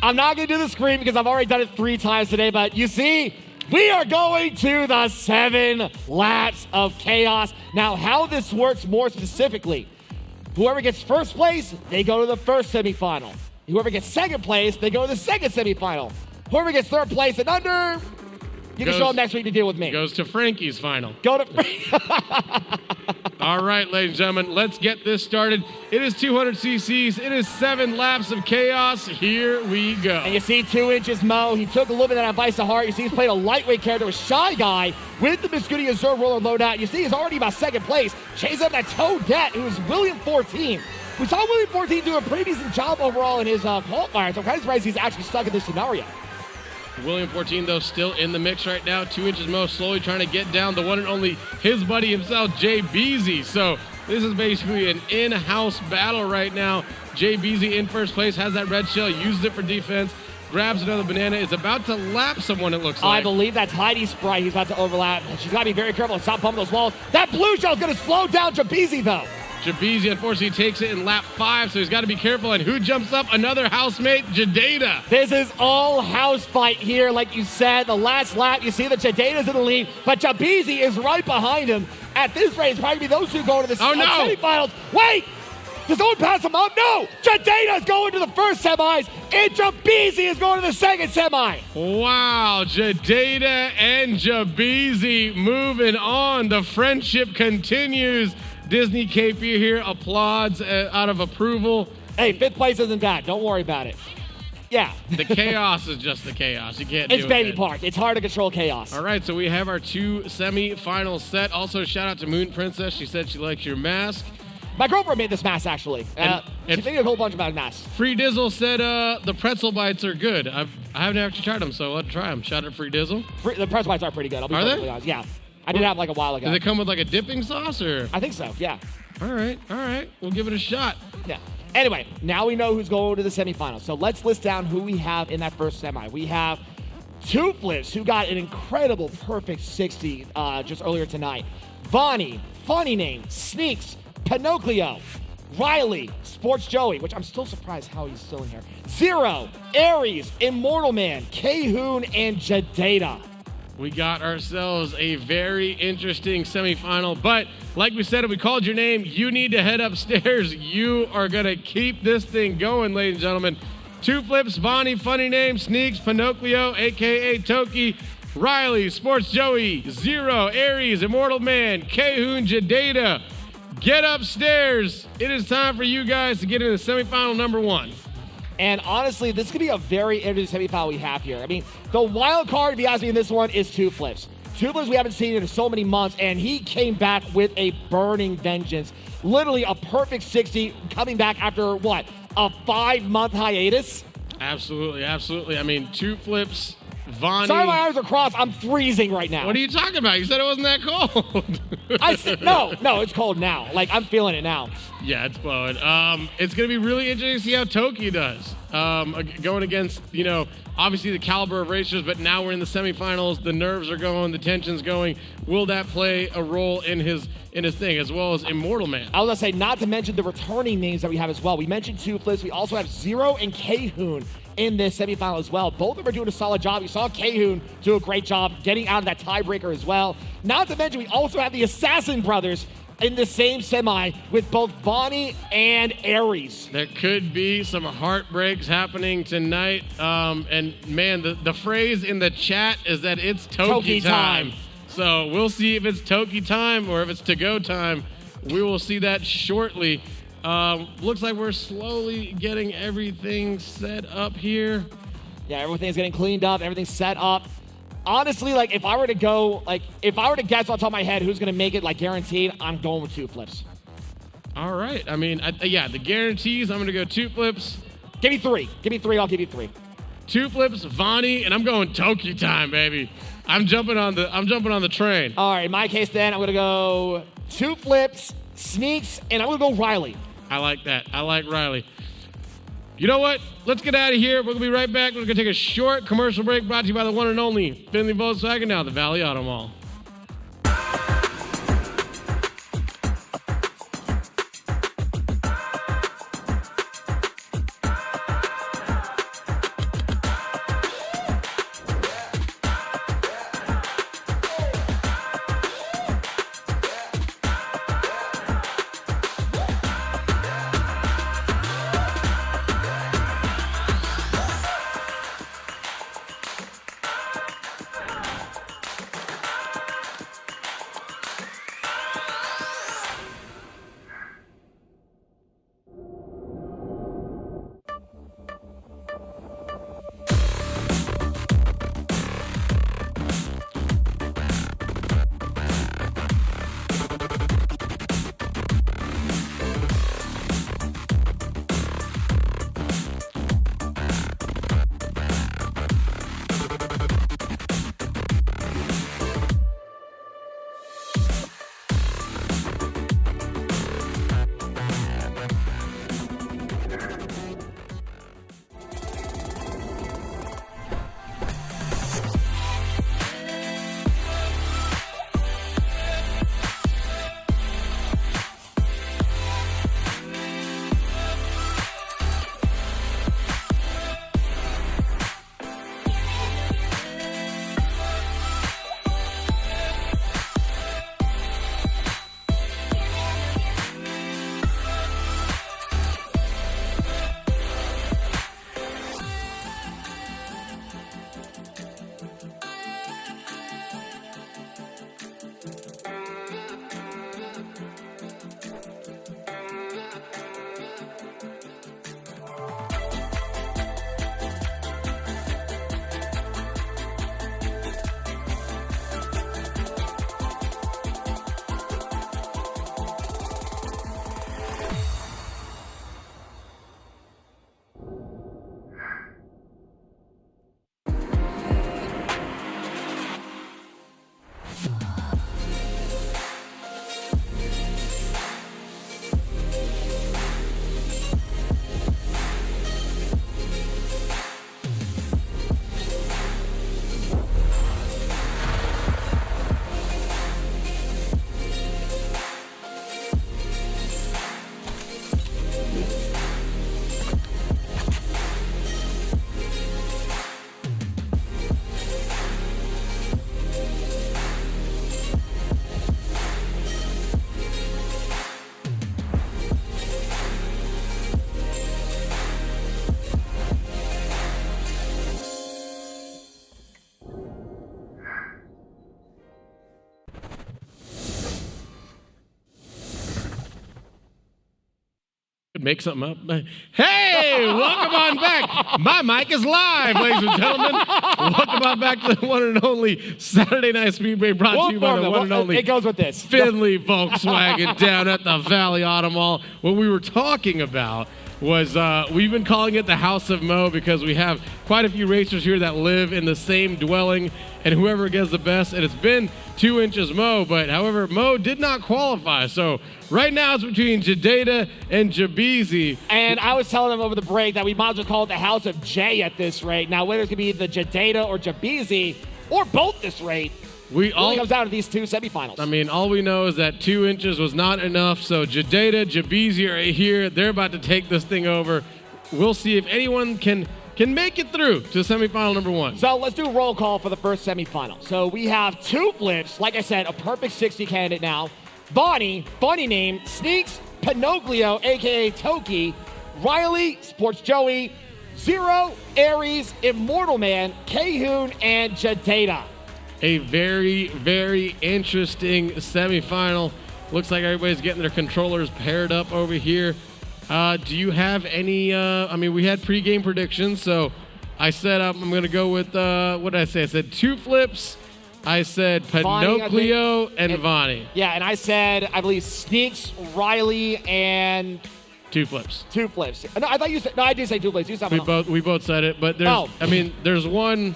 I'm not going to do the screen because I've already done it 3 times today, but you see, we are going to the 7 laps of chaos. Now, how this works more specifically, whoever gets first place, they go to the first semifinal. Whoever gets second place, they go to the second semifinal. Whoever gets third place and under, you can show up next week to deal with me. Goes to Frankie's final. Go to All right, ladies and gentlemen, let's get this started. It is 200 cc's. It is 7 laps of chaos. Here we go. And you see 2 inches Mo. He took a little bit of that advice to heart. You see he's played a lightweight character, a shy guy with the Biscuity Azure roller loadout. You see he's already about second place. Chasing up that Toadette, who was William 14. We saw William 14 do a pretty decent job overall in his qualifier, so I'm kind of surprised he's actually stuck in this scenario. William 14, though, still in the mix right now. 2 inches Mo slowly trying to get down the one and only his buddy himself, Jay Beezy. So this is basically an in-house battle right now. Jay Beezy in first place, has that red shell, uses it for defense, grabs another banana, is about to lap someone, it looks like. I believe that's Heidi Sprite he's about to overlap. She's got to be very careful and stop pumping those walls. That blue shell is going to slow down Jabeezy, though. Jabeezy, unfortunately, takes it in lap 5, so he's got to be careful. And who jumps up? Another housemate, Jadeda. This is all house fight here, like you said. The last lap, you see that Jadeda's in the lead, but Jabeezy is right behind him. At this rate, it's probably those two going to the semifinals. Wait! Does someone pass him up? No! Jadeda's going to the first semis, and Jabeezy is going to the second semi. Wow, Jadeda and Jabeezy moving on. The friendship continues. Disney KP here applauds out of approval. Hey, 5th place isn't bad. Don't worry about it. Yeah. The chaos is just the chaos. You can't do it. It's baby park. It's hard to control chaos. All right, so we have our 2 semifinals set. Also, shout out to Moon Princess. She said she likes your mask. My girlfriend made this mask, actually. She made a whole bunch of masks. Free Dizzle said the pretzel bites are good. I haven't actually tried them, so let's try them. Shout out to Free Dizzle. The pretzel bites are pretty good. I'll be perfectly honest. Yeah. I did have like a while ago. Does it come with like a dipping sauce or? I think so, yeah. All right. We'll give it a shot. Yeah. Anyway, now we know who's going to the semifinals. So let's list down who we have in that first semi. We have 2 flips who got an incredible perfect 60 just earlier tonight. Vonnie, funny name, Sneaks, Pinocchio, Riley, Sports Joey, which I'm still surprised how he's still in here. Zero, Aries, Immortal Man, K-Hoon, and Jadeda. We got ourselves a very interesting semifinal, but like we said, if we called your name, you need to head upstairs. You are going to keep this thing going, ladies and gentlemen. 2 flips, Vonnie, funny name, Sneaks, Pinocchio, a.k.a. Toki, Riley, Sports Joey, Zero, Aries, Immortal Man, K-Hoon, Jadeda. Get upstairs. It is time for you guys to get into semifinal number 1. And honestly, this could be a very interesting semifinal we have here. I mean, the wild card, if you ask me in this one, is 2 flips. 2 flips we haven't seen in so many months, and he came back with a burning vengeance. Literally a perfect 60, coming back after, what, a 5-month hiatus? Absolutely. I mean, 2 flips, Vonnie. Sorry, my arms are crossed. I'm freezing right now. What are you talking about? You said it wasn't that cold. I said, no, it's cold now. Like, I'm feeling it now. Yeah, it's blowing. It's going to be really interesting to see how Toki does. Going against, obviously the caliber of racers, but now we're in the semifinals. The nerves are going, the tension's going. Will that play a role in his thing, as well as Immortal Man? I was going to say, not to mention the returning names that we have as well. We mentioned 2 flips. We also have Zero and K-Hoon in this semifinal as well. Both of them are doing a solid job. You saw K-Hoon do a great job getting out of that tiebreaker as well. Not to mention, we also have the Assassin Brothers in the same semi with both Vonnie and Aries. There could be some heartbreaks happening tonight. And man, the phrase in the chat is that it's Toki time. So we'll see if it's Toki time or if it's to-go time. We will see that shortly. Looks like we're slowly getting everything set up here. Yeah, everything's getting cleaned up, everything's set up. Honestly, like, if I were to guess on top of my head who's going to make it, like, guaranteed, I'm going with 2 flips. All right. I mean, the guarantees, I'm going to go 2 flips. Give me 3. I'll give you 3. 2 flips, Vonnie, and I'm going Toki time, baby. I'm jumping on the train. All right, in my case, then, I'm going to go 2 flips, Sneaks, and I'm going to go Riley. I like that. I like Riley. You know what? Let's get out of here. We're going to be right back. We're going to take a short commercial break brought to you by the one and only Findlay Volkswagen, now the Valley Auto Mall. make something up. Hey, welcome on back. My mic is live, ladies and gentlemen. Welcome on back to the one and only Saturday Night Speedway, brought to you by the one and only It goes with this. Findlay Volkswagen down at the Valley Auto Mall. What we were talking about was we've been calling it the House of Mo because we have quite a few racers here that live in the same dwelling, and whoever gets the best, and it's been 2 inches Mo, but however, Mo did not qualify. So right now it's between Jadeda and Jabizi. And I was telling them over the break that we might as well call it the House of J at this rate. Now, whether it's going to be the Jadeda or Jabizi, or both this rate, it only comes down to these two semifinals. I mean, all we know is that 2 inches was not enough, so Jadeda, Jabizi are here. They're about to take this thing over. We'll see if anyone can make it through to semifinal number 1. So let's do a roll call for the first semifinal. So we have 2 flips, like I said, a perfect 60 candidate now. Bonnie, funny name, Sneaks, Pinocchio, a.k.a. Toki, Riley, Sports Joey, Zero, Aries, Immortal Man, Kayhoon, and Jadeda. A very, very interesting semifinal. Looks like everybody's getting their controllers paired up over here. Do you have any, I mean, we had pregame predictions, so I said I'm going to go with, what did I say? I said 2 flips. I said Pinocchio and Vonnie. Yeah, and I said, I believe, Sneaks, Riley, and 2 flips. 2 flips. No, I thought you said, no, I did say 2 flips. You said we both said it, but there's, I mean, there's one.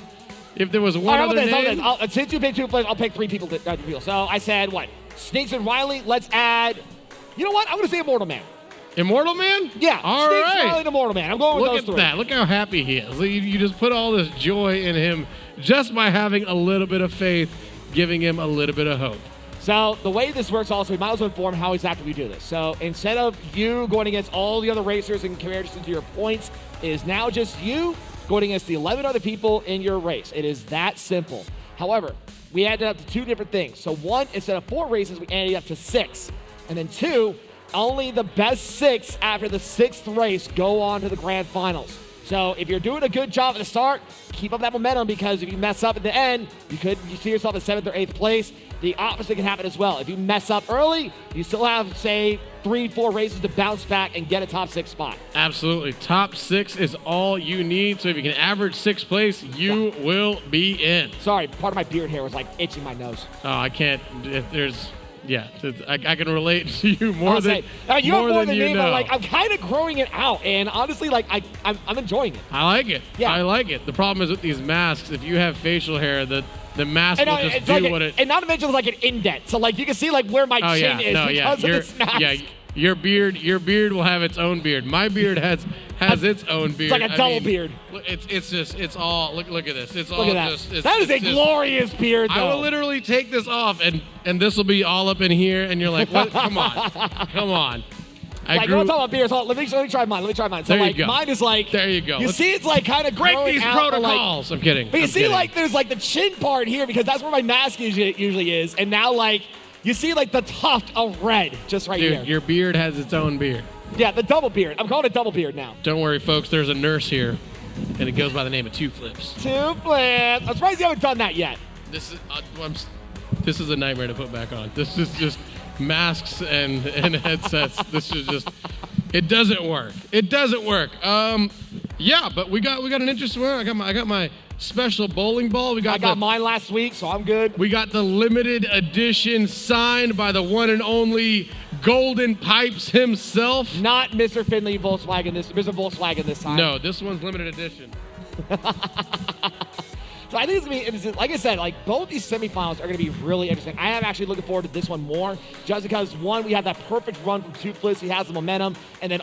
If there was one other name. Since you picked 2 flips, I'll pick 3 people. So I said, what? Sneaks and Riley, let's add, you know what? I'm going to say Immortal Man. Immortal Man? Yeah. All Sneaks, right. Riley, and Immortal Man. I'm going with those 3. Look at that. Look how happy he is. You just put all this joy in him just by having a little bit of faith, giving him a little bit of hope. So the way this works also, we might as well inform how exactly we do this. So instead of you going against all the other racers in comparison to your points, it is now just you going against the 11 other people in your race. It is that simple. However, we added up to 2 different things. So 1, instead of 4 races, we added up to 6. And then 2, only the best 6 after the 6th race go on to the grand finals. So if you're doing a good job at the start, keep up that momentum, because if you mess up at the end, you see yourself in 7th or 8th place. The opposite can happen as well. If you mess up early, you still have, say, 3-4 races to bounce back and get a top 6 spot. Absolutely. Top 6 is all you need. So if you can average 6th place, you will be in. Sorry, part of my beard hair was like itching my nose. Oh, I can't. I can relate to you more than you have more than me, know. but like I'm kind of growing it out, and honestly, like I'm enjoying it. I like it. Yeah. I like it. The problem is with these masks, if you have facial hair, the mask will just do like what it. And not to mention it's like an indent, so like you can see like where my chin is because of this mask. Yeah, your beard will have its own beard. My beard has its own beard. It's like a double beard. It's all look at this. It's look all at that. just That is a glorious beard, though. I will literally take this off and this will be all up in here, and you're like, what? Come on. Don't talk about beards. Let me try mine. So there like you go. mine is like there you go. You see, it's like kind of break growing these out, protocols. Like, I'm kidding. But you see, like there's like the chin part here because that's where my mask usually is, and now like you see like the tuft of red just right here. Dude, your beard has its own beard. Yeah, the double beard. I'm calling it double beard now. Don't worry, folks. There's a nurse here, and it goes by the name of 2 Flips. 2 Flips. I'm surprised you haven't done that yet. This is a nightmare to put back on. This is just masks and headsets. This is just. It doesn't work. Yeah, but we got an interesting one. I got my special bowling ball. I got mine last week, so I'm good. We got the limited edition signed by the one and only Golden Pipes himself. Not Mr. Findlay Volkswagen. Mr. Volkswagen this time. No, this one's limited edition. So I think it's going to be interesting. Like I said, like both these semifinals are going to be really interesting. I am actually looking forward to this one more, just because one, we have that perfect run from 2 Flips. He has the momentum, and then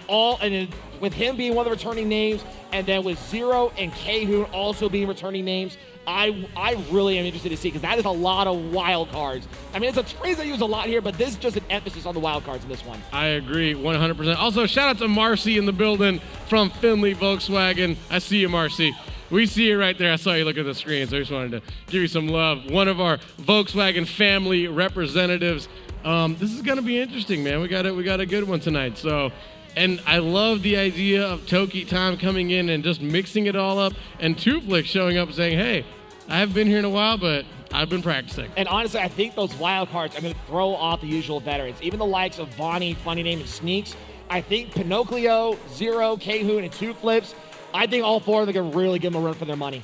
with him being one of the returning names, and then with Zero and Kayhoon also being returning names, I really am interested to see, because that is a lot of wild cards. I mean, it's a phrase I use a lot here, but this is just an emphasis on the wild cards in this one. I agree 100%. Also, shout out to Marcy in the building from Findlay Volkswagen. I see you, Marcy. We see you right there. I saw you look at the screen, so I just wanted to give you some love. One of our Volkswagen family representatives. This is going to be interesting, man. We got a good one tonight. So, and I love the idea of Toki Time coming in and just mixing it all up, and Tuflik showing up saying, hey, I haven't been here in a while, but I've been practicing. And honestly, I think those wild cards are going to throw off the usual veterans. Even the likes of Vonnie, funny name, and Sneaks. I think Pinocchio, Zero, K-Hoon, and Two Flips, I think all four of them can really give them a run for their money.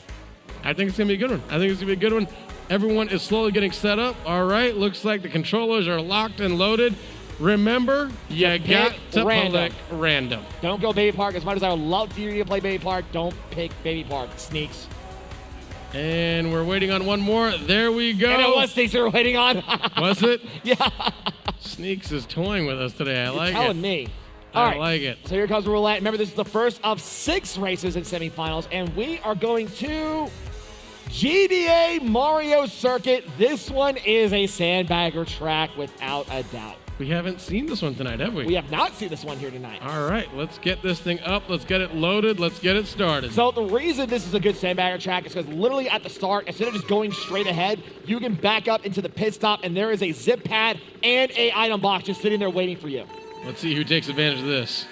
I think it's going to be a good one. I think it's going to be a good one. Everyone is slowly getting set up. All right, looks like the controllers are locked and loaded. Remember, you got to pick random. Don't go Baby Park. As much as I would love for you to play Baby Park, don't pick Baby Park. Sneaks. And we're waiting on one more. There we go. And it was Sneaks we were waiting on. Was it? Yeah. Sneaks is toying with us today. I like it. Telling me. I like it. So here comes the roulette. Remember, this is the first of 6 races in semifinals, and we are going to GBA Mario Circuit. This one is a sandbagger track without a doubt. We haven't seen this one tonight, have we? We have not seen this one here tonight. All right, let's get this thing up. Let's get it loaded. Let's get it started. So the reason this is a good sandbagger track is because literally at the start, instead of just going straight ahead, you can back up into the pit stop, and there is a zip pad and a item box just sitting there waiting for you. Let's see who takes advantage of this.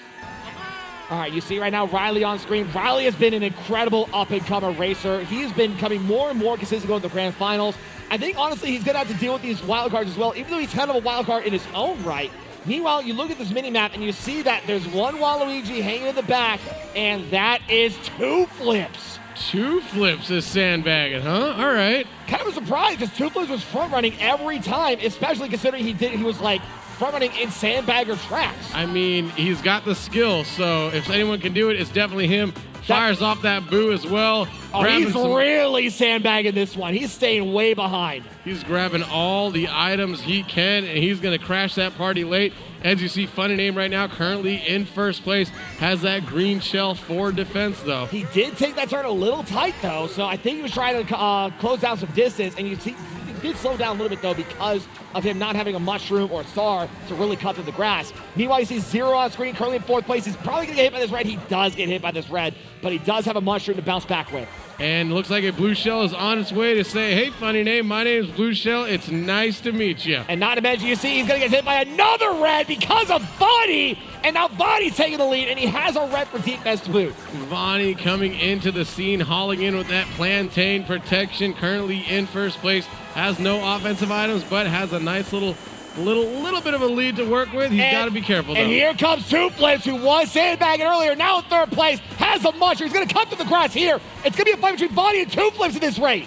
All right, you see right now Riley on screen. Riley has been an incredible up-and-comer racer. He's been becoming more and more consistent going to the grand finals. I think, honestly, he's going to have to deal with these wild cards as well, even though he's kind of a wild card in his own right. Meanwhile, you look at this mini-map, and you see that there's one Waluigi hanging in the back, and that is Two Flips. Two Flips is sandbagging, huh? All right. Kind of a surprise, because Two Flips was front-running every time, especially considering he was like, front-running in sandbagger tracks. I mean, he's got the skill, so if anyone can do it, it's definitely him. Fires off that boo as well. Oh, he's really sandbagging this one. He's staying way behind. He's grabbing all the items he can, and he's going to crash that party late. As you see, Funny Name right now, currently in first place, has that green shell for defense, though. He did take that turn a little tight, though, so I think he was trying to close down some distance, and you see, he did slow down a little bit, though, because of him not having a mushroom or star to really cut through the grass. Meanwhile, you see Zero on screen, currently in fourth place. He's probably going to get hit by this red. He does get hit by this red, but he does have a mushroom to bounce back with. And looks like a Blue Shell is on its way to say, hey, Funny Name, my name is Blue Shell. It's nice to meet you. And not to mention, you see, he's going to get hit by another red because of Vonnie. And now Vonnie's taking the lead, and he has a red for Deep Best Blue. Vonnie coming into the scene, hauling in with that plantain protection, currently in first place. Has no offensive items, but has a nice little bit of a lead to work with. He's got to be careful, though. And here comes Two Flips, who was sandbagging earlier, now in third place, has a mushroom. He's going to cut through the grass here. It's going to be a fight between Vonnie and Two Flips in this race.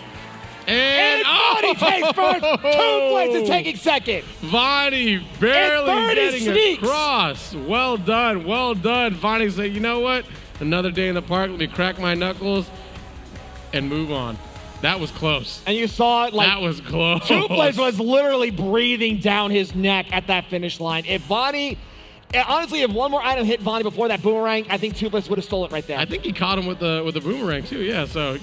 And Vonnie takes first. Two Flips is taking second. Vonnie barely getting across. Well done, well done. Vonnie said, you know what? Another day in the park. Let me crack my knuckles and move on. That was close. And you saw it like that was close. Two Flips was literally breathing down his neck at that finish line. If Vonnie, honestly, if one more item hit Vonnie before that boomerang, I think Two Flips would have stolen it right there. I think he caught him with the boomerang too. Yeah, so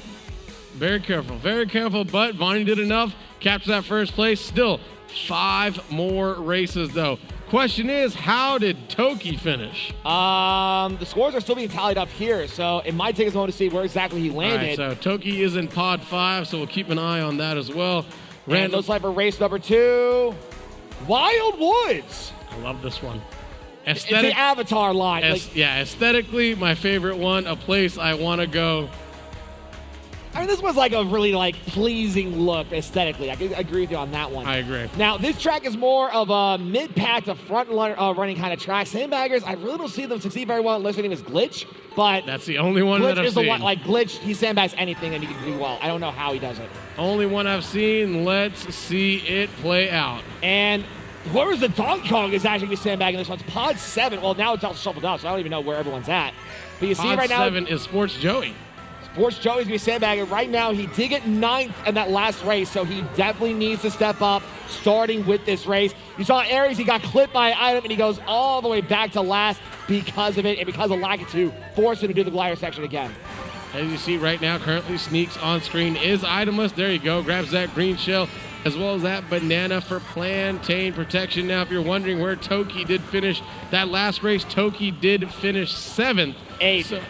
very careful, but Vonnie did enough. Capture that first place. Still 5 more races though. Question is, how did Toki finish? The scores are still being tallied up here, so it might take us a moment to see where exactly he landed. All right, so Toki is in pod 5, so we'll keep an eye on that as well. And looks like for race number 2, Wild Woods. I love this one. It's the Avatar line. Yeah, aesthetically, my favorite one, a place I want to go. I mean, this was like a really pleasing look aesthetically. I agree with you on that one. I agree. Now, this track is more of a mid-pack to running kind of track. Sandbaggers, I really don't see them succeed very well unless their name is Glitch, but that's the only one that I've seen. Glitch, he sandbags anything and he can do well. I don't know how he does it. Only one I've seen. Let's see it play out. And whoever's the Donkey Kong is actually going to be sandbagging this one. It's pod 7. Well, now it's all shuffled out, so I don't even know where everyone's at. But you see right now, pod 7 is Sports Joey. Sports Joey's going to be sandbagging. Right now, he did get 9th in that last race, so he definitely needs to step up starting with this race. You saw Aries, he got clipped by an item, and he goes all the way back to last because of it, and because of Lakitu forced him to do the glider section again. As you see right now, currently Sneaks on screen is itemless. There you go, grabs that green shell, as well as that banana for plantain protection. Now, if you're wondering where Toki did finish that last race, Toki did finish 7th. 8th. So,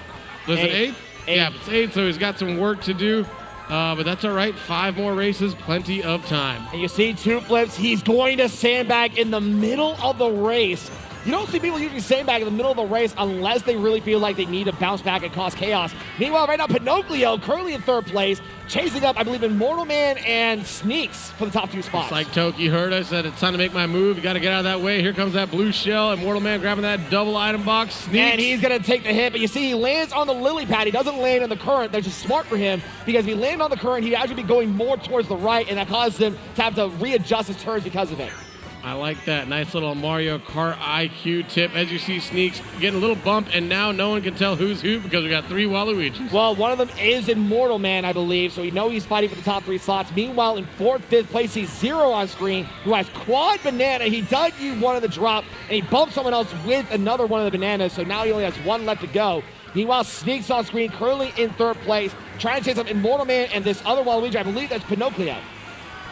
was it 8th? Yeah, it's 8th, so he's got some work to do. But that's all right. 5 more races, plenty of time. And you see Two Flips, he's going to sandbag in the middle of the race. You don't see people usually sandbag in the middle of a race unless they really feel like they need to bounce back and cause chaos. Meanwhile, right now, Pinocchio currently in third place, chasing up, I believe, Immortal Man and Sneaks for the top 2 spots. It's like Toki heard us, said it's time to make my move. You got to get out of that way. Here comes that blue shell. Immortal Man grabbing that double item box. Sneaks. And he's going to take the hit, but you see he lands on the lily pad. He doesn't land on the current. That's just smart for him because if he landed on the current, he'd actually be going more towards the right, and that causes him to have to readjust his turns because of it. I like that. Nice little Mario Kart IQ tip. As you see, Sneaks getting a little bump, and now no one can tell who's who because we got 3 Waluigis. Well, one of them is Immortal Man, I believe, so we know he's fighting for the top 3 slots. Meanwhile, in 4th, 5th place, he's Zero on screen, who has Quad Banana. He does use one of the drop, and he bumped someone else with another one of the bananas, so now he only has 1 left to go. Meanwhile, Sneaks on screen, currently in 3rd place, trying to chase up Immortal Man and this other Waluigi. I believe that's Pinocchio.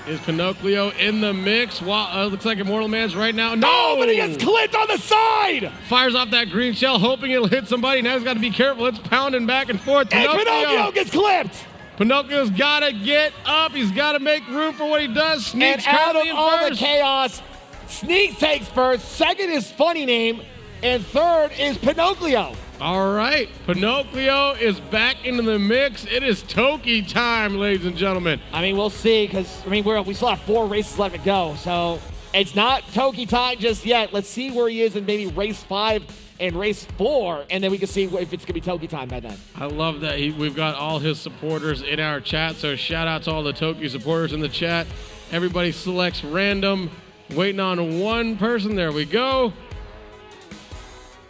Is Pinocchio in the mix? Looks like Immortal Man's right now. No! Oh, but he gets clipped on the side! Fires off that green shell, hoping it'll hit somebody. Now he's got to be careful. It's pounding back and forth. And Pinocchio gets clipped! Pinocchio's got to get up. He's got to make room for what he does. Sneaks and out of in all first. the chaos, Sneaks takes first. 2nd is Funny Name. And 3rd is Pinocchio. All right, Pinocchio is back into the mix. It is Toki time, ladies and gentlemen. I mean, we'll see, because, we still have 4 races left to go, so it's not Toki time just yet. Let's see where he is in maybe race 5 and race 4, and then we can see if it's going to be Toki time by then. I love that we've got all his supporters in our chat, so shout out to all the Toki supporters in the chat. Everybody selects random, waiting on one person. There we go.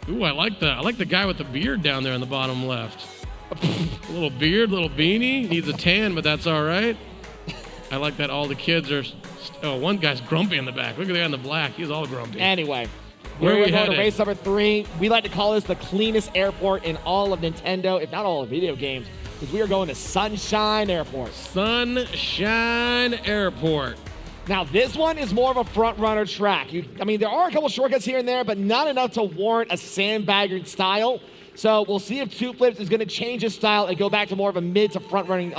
Ooh, I like that. I like the guy with the beard down there in the bottom left. A little beard, little beanie. Needs a tan, but that's all right. I like that all the kids are... Oh, one guy's grumpy in the back. Look at the guy in the black. He's all grumpy. Anyway, Where we're we going to headed? race number 3. We like to call this the cleanest airport in all of Nintendo, if not all of video games, because we are going to Sunshine Airport. Sunshine Airport. Now, this one is more of a front-runner track. There are a couple shortcuts here and there, but not enough to warrant a sandbagging style. So we'll see if Two Flips is going to change his style and go back to more of a mid to front-running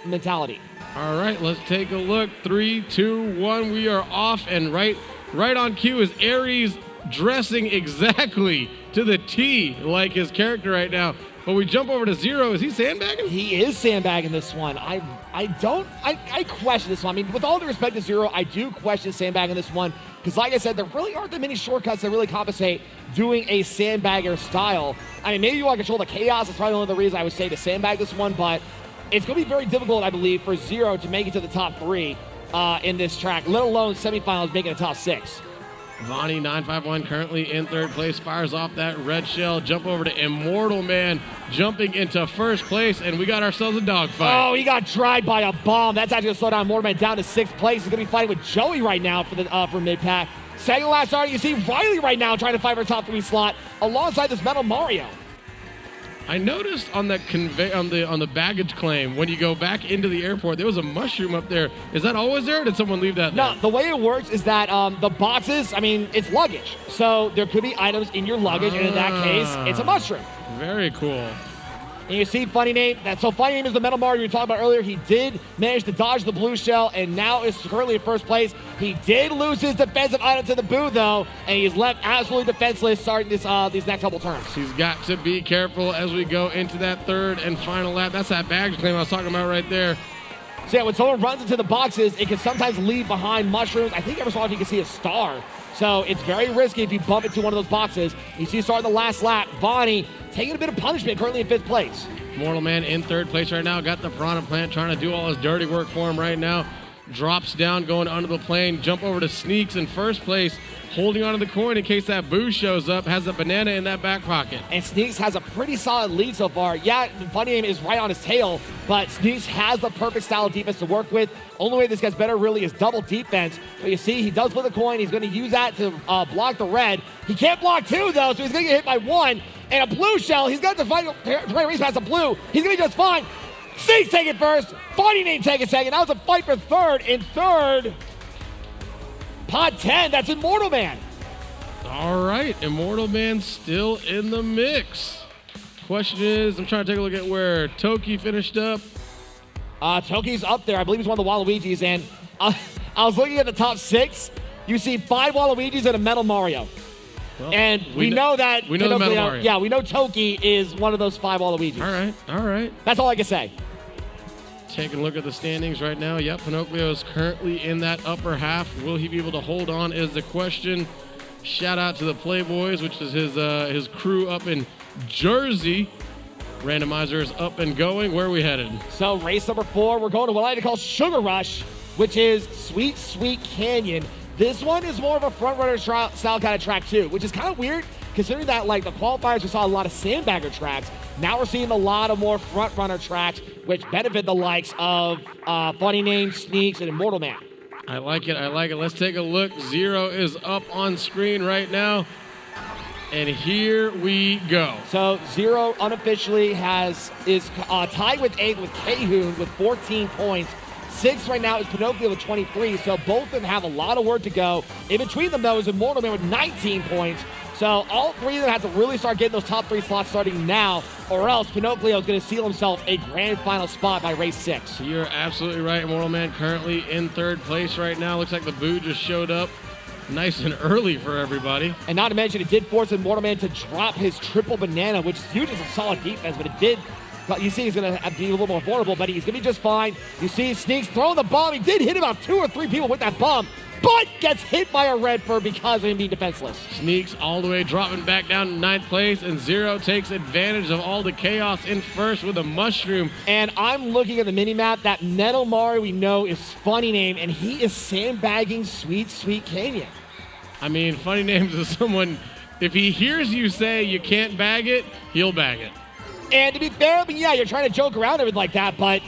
mentality. All right, let's take a look. 3, 2, 1. We are off, and right on cue is Aries dressing exactly to the T like his character right now. But we jump over to Zero. Is he sandbagging? He is sandbagging this one. I question this one. With all due respect to Zero, I do question sandbagging this one. Because like I said, there really aren't that many shortcuts that really compensate doing a sandbagger style. Maybe you want to control the chaos. That's probably one of the reasons I would say to sandbag this one. But it's going to be very difficult, I believe, for Zero to make it to the top 3 in this track, let alone semifinals making a top 6. Vonnie 951 currently in 3rd place, fires off that red shell. Jump over to Immortal Man, jumping into 1st place, and we got ourselves a dogfight. Oh, he got dried by a bomb. That's actually going to slow down Immortal Man down to 6th place. He's going to be fighting with Joey right now for mid-pack. Second last start, you see Riley right now trying to fight for a top 3 slot alongside this Metal Mario. I noticed on that on the baggage claim, when you go back into the airport, there was a mushroom up there. Is that always there, or did someone leave that there? No, the way it works is that the boxes, it's luggage. So there could be items in your luggage, and in that case, it's a mushroom. Very cool. And you see Funny Name. Funny Name is the Metal Mario we were talking about earlier. He did manage to dodge the blue shell and now is currently in 1st place. He did lose his defensive item to the boo, though, and he's left absolutely defenseless starting these next couple turns. He's got to be careful as we go into that 3rd and final lap. That's that baggage claim I was talking about right there. So yeah, when someone runs into the boxes, it can sometimes leave behind mushrooms. I think every so often you can see a star. So it's very risky if you bump into one of those boxes. You see starting the last lap, Vonnie taking a bit of punishment, currently in 5th place. Mortal Man in 3rd place right now. Got the Piranha Plant trying to do all his dirty work for him right now. Drops down, going under the plane. Jump over to Sneaks in 1st place, holding onto the coin in case that boo shows up. Has a banana in that back pocket. And Sneaks has a pretty solid lead so far. Yeah, Funny Name is right on his tail, but Sneaks has the perfect style of defense to work with. Only way this gets better really is double defense. But you see, he does flip the coin. He's going to use that to block the red. He can't block 2, though, so he's going to get hit by 1. And a blue shell, he's got to try to race past the blue. He's going to be just fine. Sneaks taking 1st. Funny Name taking 2nd. That was a fight for 3rd. In 3rd, Pod 10, that's Immortal Man. All right, Immortal Man still in the mix. Question is, I'm trying to take a look at where Toki finished up. Toki's up there. I believe he's one of the Waluigis. And I was looking at the top 6. You see 5 Waluigis and a Metal Mario. And we know that we know the Pinocchio, Metal Mario. yeah, we know Toki is one of those 5 Waluigis. All right. That's all I can say. Taking a look at the standings right now. Yep, Pinocchio is currently in that upper half. Will he be able to hold on is the question. Shout out to the Playboys, which is his crew up in Jersey. Randomizer is up and going. Where are we headed? So race number 4, we're going to what I like to call Sugar Rush, which is Sweet Sweet Canyon. This one is more of a front runner style kind of track too, which is kind of weird considering that like the qualifiers we saw a lot of sandbagger tracks. Now we're seeing a lot of more front runner tracks, which benefit the likes of Funny Name, Sneaks, and Immortal Man. I like it. Let's take a look. Zero is up on screen right now. And here we go. So Zero unofficially is tied with 8th with Cahoon with 14 points. 6th right now is Pinocchio with 23, so both of them have a lot of work to go. In between them, though, is Immortal Man with 19 points. So all 3 of them have to really start getting those top 3 slots starting now, or else Pinocchio is going to seal himself a grand final spot by race 6. You're absolutely right. Immortal Man currently in 3rd place right now. Looks like the boo just showed up nice and early for everybody. And not to mention, it did force Immortal Man to drop his triple banana, which is usually some solid defense, but it did. You see he's going to be a little more vulnerable, but he's going to be just fine. You see Sneaks throwing the bomb. He did hit about 2 or 3 people with that bomb, but gets hit by a red fur because of him being defenseless. Sneaks all the way dropping back down to 9th place, and Zero takes advantage of all the chaos in 1st with a mushroom. And I'm looking at the mini-map. That Metal Mario we know is Funny Name, and he is sandbagging Sweet Sweet Canyon. I mean, Funny Names is someone, if he hears you say you can't bag it, he'll bag it. And to be fair, I mean, yeah, you're trying to joke around everything like that, but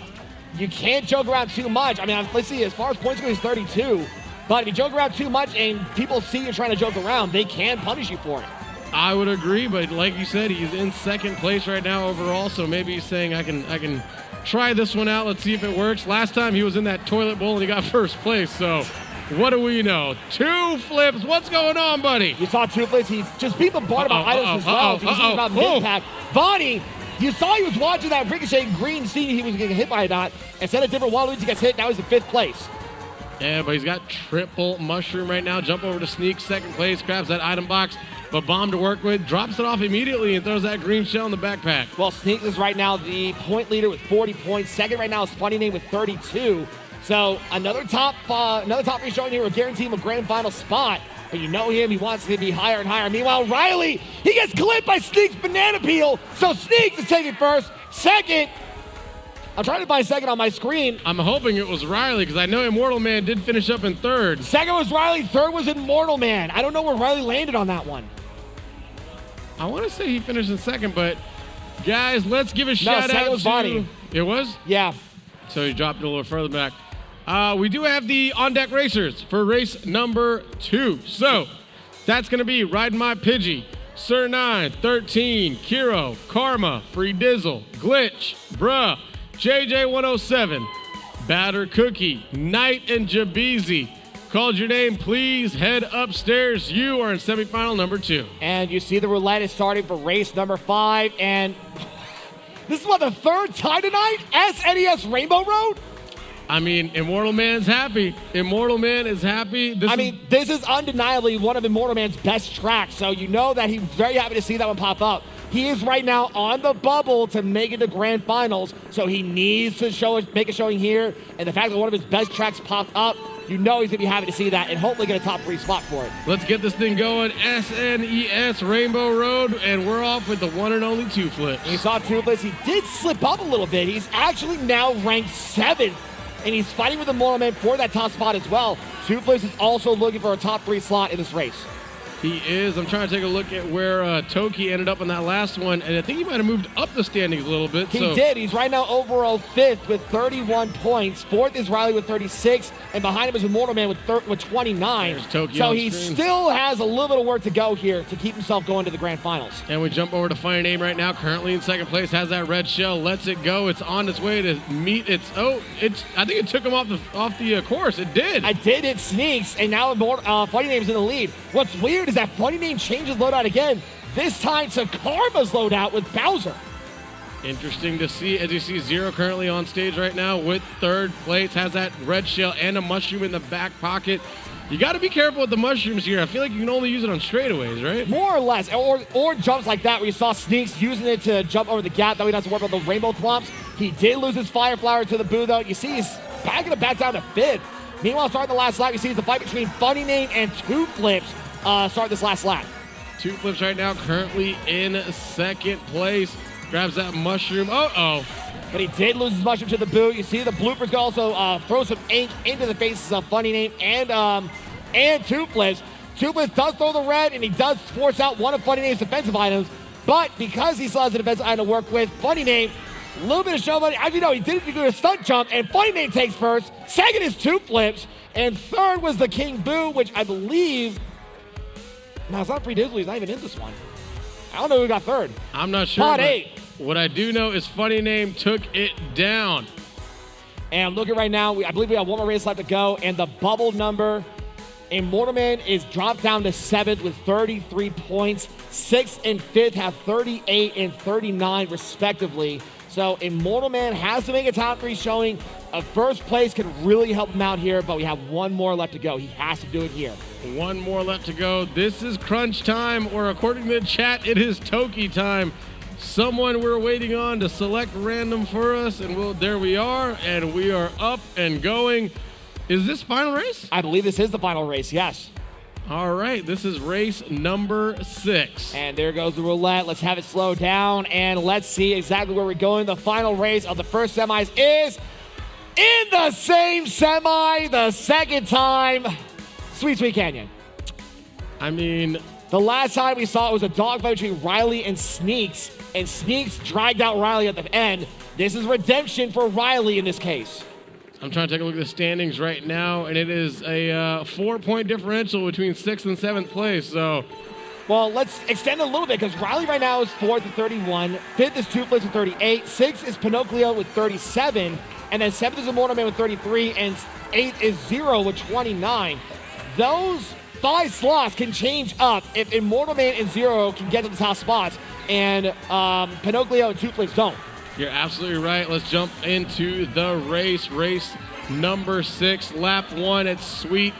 you can't joke around too much. I mean, let's see, as far as points go, he's 32. But if you joke around too much and people see you trying to joke around, they can punish you for it. I would agree, but like you said, he's in 2nd place right now overall, so maybe he's saying I can try this one out. Let's see if it works. Last time he was in that toilet bowl and he got 1st place, so what do we know? 2 flips. What's going on, buddy? You saw 2 flips. He's just people bought about items as well. So you see about mid-pack. Bonnie, you saw he was watching that ricochet green, seeing he was getting hit by a dot. Instead of different Waluigi gets hit, now he's in 5th place. Yeah, but he's got triple mushroom right now. Jump over to Sneak, 2nd place, grabs that item box, but bomb to work with, drops it off immediately and throws that green shell in the backpack. Well, Sneak is right now the point leader with 40 points. 2nd right now is Funny Name with 32. So another top 3 showing here will guarantee him a grand final spot. But you know him, he wants to be higher and higher. Meanwhile, Riley, he gets clipped by Sneak's banana peel. So Sneaks is taking 1st. 2nd, I'm trying to find 2nd on my screen. I'm hoping it was Riley because I know Immortal Man did finish up in 3rd. 2nd was Riley, 3rd was Immortal Man. I don't know where Riley landed on that one. I want to say he finished in 2nd, but guys, let's give a shout out was to... Bonnie. It was? Yeah. So he dropped it a little further back. We do have the on-deck racers for race number 2. So that's going to be Riding My Pidgey, Sir 9, 13, Kiro, Karma, Free Dizzle, Glitch, Bruh, JJ107, Batter Cookie, Knight, and Jabeezy. Called your name, please head upstairs. You are in semifinal number 2. And you see the roulette is starting for race number 5. And this is what, the 3rd time tonight? SNES Rainbow Road? I mean, Immortal Man's happy. Immortal Man is happy. This is undeniably one of Immortal Man's best tracks, so you know that he's very happy to see that one pop up. He is right now on the bubble to make it to grand finals, so he needs to make a showing here. And the fact that one of his best tracks popped up, you know he's going to be happy to see that and hopefully get a top 3 spot for it. Let's get this thing going. SNES Rainbow Road, and we're off with the one and only 2 flips. And you saw 2 flips. He did slip up a little bit. He's actually now ranked 7th. And he's fighting with the Immortal Man for that top spot as well. 2 flips is also looking for a top 3 slot in this race. He is. I'm trying to take a look at where Toki ended up on that last one, and I think he might have moved up the standings a little bit. He did. He's right now overall 5th with 31 points. 4th is Riley with 36, and behind him is Immortal Man with 29. So he still has a little bit of work to go here to keep himself going to the grand finals. And we jump over to Funny Name right now, currently in 2nd place, has that red shell, lets it go. It's on its way to meet its. I think it took him off the course. It did. It sneaks, and now Funny Name's in the lead. What's weird is that Funny Name changes loadout again, this time to Karma's loadout with Bowser. Interesting to see. As you see, Zero currently on stage right now with 3rd place, has that red shell and a mushroom in the back pocket. You got to be careful with the mushrooms here. I feel like you can only use it on straightaways, right? More or less, or jumps like that where you saw Sneaks using it to jump over the gap. That way he doesn't worry about the rainbow thwomps. He did lose his fire flower to the boo, though. You see he's backing it back down to 5th. Meanwhile, starting the last lap, you see the fight between Funny Name and Two Flips start this last lap. Two Flips right now currently in 2nd place. Grabs that mushroom. Uh-oh. But he did lose his mushroom to the boot. You see the bloopers can also throw some ink into the faces of Funny Name and Two Flips. Two Flips does throw the red, and he does force out one of Funny Name's defensive items. But because he still has a defensive item to work with, Funny Name, a little bit of show money. As you know, he did do a stunt jump, and Funny Name takes first. Second is Two Flips, and third was the King Boo, which I believe... No, it's not Free Dizzle. He's not even in this one. I don't know who got third. I'm not sure. Pod 8. What I do know is Funny Name took it down. And I'm looking right now. I believe we have one more race left to go. And the bubble number, Immortal Man is dropped down to 7th with 33 points. 6th and 5th have 38 and 39 respectively. So Immortal Man has to make a top 3 showing. A first place could really help him out here, but we have one more left to go. He has to do it here. One more left to go. This is crunch time, or according to the chat, it is Toki time. Someone we're waiting on to select random for us, and there we are, and we are up and going. Is this final race? I believe this is the final race, yes. All right, this is race number 6. And there goes the roulette. Let's have it slow down, and let's see exactly where we're going. The final race of the first semis is in the same semi, the second time. Sweet Canyon. I mean, the last time we saw it was a dogfight between Riley and Sneaks dragged out Riley at the end. This is redemption for Riley in this case. I'm trying to take a look at the standings right now, and it is a 4-point differential between 6th and 7th place. So, well, let's extend it a little bit because Riley right now is 4th with 31, 5th is Two Flips with 38, 6th is Pinocchio with 37, and then 7th is Immortal Man with 33, and 8th is Zero with 29. Those 5 slots can change up if Immortal Man and Zero can get to the top spots, and Pinocchio and Two Flips don't. You're absolutely right. Let's jump into the race. Race number 6, lap 1 at Sweet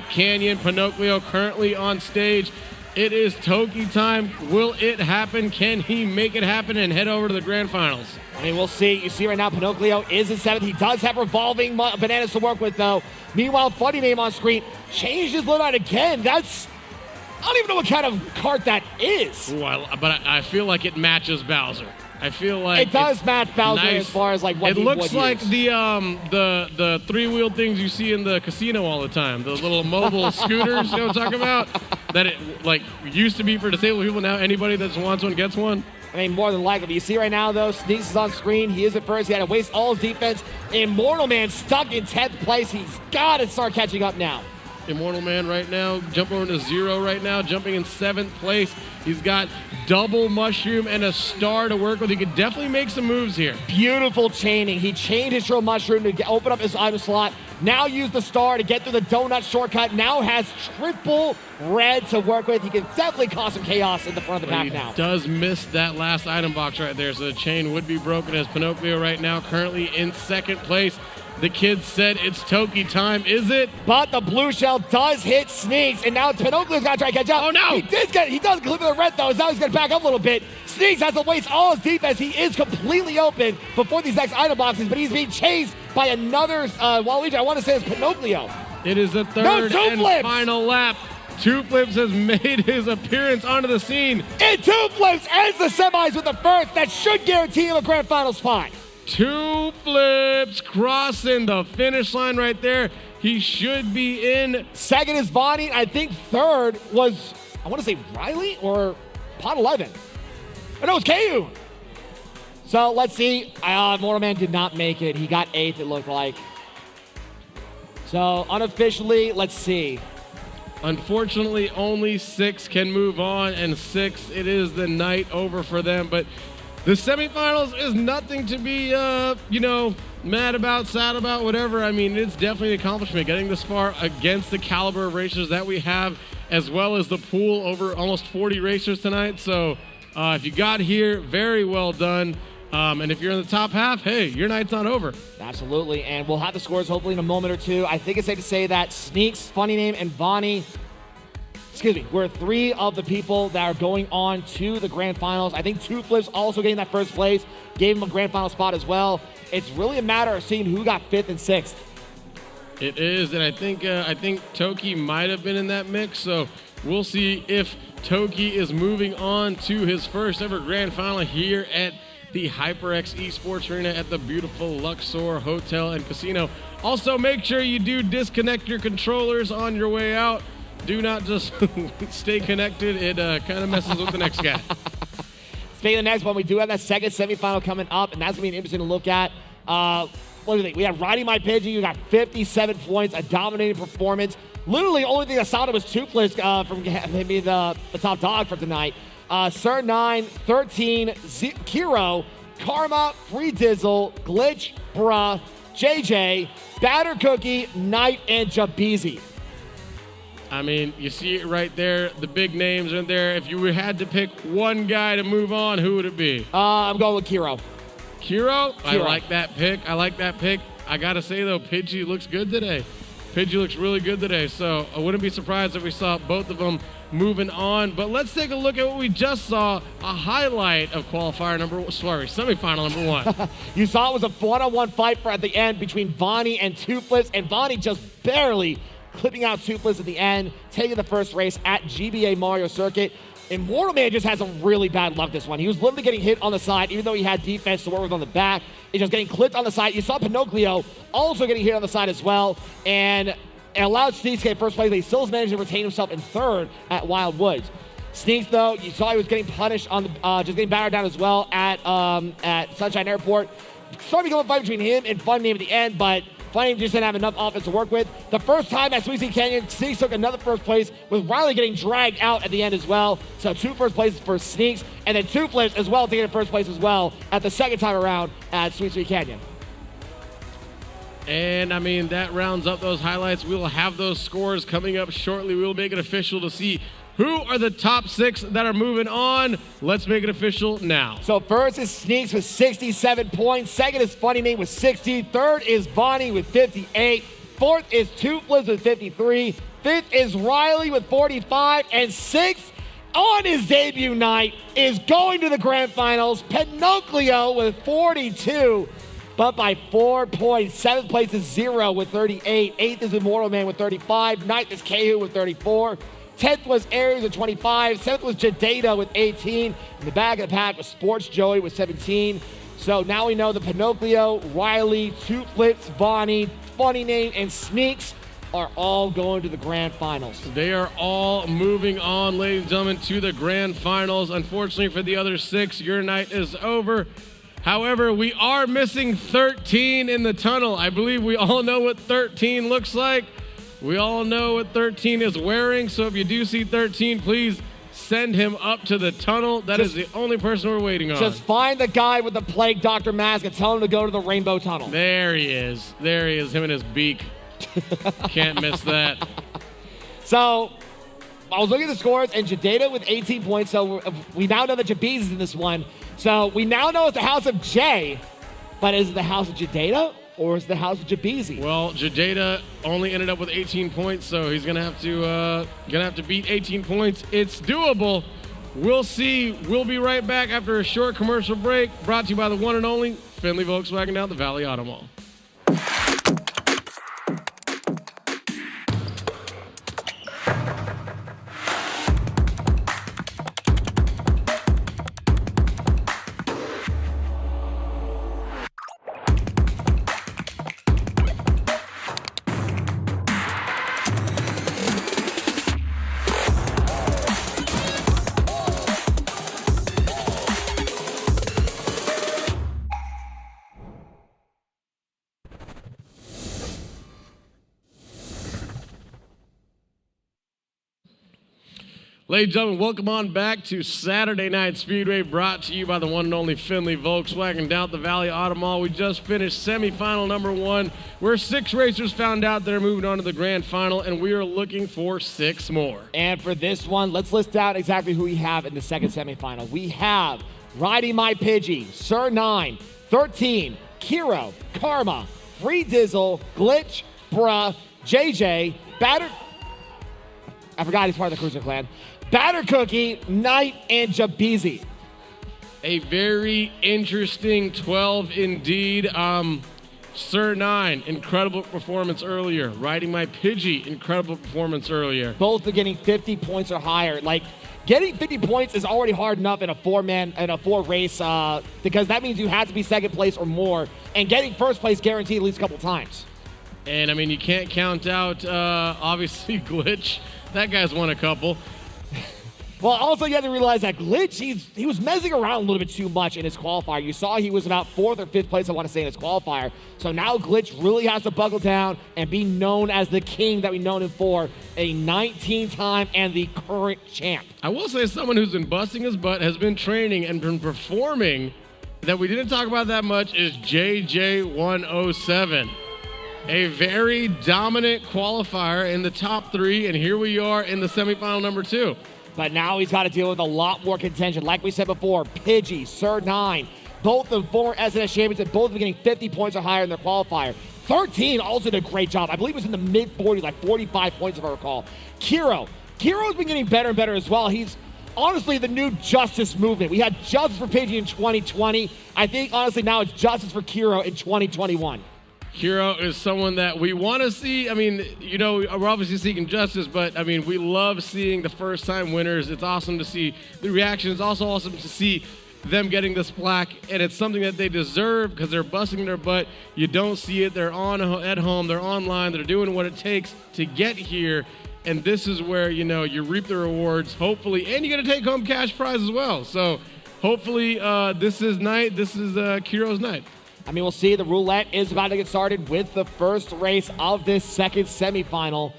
Canyon. Pinocchio currently on stage. It is Toki time. Will it happen? Can he make it happen and head over to the grand finals? I mean, we'll see. You see right now, Pinocchio is in 7th. He does have revolving bananas to work with, though. Meanwhile, Funny Name on screen changed his loadout again. I don't even know what kind of cart that is. Ooh, but I feel like it matches Bowser. I feel like it does match Bowser nice. As far as like what it he looks would like use. the 3-wheeled things you see in the casino all the time. The little mobile scooters, you know what I'm talking about? That it like used to be for disabled people. Now anybody that wants one gets one. I mean, more than likely. But you see right now, though, Sneaks is on screen. He is at first. He had to waste all his defense. Immortal Man stuck in 10th place. He's got to start catching up now. Immortal Man right now, jumping over to Zero right now, jumping in 7th place. He's got double mushroom and a star to work with. He could definitely make some moves here. Beautiful chaining. He chained his Trill Mushroom to open up his item slot. Now use the star to get through the donut shortcut. Now has triple red to work with. He can definitely cause some chaos in the front of the pack now. He does miss that last item box right there, so the chain would be broken as Pinocchio right now currently in 2nd place. The kid said it's Toki time, is it? But the blue shell does hit Sneaks, and now Pinocchio's got to try to catch up. Oh, no! He does clip the red, though, so now he's going to back up a little bit. Sneaks has to waste all his defense. He is completely open before these next item boxes, but he's being chased by another Waluigi. I want to say it's Pinocchio. It is the 3rd and final lap. Two Flips has made his appearance onto the scene. And Two Flips ends the semis with the first. That should guarantee him a grand final spot. Two Flips crossing the finish line right there. He should be in. 2nd is Bonnie. I think 3rd was, I want to say Riley or Pot 11. Oh, no, it's KU. So let's see. Mortal Man did not make it. He got 8th, it looked like. So unofficially, let's see. Unfortunately, only 6 can move on, and 6, it is the night over for them. But the semifinals is nothing to be, mad about, sad about, whatever. I mean, it's definitely an accomplishment getting this far against the caliber of racers that we have, as well as the pool over almost 40 racers tonight. So if you got here, very well done. And if you're in the top half, hey, your night's not over. Absolutely, and we'll have the scores hopefully in a moment or two. I think it's safe to say that Sneaks, Funny Name, and Bonnie, were 3 of the people that are going on to the grand finals. I think Two Flips also getting that first place, gave him a grand final spot as well. It's really a matter of seeing who got 5th and 6th. It is, and I think Toki might have been in that mix, so we'll see if Toki is moving on to his first ever grand final here at the HyperX Esports Arena at the beautiful Luxor Hotel and Casino. Also, make sure you do disconnect your controllers on your way out. Do not just stay connected. It kind of messes with the next guy. Speaking of the next one, we do have that second semifinal coming up, and that's going to be interesting to look at. What do you think? We have Riding My Pigeon. You got 57 points, a dominating performance. Literally, the only thing that sounded was Two Flips from him being the top dog for tonight. Sir 9, 13, Kiro, Karma, Free Dizzle, Glitch, Bruh, JJ, Batter Cookie, Knight, and Jabeezy. I mean, you see it right there. The big names are in there. If you had to pick one guy to move on, who would it be? I'm going with Kiro. Kiro? I like that pick. I got to say, though, Pidgey looks good today. Pidgey looks really good today, so I wouldn't be surprised if we saw both of them moving on. But let's take a look at what we just saw, a highlight of semifinal number 1. You saw it was a one-on-one fight at the end between Vonnie and Two Flips, and Vonnie just barely clipping out Two Flips at the end, taking the first race at GBA Mario Circuit. Immortal Man just has some really bad luck this one. He was literally getting hit on the side, even though he had defense to work with on the back. He's just getting clipped on the side. You saw Pinocchio also getting hit on the side as well, and it allowed Sneaks to get first place, but he still managed to retain himself in third at Wild Woods. Sneaks, though, you saw he was getting punished on the, just getting battered down as well at Sunshine Airport. Started becoming a fight between him and Fun Name at the end, but Fun Name just didn't have enough offense to work with. The first time at Sweet Sea Canyon, Sneaks took another first place, with Riley getting dragged out at the end as well. So 2 first places for Sneaks, and then Two Flips as well taking first place as well at the second time around at Sweet Sweet Canyon. And, I mean, that rounds up those highlights. We will have those scores coming up shortly. We will make it official to see who are the top 6 that are moving on. Let's make it official now. So first is Sneaks with 67 points. Second is Funny Name with 60. Third is Bonnie with 58. Fourth is Two Flips with 53. Fifth is Riley with 45. And sixth, on his debut night, is going to the grand finals, Pinocchio with 42. But by 4 points. 7th place is Zero with 38. 8th is Immortal Man with 35. 9th is Kehu with 34. 10th was Aries with 25. 7th was Jadata with 18. In the back of the pack was Sports Joey with 17. So now we know that Pinocchio, Riley, Two Flips, Bonnie, Funny Name, and Sneaks are all going to the grand finals. They are all moving on, ladies and gentlemen, to the grand finals. Unfortunately for the other 6, your night is over. However, we are missing 13 in the tunnel. I believe we all know what 13 looks like. We all know what 13 is wearing, so if you do see 13, please send him up to the tunnel. That is the only person we're waiting on. Just find the guy with the Plague Doctor mask and tell him to go to the Rainbow Tunnel. There he is. There he is, him and his beak. Can't miss that. So, I was looking at the scores, and Jadata with 18 points, so we now know that Jabeez is in this one. So, we now know it's the house of Jay, but is it the house of Jadata? Or is it the house of Jabeezy? Well, Jadata only ended up with 18 points, so he's gonna have to beat 18 points. It's doable. We'll see. We'll be right back after a short commercial break. Brought to you by the one and only Findlay Volkswagen down at the Valley Auto Mall. Ladies and gentlemen, welcome on back to Saturday Night Speedway, brought to you by the one and only Findlay Volkswagen down at the Valley Auto Mall. We just finished semifinal number 1, where 6 racers found out they're moving on to the grand final, and we are looking for 6 more. And for this one, let's list out exactly who we have in the second semifinal. We have Riding My Pidgey, Sir 9, 13, Kiro, Karma, Free Dizzle, Glitch, Bruh, JJ, Batter... I forgot he's part of the Cruiser Clan. Batter Cookie, Knight, and Jabeezy. A very interesting 12 indeed. Sir 9, incredible performance earlier. Riding My Pidgey, incredible performance earlier. Both are getting 50 points or higher. Like, getting 50 points is already hard enough in a four race because that means you have to be second place or more, and getting first place guaranteed at least a couple times. And I mean, you can't count out obviously Glitch. That guy's won a couple. Well, also you have to realize that Glitch, he was messing around a little bit too much in his qualifier. You saw he was about 4th or 5th place, I want to say, in his qualifier. So now Glitch really has to buckle down and be known as the king that we've known him for, a 19-time and the current champ. I will say someone who's been busting his butt, has been training and been performing that we didn't talk about that much is JJ107. A very dominant qualifier in the top 3, and here we are in the semifinal number 2. But now he's got to deal with a lot more contention. Like we said before, Pidgey, Sir 9, both the former SNS champions, and both of them getting 50 points or higher in their qualifier. 13 also did a great job. I believe it was in the mid-40s, like 45 points if I recall. Kiro's been getting better and better as well. He's honestly the new justice movement. We had justice for Pidgey in 2020. I think, honestly, now it's justice for Kiro in 2021. Kiro is someone that we want to see. I mean, you know, we're obviously seeking justice, but I mean, we love seeing the first-time winners. It's awesome to see the reaction. It's also awesome to see them getting this plaque, and it's something that they deserve because they're busting their butt. You don't see it. They're at home. They're online. They're doing what it takes to get here, and this is where, you know, you reap the rewards, hopefully, and you're going to take home cash prize as well. So hopefully this is Kiro's night. I mean, we'll see. The roulette is about to get started with the first race of this second semifinal.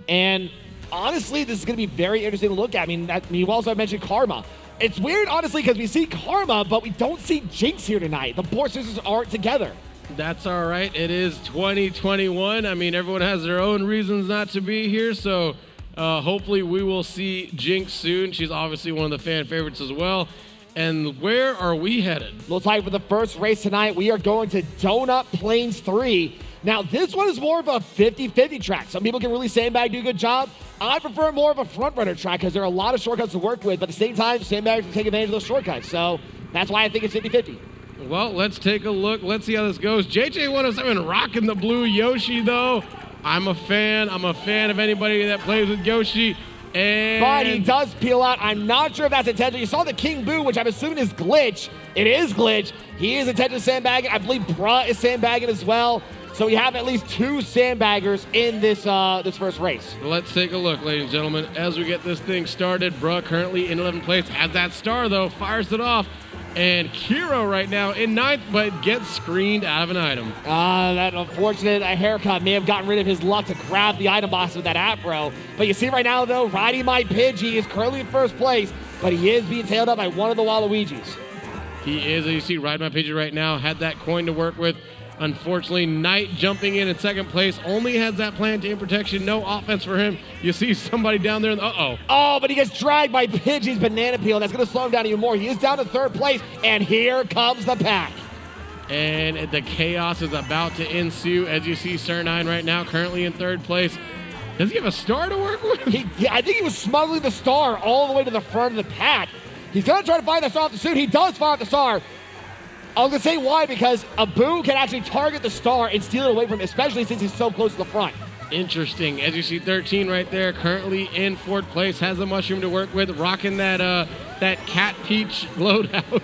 And honestly, this is going to be very interesting to look at. I mean, you also mentioned Karma. It's weird, honestly, because we see Karma, but we don't see Jinx here tonight. The Boar Sisters aren't together. That's all right. It is 2021. I mean, everyone has their own reasons not to be here. So hopefully we will see Jinx soon. She's obviously one of the fan favorites as well. And where are we headed? Looks like for the first race tonight, we are going to Donut Plains 3. Now, this one is more of a 50-50 track. Some people can really sandbag, do a good job. I prefer more of a front-runner track because there are a lot of shortcuts to work with, but at the same time, sandbaggers can take advantage of those shortcuts. So that's why I think it's 50-50. Well, let's take a look. Let's see how this goes. JJ107 rocking the blue Yoshi, though. I'm a fan. I'm a fan of anybody that plays with Yoshi. But he does peel out. I'm not sure if that's intentional. You saw the King Boo, which I'm assuming is Glitch. It is Glitch. He is intentionally sandbagging. I believe Bruh is sandbagging as well. So we have at least 2 sandbaggers in this first race. Let's take a look, ladies and gentlemen, as we get this thing started. Bruh currently in 11th place. Has that star, though. Fires it off. And Kiro right now in 9th, but gets screened out of an item. That unfortunate haircut may have gotten rid of his luck to grab the item box with that afro. But you see right now, though, Riding My Pidgey is currently in first place, but he is being tailed up by one of the Waluigi's. He is, as you see, Riding My Pidgey right now, had that coin to work with. Unfortunately, Knight jumping in second place, only has that plantain protection, no offense for him. You see somebody down there, Oh, but he gets dragged by Pidgey's banana peel. That's going to slow him down even more. He is down to 3rd place, and here comes the pack. And the chaos is about to ensue, as you see Sir 9 right now, currently in 3rd place. Does he have a star to work with? I think he was smuggling the star all the way to the front of the pack. He's going to try to find that star off the suit. He does fire off the star. I was going to say why, because a Boo can actually target the star and steal it away from him, especially since he's so close to the front. Interesting. As you see, 13 right there, currently in 4th place, has a mushroom to work with, rocking that Cat Peach loadout.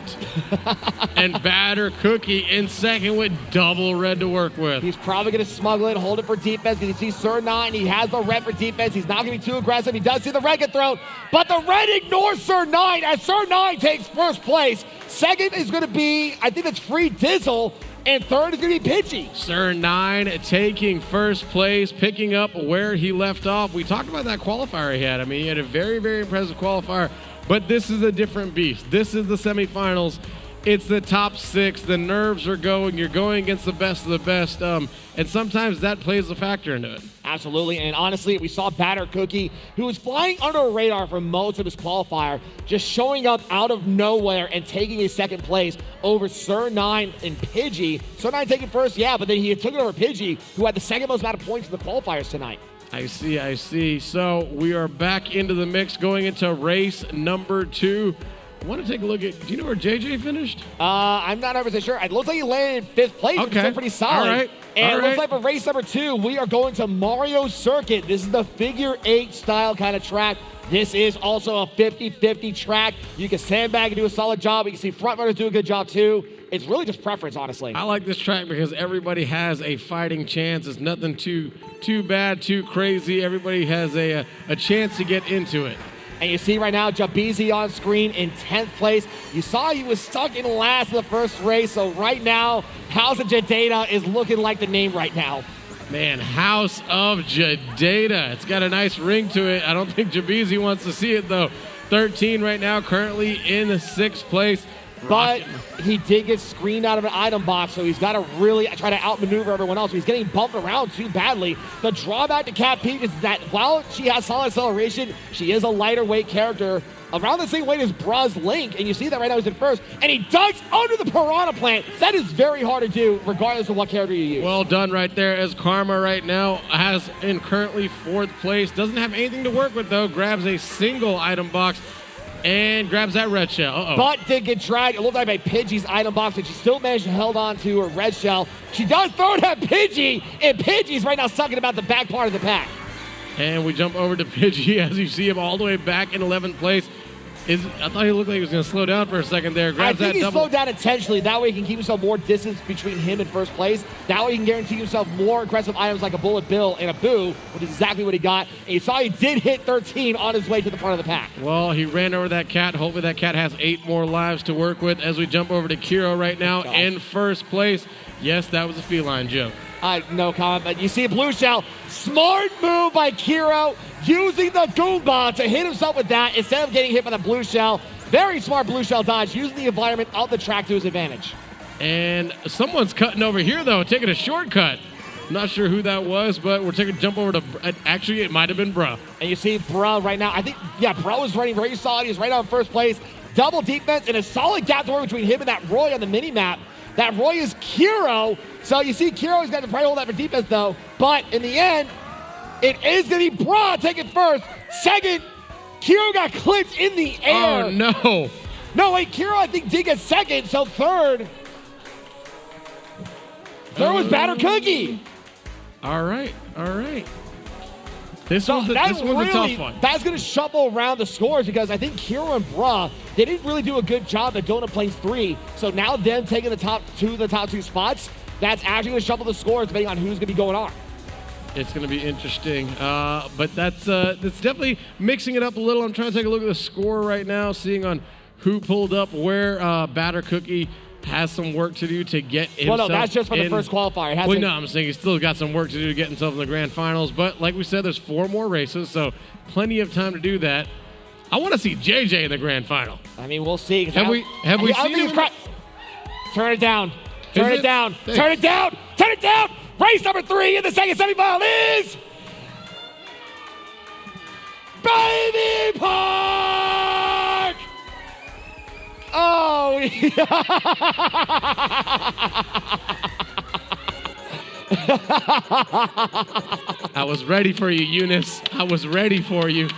And Batter Cookie in 2nd with double red to work with. He's probably going to smuggle it, hold it for defense, because you see Sir 9, he has the red for defense. He's not going to be too aggressive. He does see the red get thrown, but the red ignores Sir 9 as Sir 9 takes 1st place. 2nd is going to be, I think it's Free Dizzle, and 3rd is going to be Pidgey. Sir 9 taking 1st place, picking up where he left off. We talked about that qualifier he had. I mean, he had a very, very impressive qualifier, but this is a different beast. This is the semifinals, It's the top 6. The nerves are going. You're going against the best of the best. And sometimes that plays a factor into it. Absolutely. And honestly, we saw Batter Cookie, who was flying under the radar for most of his qualifier, just showing up out of nowhere and taking a second place over Sir 9 and Pidgey. Sir 9 taking first, yeah, but then he took it over Pidgey, who had the second most amount of points in the qualifiers tonight. I see. So we are back into the mix going into race number 2. I want to take a look at, do you know where JJ finished? I'm not 100% sure. It looks like he landed in 5th place, which is still pretty solid. All right. And it looks like for race number 2, we are going to Mario Circuit. This is the figure 8 style kind of track. This is also a 50-50 track. You can sandbag and do a solid job. You can see front runners do a good job too. It's really just preference, honestly. I like this track because everybody has a fighting chance. It's nothing too bad, too crazy. Everybody has a chance to get into it. And you see right now, Jabizi on screen in 10th place. You saw he was stuck in last in the first race. So right now, House of Jadata is looking like the name right now. Man, House of Jadata. It's got a nice ring to it. I don't think Jabizi wants to see it, though. 13 right now, currently in 6th place. But he did get screened out of an item box, so he's got to really try to outmaneuver everyone else. He's getting bumped around too badly. The drawback to Cat Pete is that while she has solid acceleration, she is a lighter weight character, around the same weight as Bruh's Link, and you see that right now he's in first, and he ducks under the Piranha Plant. That is very hard to do, regardless of what character you use. Well done right there, as Karma right now has in currently 4th place. Doesn't have anything to work with, though. Grabs a single item box and grabs that red shell. But did get dragged. It looked like by Pidgey's item box, but she still managed to hold on to her red shell. She does throw it at Pidgey, and Pidgey's right now sucking about the back part of the pack. And we jump over to Pidgey as you see him all the way back in 11th place. I thought he looked like he was going to slow down for a second there. I think he slowed down intentionally. That way he can keep himself more distance between him and first place. That way he can guarantee himself more aggressive items like a Bullet Bill and a Boo, which is exactly what he got. And you saw he did hit 13 on his way to the front of the pack. Well, he ran over that cat. Hopefully that cat has 8 more lives to work with as we jump over to Kiro right now in first place. Yes, that was a feline joke. No comment, but you see a blue shell. Smart move by Kiro, using the Goomba to hit himself with that instead of getting hit by the blue shell. Very smart blue shell dodge, using the environment of the track to his advantage. And someone's cutting over here, though, taking a shortcut. Not sure who that was, but we're taking a jump over to, actually, it might have been Bruh. And you see Bruh right now. I think, Bruh was running very solid. He was right now in first place. Double defense and a solid gap to work between him and that Roy on the mini-map. That Roy is Kiro. So you see Kiro's got to probably hold that for defense, though. But in the end, it is going to be Bruh taking first. Second, Kiro got clipped in the air. Oh, no. No, wait, Kiro, I think, did get second. So third was Batter Cookie. All right. This one's a tough one. That's going to shuffle around the scores because I think Kiro and Bruh, they didn't really do a good job at Donut Plains 3. So now them taking the top two spots, that's actually going to shuffle the scores depending on who's going to be going on. It's going to be interesting. But that's definitely mixing it up a little. I'm trying to take a look at the score right now, seeing on who pulled up where. Batter Cookie has some work to do to get himself. Well, no, that's just for the first qualifier. I'm saying he's still got some work to do to get himself in the grand finals. But like we said, there's 4 more races, so plenty of time to do that. I want to see JJ in the grand final. I mean, we'll see. Have we seen him? Turn it down. Turn it down. Turn it down. Turn it down. Race number 3 in the second semifinal is Baby Park. Oh, I was ready for you, Eunice. I was ready for you.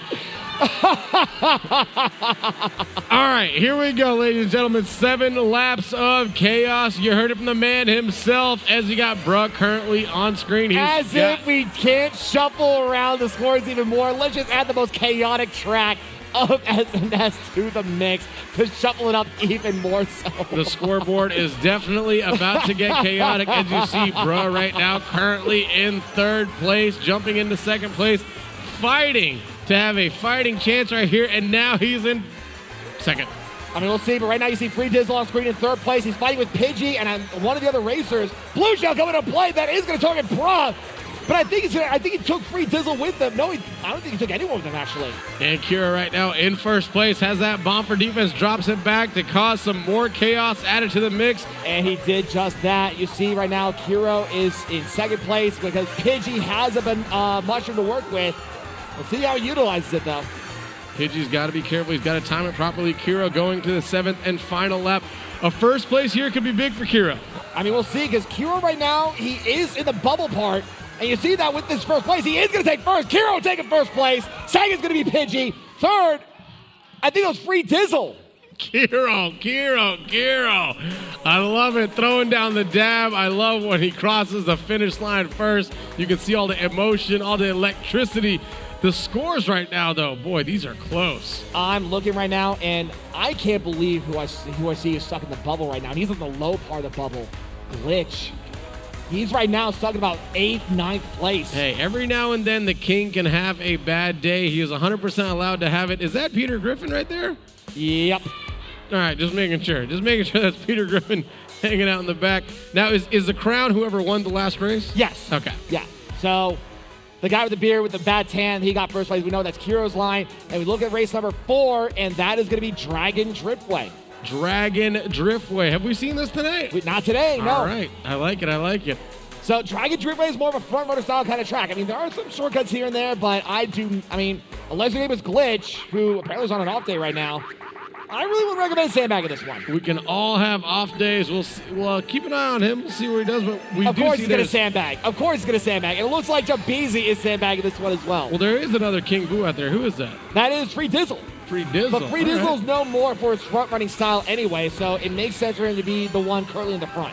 All right, here we go, ladies and gentlemen. 7 laps of chaos. You heard it from the man himself as you got Bruh currently on screen. If we can't shuffle around the scores even more, let's just add the most chaotic track of SNS to the mix to shuffle it up even more so. The scoreboard is definitely about to get chaotic as you see Bruh right now currently in 3rd place, jumping into 2nd place, fighting to have a fighting chance right here, and now he's in 2nd. I mean, we'll see, but right now you see Free Dizzle on screen in 3rd place. He's fighting with Pidgey and one of the other racers. Blue Shell coming to play. That is going to target Bruh. But I think he took Free Dizzle with him. No, I don't think he took anyone with him, actually. And Kira right now in first place has that bomber defense, drops it back to cause some more chaos added to the mix. And he did just that. You see right now, Kiro is in second place because Pidgey has a mushroom to work with. We'll see how he utilizes it, though. Pidgey's got to be careful. He's got to time it properly. Kiro going to the 7th and final lap. A first place here could be big for Kiro. I mean, we'll see, because Kiro right now, he is in the bubble part. And you see that with this first place. He is going to take first. Kiro taking first place. Second's going to be Pidgey. Third, I think it was Free Dizzle. Kiro. I love it. Throwing down the dab. I love when he crosses the finish line first. You can see all the emotion, all the electricity. The scores right now, though, boy, these are close. I'm looking right now, and I can't believe who I see is stuck in the bubble right now. He's in the low part of the bubble. Glitch. He's right now stuck in about 8th, 9th place. Hey, every now and then the king can have a bad day. He is 100% allowed to have it. Is that Peter Griffin right there? Yep. All right, just making sure. Just making sure that's Peter Griffin hanging out in the back. Now, is the crown whoever won the last race? Yes. Okay. Yeah. So the guy with the beard with the bad tan, he got first place. We know that's Kiro's line. And we look at race number 4, and that is going to be Dragon Driftway. Dragon Driftway. Have we seen this tonight? Not today, no. All right. I like it. So Dragon Driftway is more of a front runner style kind of track. I mean, there are some shortcuts here and there, but unless your name is Glitch, who apparently is on an off day right now, I really would recommend sandbagging this one. We can all have off days. We'll keep an eye on him. We'll see where he does. But of course he's going to sandbag. And it looks like Jabeezy is sandbagging this one as well. Well, there is another King Boo out there. Who is that? That is Free Dizzle. Free Dizzle. But Free Dizzle is known more for his front-running style anyway, so it makes sense for him to be the one currently in the front.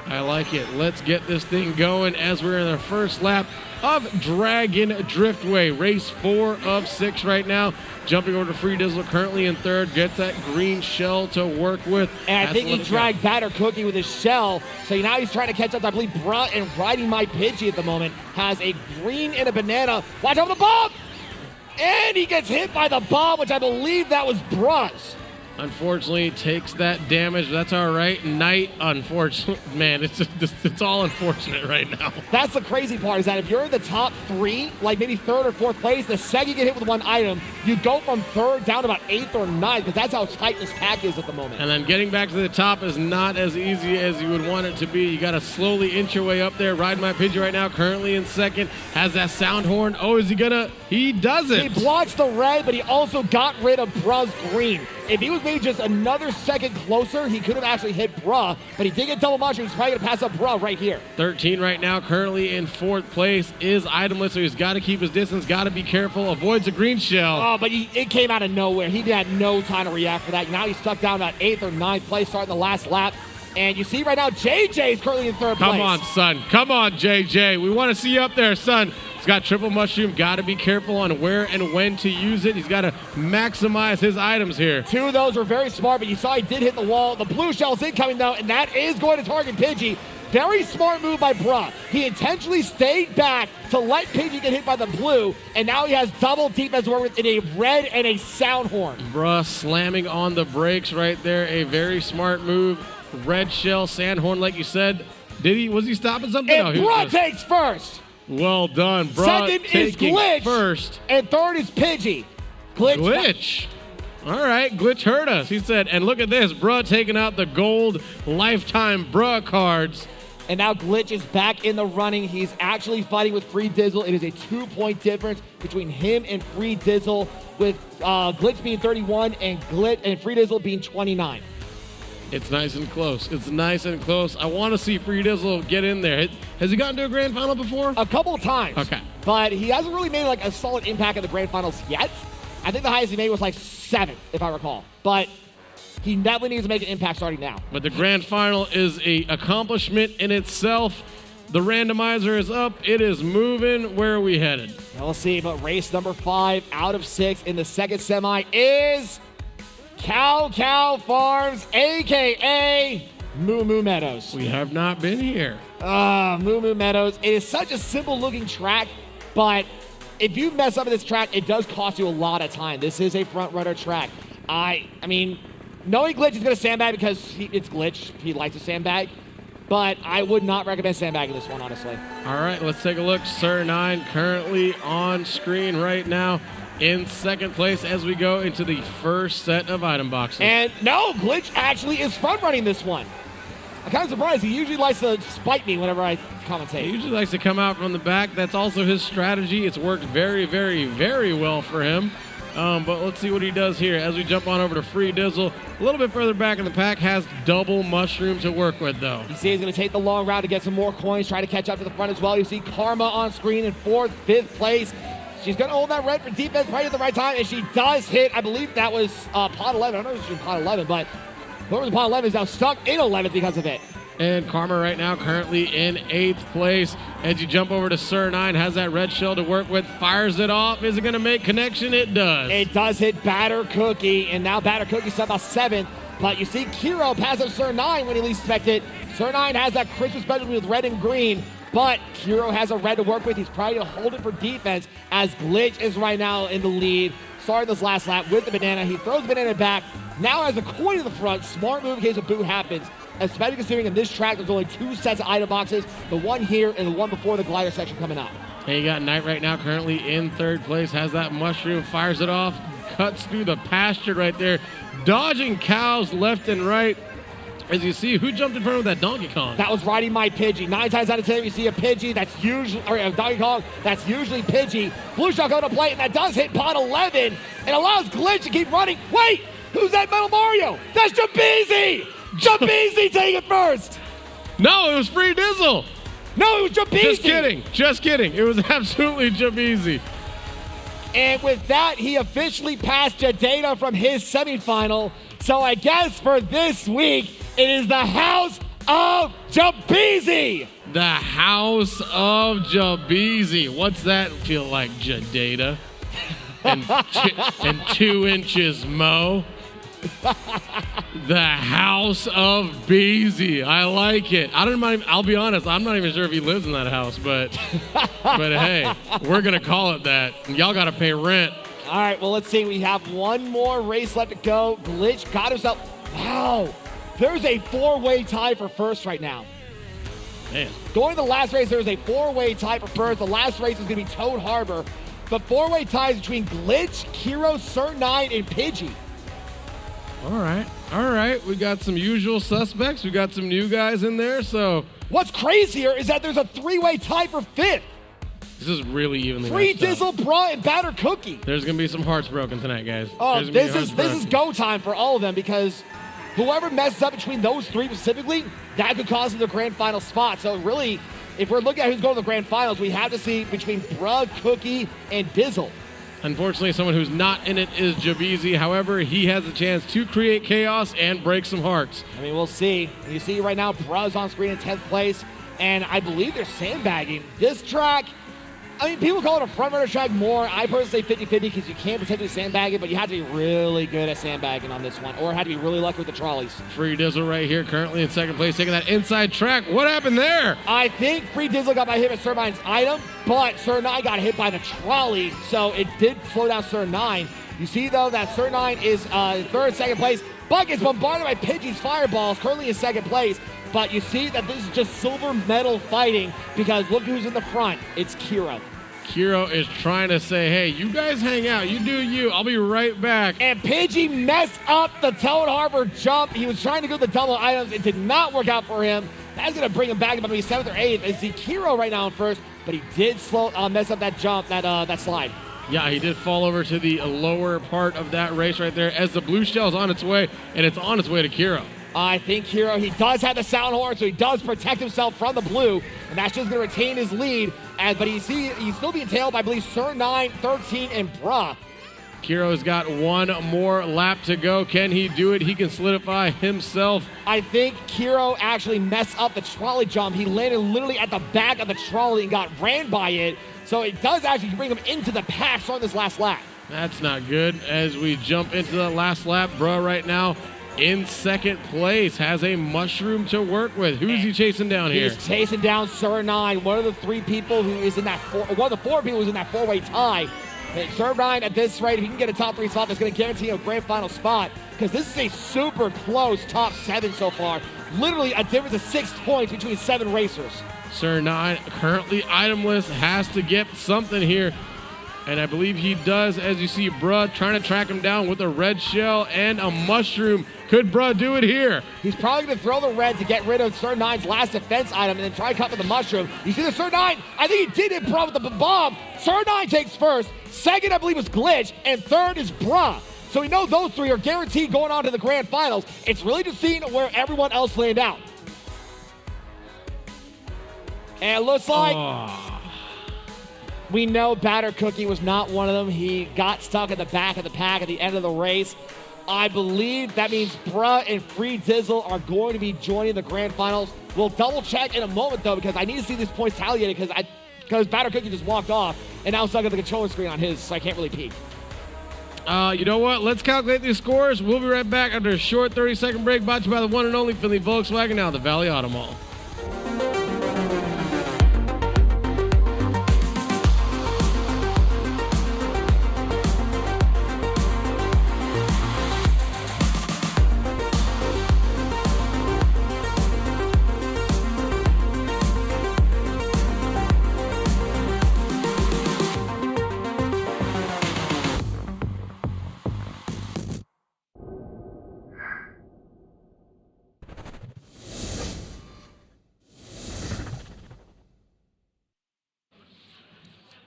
I like it. Let's get this thing going as we're in the first lap of Dragon Driftway. Race 4 of 6 right now. Jumping over to Free Dizzle, currently in third. Gets that green shell to work with. And I think he dragged Batter Cookie with his shell. So now he's trying to catch up. I believe Bruh and Riding My Pidgey at the moment has a green and a banana. Watch out for the bomb! And he gets hit by the bomb, which I believe that was Bruh's. Unfortunately, takes that damage. That's all right. Knight, unfortunately, man, it's all unfortunate right now. That's the crazy part, is that if you're in the top 3, like maybe 3rd or 4th place, the second you get hit with one item, you go from 3rd down to about 8th or 9th, because that's how tight this pack is at the moment. And then getting back to the top is not as easy as you would want it to be. You got to slowly inch your way up there. Ride My Pidgey right now, currently in 2nd, has that sound horn. Oh, is he gonna? He doesn't. He blocks the red, but he also got rid of Bruh's green. If he was maybe just another second closer, he could have actually hit Bruh, but he did get double mushroom. He's probably going to pass up Bruh right here. 13 right now, currently in 4th place, is itemless, so he's got to keep his distance, got to be careful, avoids a green shell. Oh, but it came out of nowhere. He had no time to react for that. Now he's stuck down about 8th or 9th place, starting the last lap. And you see right now, JJ is currently in 3rd place. Come on, son. Come on, JJ. We want to see you up there, son. He's got triple mushroom. Got to be careful on where and when to use it. He's got to maximize his items here. 2 of those were very smart, but you saw he did hit the wall. The blue shell's incoming, though, and that is going to target Pidgey. Very smart move by Bruh. He intentionally stayed back to let Pidgey get hit by the blue, and now he has double defense work in a red and a sound horn. Bruh slamming on the brakes right there. A very smart move. Red shell, sand horn, like you said. Was he stopping something? And Bruh takes first. Well done, Bruh. Second is Glitch. First. And 3rd is Pidgey. Glitch. All right, Glitch heard us. He said, and look at this. Bruh taking out the gold lifetime Bruh cards. And now Glitch is back in the running. He's actually fighting with Free Dizzle. It is a 2-point difference between him and Free Dizzle, with Glitch being 31 and Free Dizzle being 29. It's nice and close. I want to see Free Dizzle get in there. Has he gotten to a grand final before? A couple of times. Okay. But he hasn't really made like a solid impact in the grand finals yet. I think the highest he made was like 7th, if I recall. But he definitely needs to make an impact starting now. But the grand final is an accomplishment in itself. The randomizer is up. It is moving. Where are we headed? We'll see. But race number 5 out of 6 in the second semi is Cow Farms, a.k.a. Moo Moo Meadows. We have not been here. Moo Moo Meadows. It is such a simple-looking track, but if you mess up at this track, it does cost you a lot of time. This is a front-runner track. I mean, knowing Glitch is going to sandbag because it's Glitch. He likes to sandbag. but I would not recommend sandbagging this one, honestly. All right, let's take a look. Sir 9 currently on screen right now in second place as we go into the first set of item boxes. And no, Glitch actually is front running this one. I'm kind of surprised. He usually likes to spite me whenever I commentate. He usually likes to come out from the back. That's also his strategy. It's worked very, very, very well for him. But let's see what he does here as we jump on over to Free Dizzle. A little bit further back in the pack, has double mushroom to work with, though. You see he's going to take the long route to get some more coins, try to catch up to the front as well. You see Karma on screen in 4th, 5th place. She's going to hold that red for defense right at the right time, and she does hit. I believe that was pot 11. I don't know if she was pot 11, but whoever's pot 11 is now stuck in 11th because of it. And Karma right now currently in 8th place. As you jump over to Sir 9, has that red shell to work with, fires it off. Is it going to make connection? It does. It does hit Batter Cookie, and now Batter Cookie's somehow 7th. But you see Kiro pass up Sir 9 when he least expected. Sir 9 has that Christmas special with red and green, but Kiro has a red to work with. He's probably going to hold it for defense as Glitch is right now in the lead. Starting this last lap with the banana. He throws the banana back. Now has a coin in the front. Smart move in case a boo happens. Especially considering in this track, there's only 2 sets of item boxes. The one here and the one before the glider section coming up. And you got Knight right now currently in 3rd place. Has that mushroom, fires it off, cuts through the pasture right there. Dodging cows left and right. As you see, who jumped in front of that Donkey Kong? That was riding my Pidgey. 9 times out of 10, you see a Pidgey that's usually, or a Donkey Kong that's usually Pidgey. Blue shot going to play, and that does hit pot 11. It allows Glitch to keep running. Wait, who's that Metal Mario? That's Jabeezy! Jabeezy take it first! No, it was Free Dizzle. No, it was Jabeezy! Just kidding, just kidding. It was absolutely Jabeezy. And with that, he officially passed Jadena from his semifinal. So I guess for this week, it is the House of Jabeezy. The House of Jabeezy. What's that feel like, Jadena? And 2 inches Mo. The House of Beezy. I like it. I don't mind. I'll be honest. I'm not even sure if he lives in that house, but hey, we're gonna call it that. Y'all gotta pay rent. All right. Well, let's see. We have one more race left to go. Glitch got himself. Wow. There's a 4-way tie for first right now. Man. During the last race, there was a 4-way tie for first. The last race is gonna be Toad Harbor. The 4-way ties between Glitch, Kiro, Sir 9, and Pidgey. All right. We got some usual suspects. We got some new guys in there. So what's crazier is that there's a 3-way tie for 5th. this is really evenly Free matched up. Dizzle, Bra, and Batter Cookie. There's gonna be some hearts broken tonight, guys. Oh, There's gonna be this hearts is broken. go time for all of them because whoever messes up between those 3 specifically, that could cost them the grand final spot. So really, if we're looking at who's going to the grand finals, we have to see between Bra, Cookie, and Dizzle. Unfortunately, someone who's not in it is Jabeezy. However, he has a chance to create chaos and break some hearts. I mean, we'll see. You see right now, Bra's on screen in 10th place, and I believe they're sandbagging. This track, I mean, people call it a front-runner track more. I personally say 50-50 because you can potentially sandbag it, but you have to be really good at sandbagging on this one, or have to be really lucky with the trolleys. Free Dizzle right here, currently in 2nd place, taking that inside track. What happened there? I think Free Dizzle got by hit by Sir 9's item, but Sir 9 got hit by the trolley, so it did slow down Sir 9. You see, though, that Sir 9 is 3rd, 2nd place, but gets bombarded by Pidgey's fireballs, currently in 2nd place. But you see that this is just silver medal fighting because look who's in the front. It's Kiro. Kiro is trying to say, hey, you guys hang out. You do you. I'll be right back. And Pidgey messed up the Toad Harbor jump. He was trying to go the double items. It did not work out for him. That's going to bring him back to maybe 7th or 8th. I see Kiro right now in first, but he did mess up that jump, that slide. Yeah, he did fall over to the lower part of that race right there as the blue shell's on its way, and it's on its way to Kiro. I think Kiro, he does have the sound horn, so he does protect himself from the blue, and that's just going to retain his lead. But he's still being tailed by, I believe, Sir 9, 13, and Bra. Kiro's got one more lap to go. Can he do it? He can solidify himself. I think Kiro actually messed up the trolley jump. He landed literally at the back of the trolley and got ran by it. So it does actually bring him into the pack on this last lap. That's not good. As we jump into the last lap, Bra right now in 2nd place has a mushroom to work with. Who's he chasing down here? He's chasing down Sir 9, one of the 3 people who is in that one of the 4 people who's in that 4-way tie. Hey, serve 9 at this rate, if he can get a top 3 spot, that's going to guarantee a grand final spot, because this is a super close top 7 so far. Literally a difference of 6 points between 7 racers. Sir 9, currently itemless, has to get something here. And I believe he does, as you see Bruh trying to track him down with a red shell and a mushroom. Could Bruh do it here? He's probably going to throw the red to get rid of Sir 9's last defense item and then try to cut with the mushroom. You see the Sir 9? I think he did hit Bruh with the bomb. Sir 9 takes first. Second, I believe, was Glitch. And third is Bruh. So we know those 3 are guaranteed going on to the grand finals. It's really just seeing where everyone else laid out. And it looks like we know Batter Cookie was not one of them. He got stuck at the back of the pack at the end of the race. I believe that means Bruh and Free Dizzle are going to be joining the grand finals. We'll double check in a moment, though, because I need to see these points tallied because Batter Cookie just walked off and now stuck at the controller screen on his, so I can't really peek. You know what? Let's calculate these scores. We'll be right back after a short 30-second break brought to you by the one and only Findlay Volkswagen, now the Valley Auto Mall.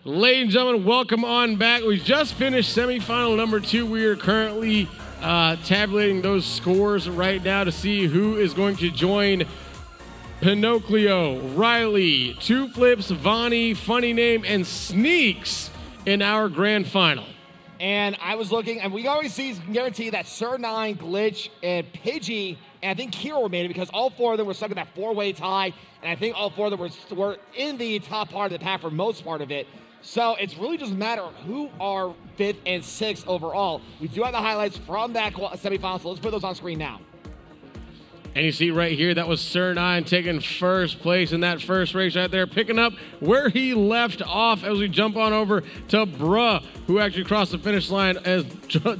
Ladies and gentlemen, welcome on back. We just finished semifinal number 2. We are currently tabulating those scores right now to see who is going to join Pinocchio, Riley, Two Flips, Vonnie, Funny Name, and Sneaks in our grand final. And I was looking, and we always can guarantee that Sir 9, Glitch, and Pidgey, and I think Kiro made it because all 4 of them were stuck in that 4-way tie, and I think all 4 of them were in the top part of the pack for most part of it. So it's really just a matter of who are 5th and 6th overall. We do have the highlights from that semifinal, so let's put those on screen now. And you see right here, that was Sir 9 taking first place in that first race right there, picking up where he left off as we jump on over to Bruh, who actually crossed the finish line as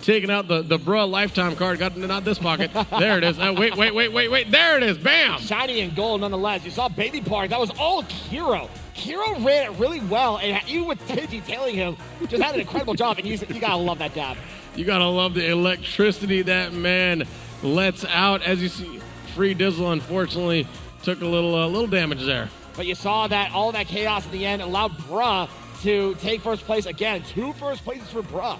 taking out the Bruh lifetime card. Got not this pocket. There it is. Wait. There it is. Bam. Shiny and gold nonetheless. You saw Baby Park. That was all Kiro. Kiro ran it really well, and even with Pidgey tailing him, just had an incredible job, and you gotta love that dab. You gotta love the electricity that man lets out. As you see, Free Dizzle unfortunately took a little damage there. But you saw that all that chaos at the end allowed Bruh to take first place again. 2 first places for Bruh.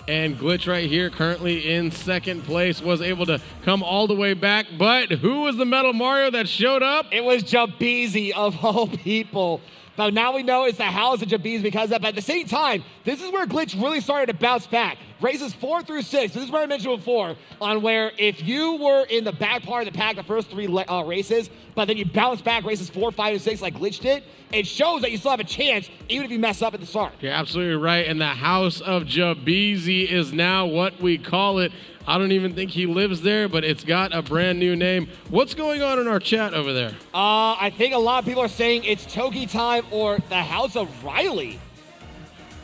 And Glitch right here, currently in second place, was able to come all the way back. But who was the Metal Mario that showed up? It was Jabeezy of all people. But now we know it's the house of Jabeezy because of that. But at the same time, this is where Glitch really started to bounce back. Races 4 through 6. This is where I mentioned before, on where if you were in the back part of the pack the first 3 races, but then you bounce back races 4, 5, and 6 like Glitch did, it shows that you still have a chance even if you mess up at the start. You're absolutely right. And the house of Jabeezy is now what we call it. I don't even think he lives there, but it's got a brand new name. What's going on in our chat over there? I think a lot of people are saying it's Toki time or the House of Riley.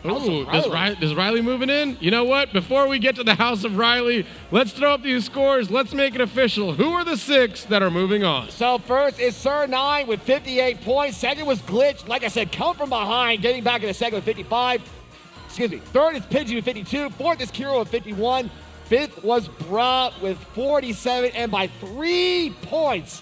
Ooh, does Riley moving in? You know what? Before we get to the House of Riley, let's throw up these scores. Let's make it official. Who are the 6 that are moving on? So first is Sir 9 with 58 points. Second was Glitch. Like I said, come from behind, getting back in the second with 55. Excuse me. Third is Pidgey with 52. Fourth is Kiro with 51. Fifth was Bruh with 47 and by 3 points.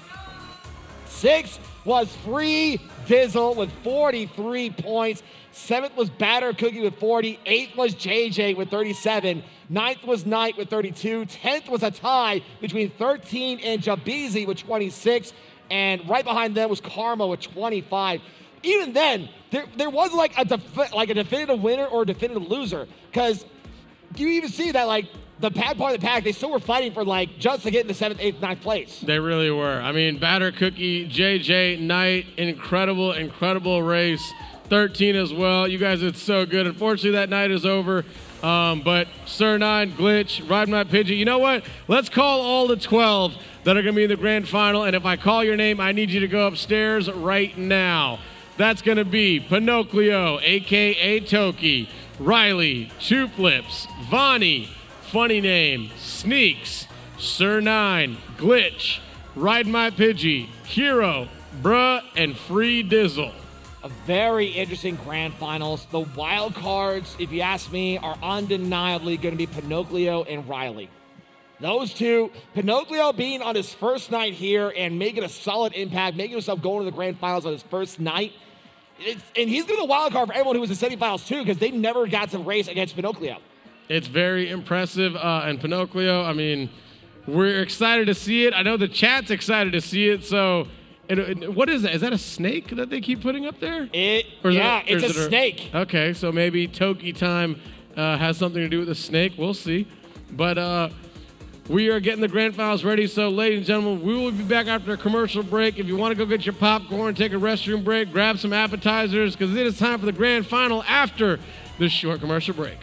Sixth was Free Dizzle with 43 points. Seventh was Batter Cookie with 40. Eighth was JJ with 37. Ninth was Knight with 32. 10th was a tie between 13 and Jabeezy with 26. And right behind them was Karma with 25. Even then, there was like a definitive winner or a definitive loser. Because you even see that like the bad part of the pack, they still were fighting for like just to get in the 7th, 8th, 9th place. They really were. I mean, Batter Cookie, JJ, Knight, incredible race. 13 as well. You guys did so good. Unfortunately, that night is over. But Sir 9, Glitch, Ride My Pidgey. You know what? Let's call all the 12 that are going to be in the grand final. And if I call your name, I need you to go upstairs right now. That's going to be Pinocchio, a.k.a. Toki, Riley, Two Flips, Vonnie, Funny Name, Sneaks, Sir Nine, Glitch, Ride My Pidgey, Hero, Bruh, and Free Dizzle. A very interesting grand finals. The wild cards, if you ask me, are undeniably going to be Pinocchio and Riley. Those two, Pinocchio being on his first night here and making a solid impact, making himself go into the grand finals on his first night. And he's going to be the wild card for everyone who was in semifinals too, because they never got to race against Pinocchio. It's very impressive. And Pinocchio, I mean, we're excited to see it. I know the chat's excited to see it. So, what is that? Is that a snake that they keep putting up there? It's a snake. Okay, so maybe Toki time has something to do with the snake. We'll see. But we are getting the grand finals ready. So, ladies and gentlemen, we will be back after a commercial break. If you want to go get your popcorn, take a restroom break, grab some appetizers, because it is time for the grand final after this short commercial break.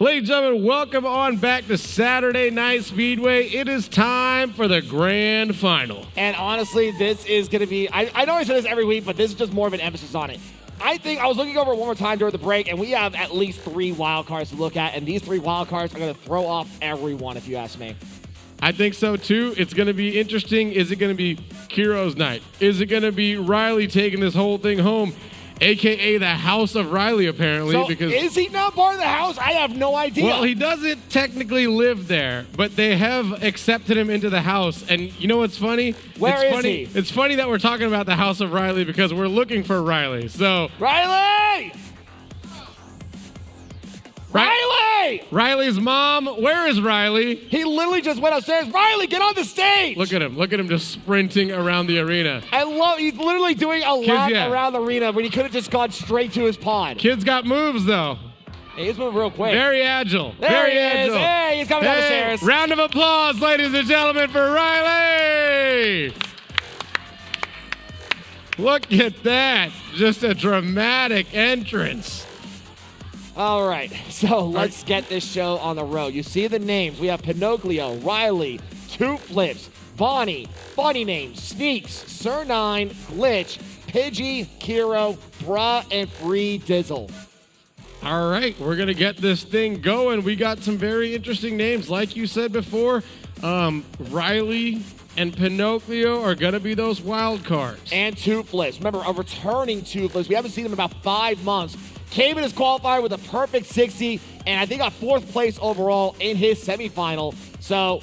Ladies and gentlemen, welcome on back to Saturday Night Speedway. It is time for the grand final. And honestly, this is going to be, I know I say this every week, but this is just more of an emphasis on it. I think I was looking over it one more time during the break, and we have at least 3 wild cards to look at, and these 3 wild cards are going to throw off everyone, if you ask me. I think so, too. It's going to be interesting. Is it going to be Kiro's night? Is it going to be Riley taking this whole thing home? A.K.A. the House of Riley, apparently. So because is he not part of the house? I have no idea. Well, he doesn't technically live there, but they have accepted him into the house. And you know what's funny? Where is he? It's funny that we're talking about the House of Riley because we're looking for Riley. So Riley! Riley! Riley's mom, where is Riley? He literally just went upstairs. Riley, get on the stage! Look at him just sprinting around the arena. He's literally doing a lap around the arena when he could have just gone straight to his pod. Kid's got moves, though. He's moving real quick. Very agile. There very he is. agile. Hey, he's coming down the stairs. Round of applause, ladies and gentlemen, for Riley. Look at that. Just a dramatic entrance. All right, so let's get this show on the road. You see the names. We have Pinocchio, Riley, Two Flips, Bonnie, Funny Names, Sneaks, Sir Nine, Glitch, Pidgey, Kiro, Bra, and Free Dizzle. All right, we're going to get this thing going. We got some very interesting names. Like you said before, Riley and Pinocchio are going to be those wild cards. And Two Flips. Remember, a returning Two Flips. We haven't seen him in about 5 months. Came in his qualifier with a perfect 60, and I think got 4th place overall in his semifinal. So,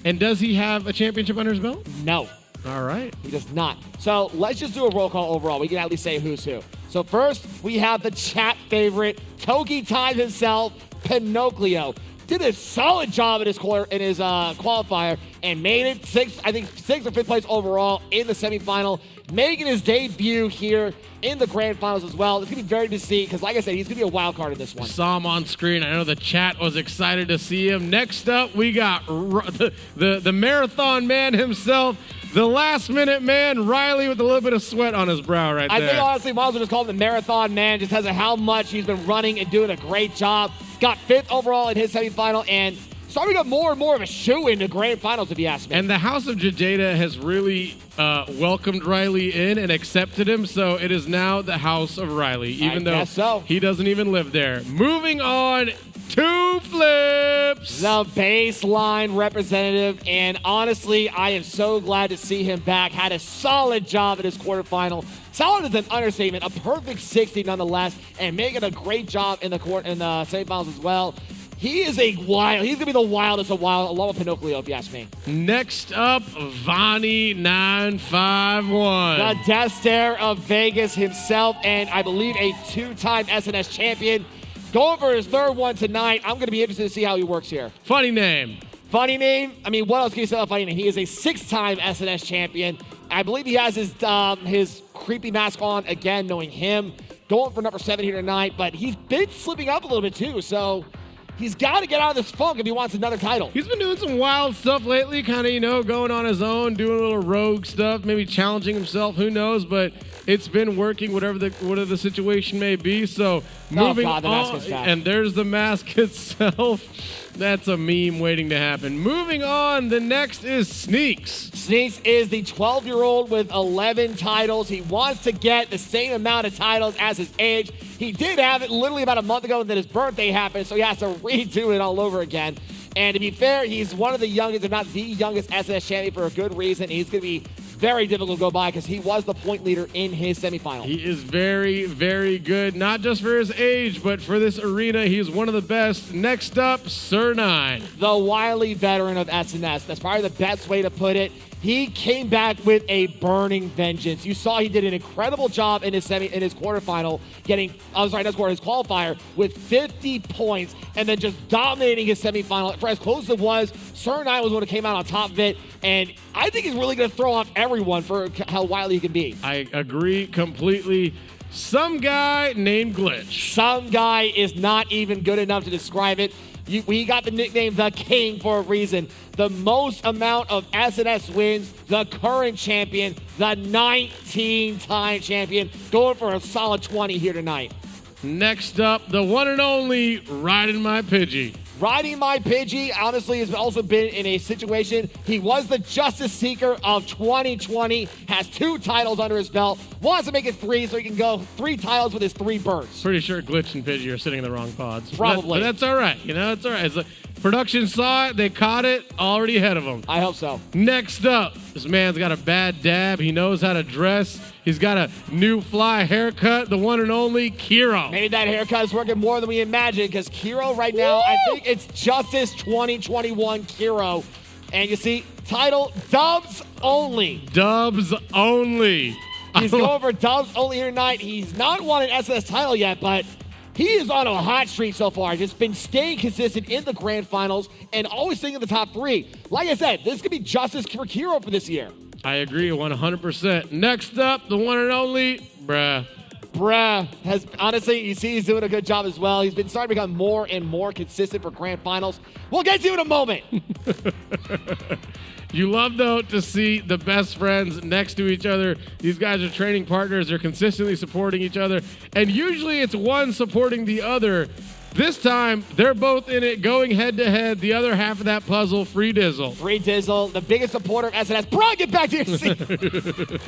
and does he have a championship under his belt? No. All right. He does not. So let's just do a roll call overall. We can at least say who's who. So first, we have the chat favorite, Toki Times himself, Pinocchio. Did a solid job in his qualifier and made it 6th or 5th place overall in the semifinal, making his debut here in the grand finals as well. It's going to be very to see because, like I said, he's going to be a wild card in this one. Saw him on screen. I know the chat was excited to see him. Next up, we got the marathon man himself, the last-minute man, Riley, with a little bit of sweat on his brow right there. I think, honestly, might as well just call him the marathon man just because of how much he's been running and doing a great job. Got 5th overall in his semifinal and starting to get more and more of a shoe-in to grand finals, if you ask me. And the House of Jadeda has really welcomed Riley in and accepted him, so it is now the House of Riley, even though he doesn't even live there. Moving on, Two Flips. The baseline representative, and honestly, I am so glad to see him back. Had a solid job in his quarterfinal. Solid is an understatement, a perfect 60 nonetheless, and making a great job in the semifinals as well. He is he's going to be the wildest of wild, along with Pinocchio, if you ask me. Next up, Vonnie951. The Death Stare of Vegas himself, and I believe a 2-time SNS champion. Going for his 3rd one tonight. I'm going to be interested to see how he works here. Funny name. Funny name? I mean, what else can you say about funny name? He is a 6-time SNS champion. I believe he has his creepy mask on, again, knowing him. Going for number 7 here tonight, but he's been slipping up a little bit too, so he's got to get out of this funk if he wants another title. He's been doing some wild stuff lately, kind of, going on his own, doing a little rogue stuff, maybe challenging himself, who knows, but it's been working, whatever the situation may be. So moving the mask is on, back. and there's the mask itself. That's a meme waiting to happen. Moving on, the next is Sneaks. Sneaks is the 12-year-old with 11 titles. He wants to get the same amount of titles as his age. He did have it literally about a month ago, and then his birthday happened, so he has to redo it all over again. And to be fair, he's one of the youngest, if not the youngest SNS champion for a good reason. He's going to be very difficult to go by because he was the point leader in his semifinal. He is very, very good, not just for his age, but for this arena. He's one of the best. Next up, Sir Nine. The wily veteran of SNS. That's probably the best way to put it. He came back with a burning vengeance. You saw he did an incredible job in his quarterfinal, his qualifier with 50 points, and then just dominating his semifinal. For as close as it was, Sir Nine was the one who came out on top of it, and I think he's really going to throw off everyone for how wily he can be. I agree completely. Some guy named Glitch. Some guy is not even good enough to describe it. We got the nickname The King for a reason. The most amount of SNS wins, the current champion, the 19-time champion, going for a solid 20 here tonight. Next up, the one and only Riding My Pidgey. Riding My Pidgey, honestly, has also been in a situation. He was the Justice Seeker of 2020, has 2 titles under his belt, wants to make it 3 so he can go 3 titles with his 3 birds. Pretty sure Glitch and Pidgey are sitting in the wrong pods. Probably. But that's all right. It's all right. It's like, production saw it. They caught it already ahead of them. I hope so. Next up, this man's got a bad dab. He knows how to dress. He's got a new fly haircut, the one and only Kiro. Maybe that haircut is working more than we imagined because Kiro right now, I think it's Justice 2021 Kiro. And you see, title, Dubs Only. Dubs Only. He's going for Dubs Only here tonight. He's not won an SNS title yet, but he is on a hot streak so far. Just been staying consistent in the grand finals and always staying in the top 3. Like I said, this could be justice for Kiro for this year. I agree 100%. Next up, the one and only, bruh. Bruh has, honestly, you see he's doing a good job as well. He's been starting to become more and more consistent for grand finals. We'll get to you in a moment. You love, though, to see the best friends next to each other. These guys are training partners. They're consistently supporting each other. And usually it's one supporting the other. This time, they're both in it, going head-to-head. The other half of that puzzle, Free Dizzle. Free Dizzle, the biggest supporter of SNS. Bro, get back to your seat.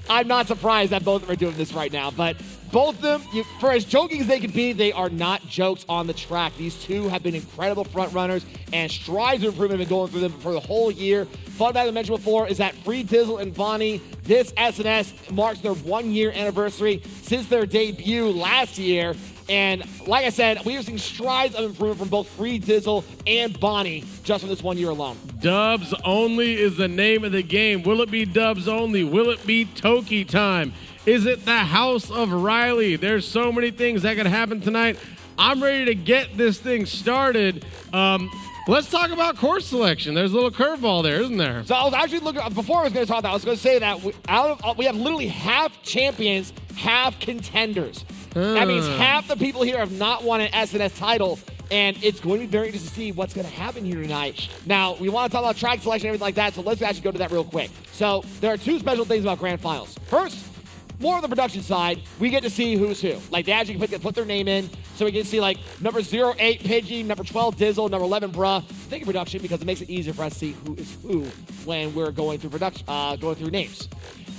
I'm not surprised that both of them are doing this right now, but both of them, for as joking as they can be, they are not jokes on the track. These two have been incredible front runners, and strides of improvement have been going through them for the whole year. Fun fact I mentioned before is that Free Dizzle and Bonnie, this SNS marks their 1-year anniversary since their debut last year. And like I said, we are seeing strides of improvement from both Free Dizzle and Bonnie just from this 1 year alone. Dubs only is the name of the game. Will it be dubs only? Will it be Toki time? Is it the House of Riley? There's so many things that could happen tonight. I'm ready to get this thing started. Let's talk about course selection. There's a little curveball there, isn't there? So I was actually looking, before I was going to talk about that, I was going to say that we have literally half champions, half contenders. That means half the people here have not won an SNS title, and it's going to be very interesting to see what's going to happen here tonight. Now, we want to talk about track selection and everything like that, so let's actually go to that real quick. So there are two special things about grand finals. First, more on the production side, we get to see who's who. Like, they actually put their name in, so we can see, like, number 08, Pidgey, number 12, Dizzle, number 11, Bruh. Thank you, production, because it makes it easier for us to see who is who when we're going through going through names.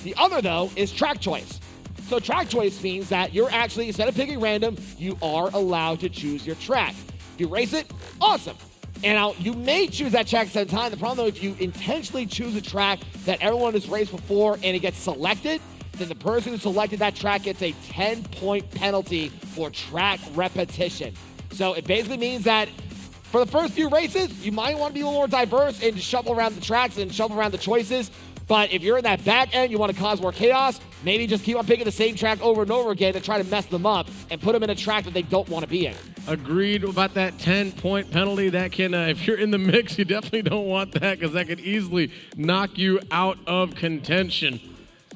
The other, though, is track choice. So track choice means that you're actually, instead of picking random, you are allowed to choose your track. If you race it, awesome. And now, you may choose that track at the time. The problem, though, if you intentionally choose a track that everyone has raced before and it gets selected, then the person who selected that track gets a 10-point penalty for track repetition. So it basically means that for the first few races, you might want to be a little more diverse and just shuffle around the tracks and shuffle around the choices. But if you're in that back end, you want to cause more chaos, maybe just keep on picking the same track over and over again to try to mess them up and put them in a track that they don't want to be in. Agreed about that 10-point penalty. That can, if you're in the mix, you definitely don't want that because that could easily knock you out of contention.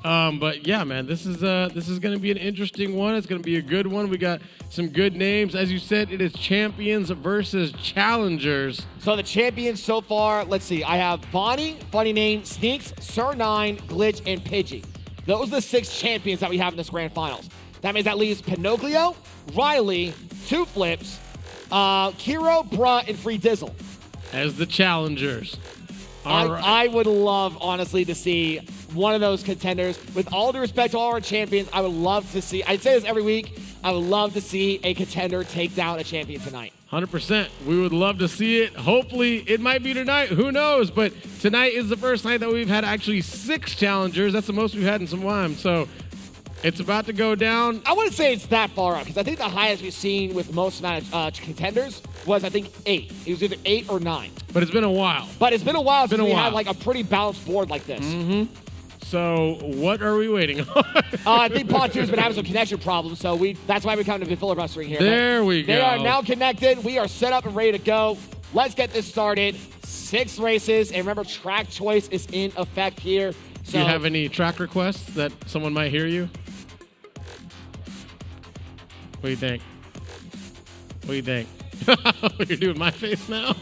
But yeah, man, this is going to be an interesting one. It's going to be a good one. We got some good names. As you said, it is champions versus challengers. So the champions so far, let's see. I have Bonnie, funny name, Sneaks, Sir9, Glitch, and Pidgey. Those are the 6 champions that we have in this grand finals. That means that leaves Pinocchio, Riley, 2 Flips, Kiro, Bruh, and Free Dizzle as the challengers. I would love, honestly, to see one of those contenders. With all due respect to all our champions, I would love to see, I'd say this every week, I would love to see a contender take down a champion tonight. 100%. We would love to see it. Hopefully, it might be tonight. Who knows? But tonight is the first night that we've had actually 6 challengers. That's the most we've had in some time. So it's about to go down. I wouldn't say it's that far up, because I think the highest we've seen with most amount of contenders was, I think, 8. It was either 8 or 9. But it's been a while. Since we had like a pretty balanced board like this. Mm-hmm. So what are we waiting on? I think Pod 2's been having some connection problems, so that's why we come to be filibustering here. There we go. They are now connected. We are set up and ready to go. Let's get this started. 6 races, and remember, track choice is in effect here. So, do you have any track requests that someone might hear you? What do you think? What do you think? You're doing my face now?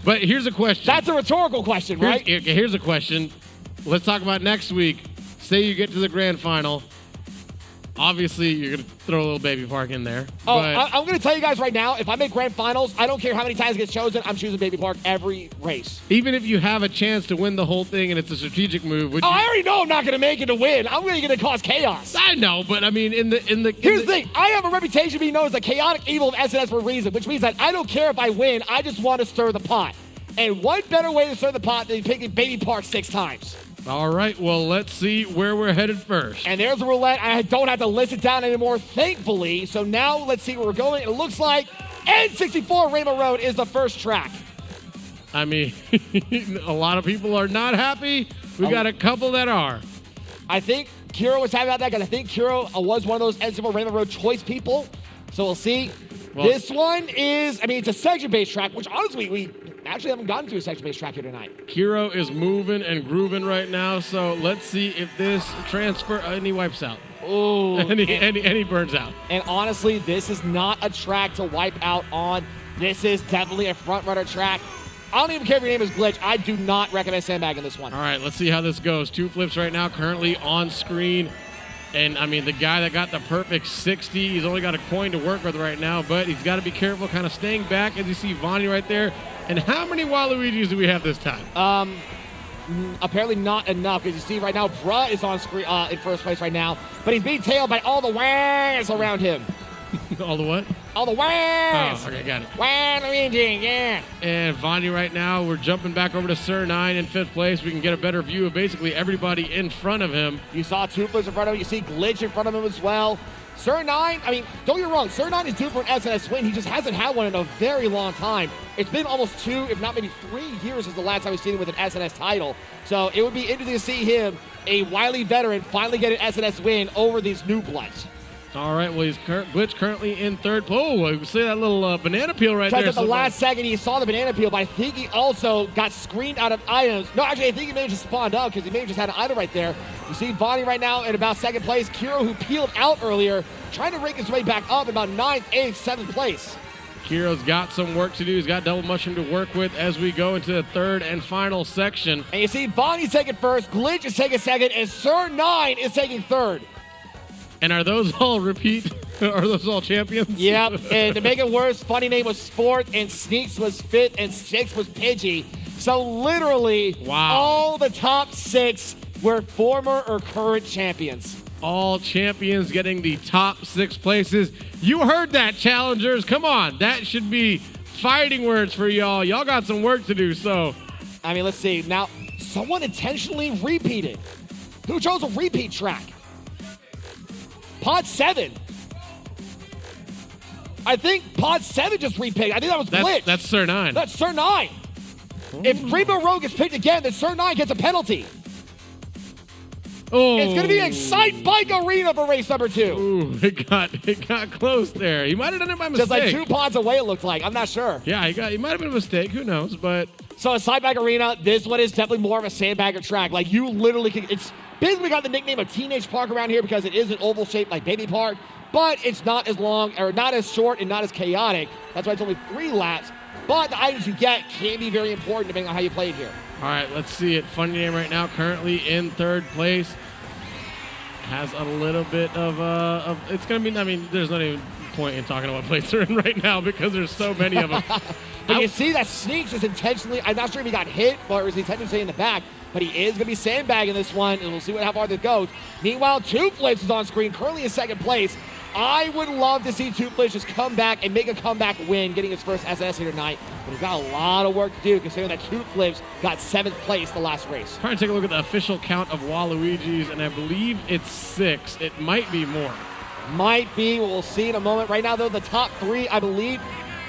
But here's a question. That's a rhetorical question, right? Here's a question. Let's talk about next week. Say you get to the grand final. Obviously, you're going to throw a little baby park in there. Oh, I'm going to tell you guys right now, if I make grand finals, I don't care how many times it gets chosen, I'm choosing baby park every race. Even if you have a chance to win the whole thing and it's a strategic move, I already know I'm not going to make it to win. I'm going to cause chaos. I know, but I mean, here's the thing. I have a reputation of being known as the chaotic evil of SNS for a reason, which means that I don't care if I win. I just want to stir the pot. And what better way to stir the pot than picking baby park 6 times? All right, well, let's see where we're headed first. And there's the roulette. I don't have to list it down anymore, thankfully. So now let's see where we're going. It looks like N64 Rainbow Road is the first track. I mean, a lot of people are not happy. We got a couple that are. I think Kiro was happy about that because I think Kiro was one of those N64 Rainbow Road choice people. So we'll see. Well, this one is, it's a section-based track, which honestly, we actually haven't gotten to a section-based track here tonight. Kiro is moving and grooving right now, so let's see if this transfer, and he wipes out. Ooh. And he burns out. And honestly, this is not a track to wipe out on. This is definitely a front-runner track. I don't even care if your name is Glitch. I do not recommend sandbagging this one. All right, let's see how this goes. 2 flips right now, currently on screen. And, I mean, the guy that got the perfect 60, he's only got a coin to work with right now, but he's got to be careful, kind of staying back, as you see Vonnie right there. And how many Waluigis do we have this time? Apparently not enough, because you see right now, Bruh is on screen in first place right now, but he's being tailed by all the Wangs around him. All the what? All the Wangs! Oh, okay, got it. Waluigi, yeah. And Vonnie right now, we're jumping back over to Sir 9 in 5th place. We can get a better view of basically everybody in front of him. You saw Toothless in front of him. You see Glitch in front of him as well. Sir 9, I mean, don't get me wrong, Sir 9 is due for an SNS win. He just hasn't had one in a very long time. It's been almost 2, if not maybe 3 years since the last time we've seen him with an SNS title. So it would be interesting to see him, a wily veteran, finally get an SNS win over these new bloods. All right, well, Glitch currently in 3rd. Oh, I see that little banana peel right there. Because at the last second, he saw the banana peel, but I think he also got screened out of items. No, actually, I think he may have just spawned out because he may have just had an item right there. You see Vonnie right now in about 2nd place. Kiro, who peeled out earlier, trying to rake his way back up in about 9th, 8th, 7th place. Kiro's got some work to do. He's got double mushroom to work with as we go into the 3rd and final section. And you see Vonnie's taking 1st, Glitch is taking 2nd, and Sir 9 is taking 3rd. And are those all repeat? Are those all champions? Yep, and to make it worse, Funny Name was 4th, and Sneaks was 5th, and 6th was Pidgey. So literally, all the top 6 were former or current champions. All champions getting the top 6 places. You heard that, challengers. Come on, that should be fighting words for y'all. Y'all got some work to do, so. I mean, let's see. Now, someone intentionally repeated. Who chose a repeat track? Pod 7. I think Pod 7 just repicked. I think that was Glitch. That's Sir 9. That's Sir 9. If Rainbow Rogue gets picked again, then Sir 9 gets a penalty. Oh. It's going to be an Excite Bike Arena for race number 2. Ooh, it got close there. He might have done it by mistake. Just like 2 pods away, it looked like. I'm not sure. Yeah, he might have been a mistake. Who knows? But so Excite Bike Arena, this one is definitely more of a sandbagger track. Like, you literally can. It's basically got the nickname of Teenage Park around here because it is an oval shape like Baby Park, but it's not as long or not as short and not as chaotic. That's why it's only 3 laps. But the items you get can be very important depending on how you play it here. All right, let's see it. Funny Name right now, currently in 3rd place. Has a little bit of it's going to be, I mean, there's not even point in talking about places they're in right now because there's so many of them. But you see that Sneaks is intentionally, I'm not sure if he got hit or was he intentionally in the back, but he is going to be sandbagging this one, and we'll see how far this goes. Meanwhile, 2 Flips is on screen, currently in 2nd place. I would love to see 2 Flips just come back and make a comeback win, getting his first SS here tonight. But he's got a lot of work to do, considering that 2 Flips got 7th place the last race. Trying to take a look at the official count of Waluigis, and I believe it's 6. It might be more. Might be. We'll see in a moment. Right now, though, the top 3, I believe,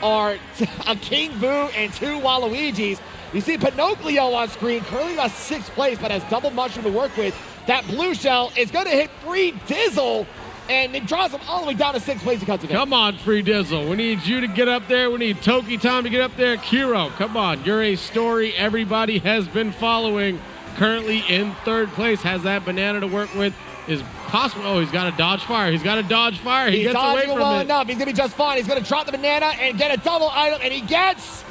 are a King Boo and 2 Waluigis. You see Pinocchio on screen, currently got 6th place, but has double mushroom to work with. That blue shell is going to hit Free Dizzle, and it draws him all the way down to 6th place because of it. Come on, Free Dizzle. We need you to get up there. We need Toki Tom to get up there. Kiro, come on. You're a story everybody has been following. Currently in 3rd place, has that banana to work with. Is possible. Oh, he's got to dodge fire. He's got to dodge fire. He gets away from well it. enough. He's going to be just fine. He's going to drop the banana and get a double item, and he gets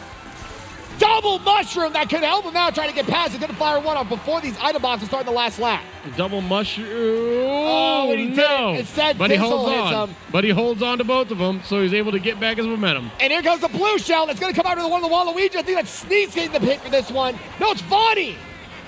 double mushroom. That could help him out trying to get past. He's going to fire one off before these item boxes start the last lap. Double mushroom. Oh, and he no. did. Instead, but he Dizzle holds hits on. him. But he holds on to both of them, so he's able to get back his momentum. And here comes the blue shell. That's going to come out of one of the Waluigi. I think that's Sneaks getting the pick for this one. No, it's Vonnie.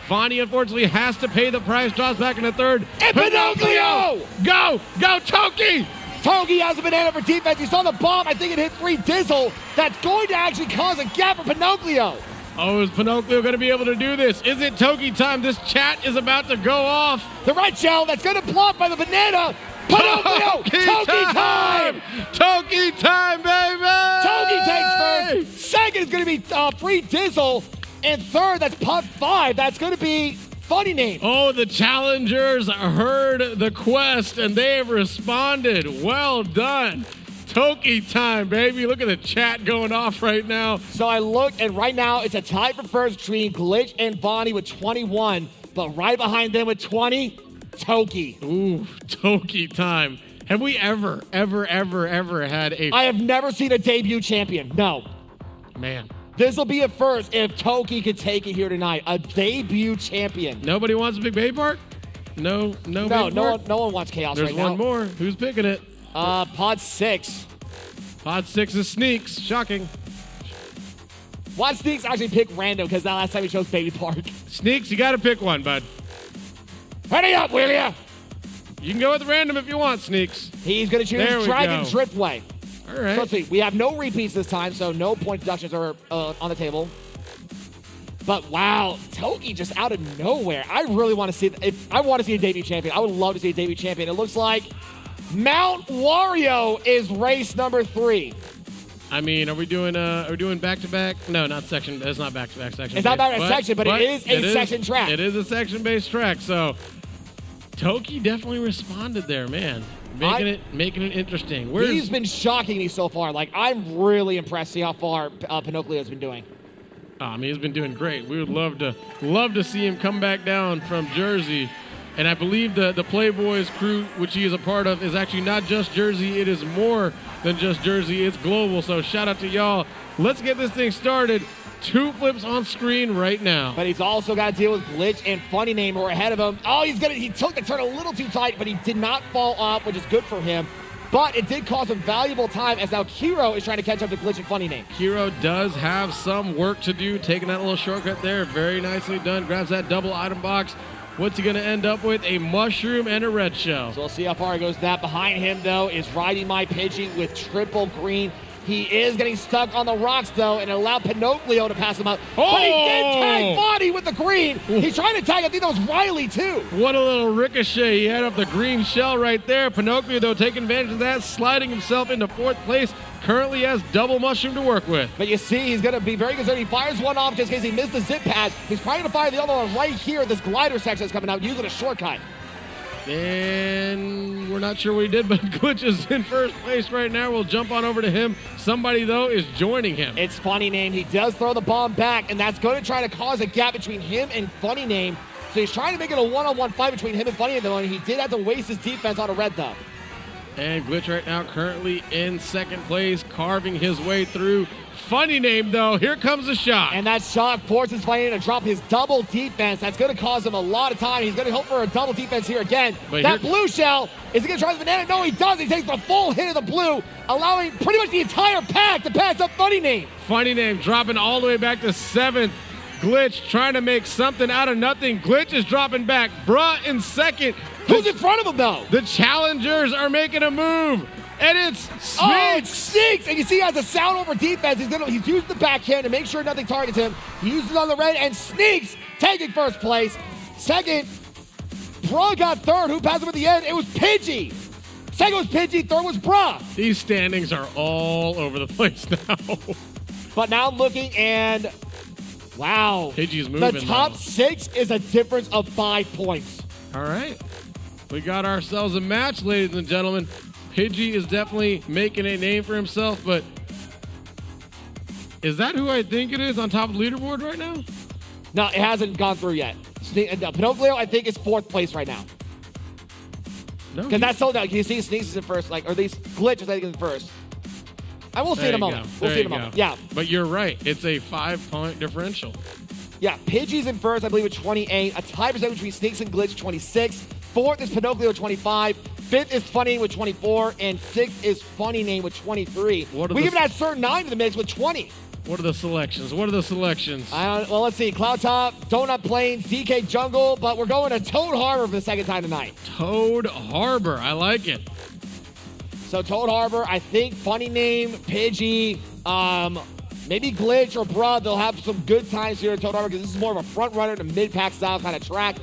Vonnie, unfortunately, has to pay the price. Drops back in the 3rd. And Pinocchio! Go, Toki! Toki has a banana for defense. You saw the bomb. I think it hit Free Dizzle. That's going to actually cause a gap for Pinocchio. Oh, is Pinocchio going to be able to do this? Is it Toki time? This chat is about to go off. The red shell that's going to block by the banana. Pinocchio! Toki time! Toki time, baby! Toki takes 1st. 2nd is going to be Free Dizzle. And 3rd, that's Pod 5. That's going to be Funny Name. Oh, the challengers heard the quest, and they have responded. Well done. Toki time, baby. Look at the chat going off right now. So I look, and right now it's a tie for first between Glitch and Bonnie with 21, but right behind them with 20, Toki. Ooh, Toki time. Have we ever had a... I have never seen a debut champion. No. Man. This will be a first if Toki could take it here tonight. A debut champion. Nobody wants a Big Bay Park? No No one wants chaos There's right now. one more. Who's picking it? Pod 6. Pod 6 is Sneaks. Shocking. Why Sneaks actually pick random? Because that last time he chose Baby Park. Sneaks, you got to pick one, bud. Hurry up, will ya? You can go with random if you want, Sneaks. He's going to choose There we Dragon go. Driftway. All right. So let's see. We have no repeats this time, so no point deductions are on the table. But wow, Toki just out of nowhere. I really want to see. I want to see a debut champion. I would love to see a debut champion. It looks like Mount Wario is race number 3. I mean, are we doing back-to-back? No, not section. It's not back-to-back section. It's not back-to-back section, but it is a section track. It is a section-based track. So Toki definitely responded there, man. Making it interesting. He's been shocking me so far. Like, I'm really impressed to see how far Pinocchio's been doing. I mean, he's been doing great. We would love to see him come back down from Jersey. And I believe the Playboys crew, which he is a part of, is actually not just Jersey. It is more than just Jersey. It's global. So shout out to y'all. Let's get this thing started. 2 flips on screen right now. But he's also got to deal with Glitch and Funny Name who are ahead of him. Oh, he took the turn a little too tight, but he did not fall off, which is good for him. But it did cost him valuable time as now Kiro is trying to catch up to Glitch and Funny Name. Kiro does have some work to do, taking that little shortcut there. Very nicely done. Grabs that double item box. What's he going to end up with? A mushroom and a red shell. So we'll see how far he goes with that. Behind him, though, is Riding My Pidgey with triple green. He is getting stuck on the rocks, though, and it allowed Pinocchio to pass him up. Oh! But he did tag Bonnie with the green. He's trying to tag, I think that was Riley, too. What a little ricochet he had off the green shell right there. Pinocchio, though, taking advantage of that, sliding himself into 4th place. Currently has double mushroom to work with. But you see, he's going to be very concerned. He fires one off just in case he missed the zip pad. He's trying to fire the other one right here. This glider section is coming out using a shortcut. And we're not sure what he did, but Glitch is in 1st place right now. We'll jump on over to him. Somebody, though, is joining him. It's Funny Name. He does throw the bomb back, and that's going to try to cause a gap between him and Funny Name. So he's trying to make it a one-on-one fight between him and Funny Name, though, and he did have to waste his defense on a red, though. And Glitch right now currently in 2nd place, carving his way through. Funny Name, though. Here comes the shot. And that shot forces Funny Name to drop his double defense. That's going to cause him a lot of time. He's going to hope for a double defense here again. But that blue shell, is he going to try the banana? No, he does. He takes the full hit of the blue, allowing pretty much the entire pack to pass up Funny Name. Funny Name dropping all the way back to 7th. Glitch trying to make something out of nothing. Glitch is dropping back. Bruh in 2nd. Who's in front of him, though? The challengers are making a move. And it's Sneaks. Oh, it's Sneaks. And you see he has a sound over defense. He's using the backhand to make sure nothing targets him. He uses it on the red, and Sneaks taking 1st place. 2nd, Bruh got 3rd. Who passed him at the end? It was Pidgey. 2nd was Pidgey, 3rd was Bruh. These standings are all over the place now. But now I'm looking, and wow. Pidgey's moving. The top though. 6 is a difference of 5 points. All right. We got ourselves a match, ladies and gentlemen. Pidgey is definitely making a name for himself, but is that who I think it is on top of the leaderboard right now? No, it hasn't gone through yet. Pinocchio, I think, is 4th place right now. No, Because that's so now. You see Sneaks is in 1st, or these Glitch is I think in 1st. I will see in a moment. We'll see in a moment. Yeah. But you're right. It's a 5-point differential. Yeah, Pidgey's in 1st, I believe, with 28. A tie percentage between Sneaks and Glitch, 26. 4th is Pinocchio with 25. 5th is Funny with 24. And 6th is Funny Name with 23. We even had Sir 9 in the mix with 20. What are the selections? Well, let's see. Cloud Top, Donut Plains, DK Jungle, but we're going to Toad Harbor for the 2nd time tonight. Toad Harbor. I like it. So Toad Harbor, I think Funny Name, Pidgey, maybe Glitch or Bruh, they'll have some good times here at Toad Harbor because this is more of a front runner to mid-pack style kind of track.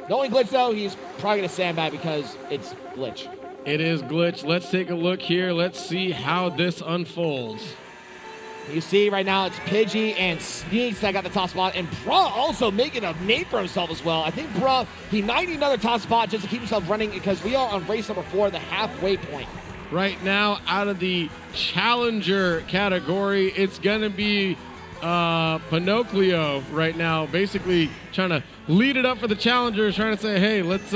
The only Glitch, though, he's probably going to sandbag because it's Glitch. It is Glitch. Let's take a look here. Let's see how this unfolds. You see right now it's Pidgey and Sneaks that got the top spot, and Bruh also making a name for himself as well. I think Bruh, he might need another top spot just to keep himself running because we are on race number 4, the halfway point. right now out of the challenger category. It's going to be Pinocchio right now, basically trying to lead it up for the challengers, trying to say, hey, let's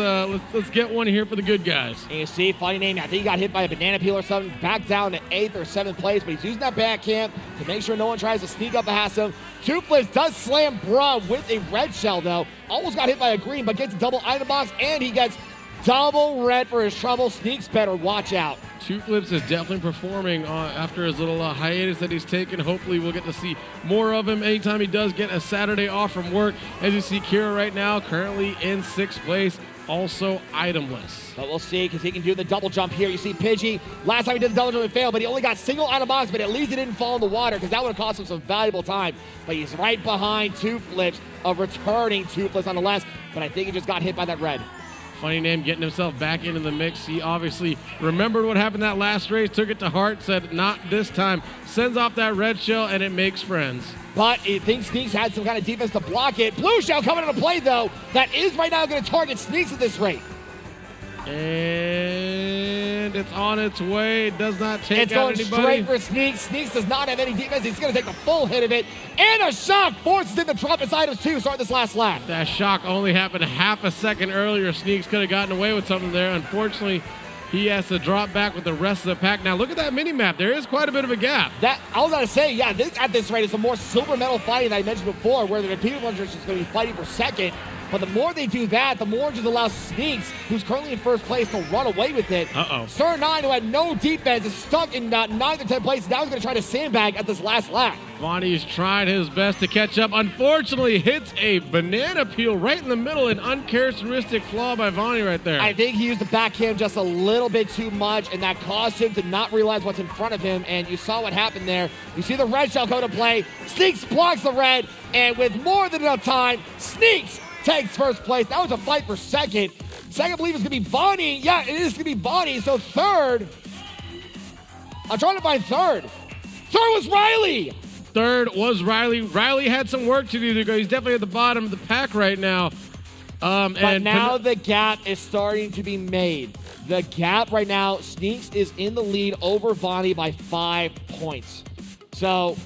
get one here for the good guys. And you see, funny name, I think he got hit by a banana peel or something, back down to 8th or 7th place, but he's using that backhand to make sure no one tries to sneak up past him. Two flips does slam Bruh with a red shell, though. Almost got hit by a green, but gets a double item box, and he gets double red for his trouble. Sneaks better, watch out. Two Flips is definitely performing after his little hiatus that he's taken. Hopefully we'll get to see more of him anytime he does get a Saturday off from work. As you see, Kira right now currently in 6th place, also itemless. But we'll see, because he can do the double jump here. You see Pidgey, last time he did the double jump, it failed, but he only got single item box, but at least he didn't fall in the water, because that would have cost him some valuable time. But he's right behind Two Flips, of returning Two Flips on the last, but I think he just got hit by that red. Funny name, getting himself back into the mix. He obviously remembered what happened that last race, took it to heart, said not this time, sends off that red shell, and it makes friends. But he thinks Sneaks had some kind of defense to block it. Blue shell coming into play, though. That is right now going to target Sneaks at this rate. And it's on its way. It does not take out anybody. It's going straight for Sneaks. Sneaks does not have any defense. He's going to take a full hit of it. And a shock forces him to drop his items, too, starting this last lap. That shock only happened half a second earlier. Sneaks could have gotten away with something there. Unfortunately, he has to drop back with the rest of the pack. Now, look at that mini-map. There is quite a bit of a gap. I was going to say, yeah, at this rate, it's a more silver medal fighting that I mentioned before, where the repeated ones are just going to be fighting for second. But the more they do that, the more it just allows Sneaks, who's currently in 1st place, to run away with it. Sir 9, who had no defense, is stuck in 9th or 10th place. Now he's going to try to sandbag at this last lap. Vonnie's trying his best to catch up. Unfortunately, hits a banana peel right in the middle. An uncharacteristic flaw by Vonnie right there. I think he used the backhand just a little bit too much, and that caused him to not realize what's in front of him. And you saw what happened there. You see the red shell go to play. Sneaks blocks the red, and with more than enough time, Sneaks takes 1st place. That was a fight for second. Second, I believe, is going to be Vonnie. Yeah, it is going to be Vonnie. So 3rd, I'm trying to find 3rd. 3rd was Riley. 3rd was Riley. Riley had some work to do to go. He's definitely at the bottom of the pack right now. But now the gap is starting to be made. The gap right now, Sneaks is in the lead over Vonnie by 5 points. So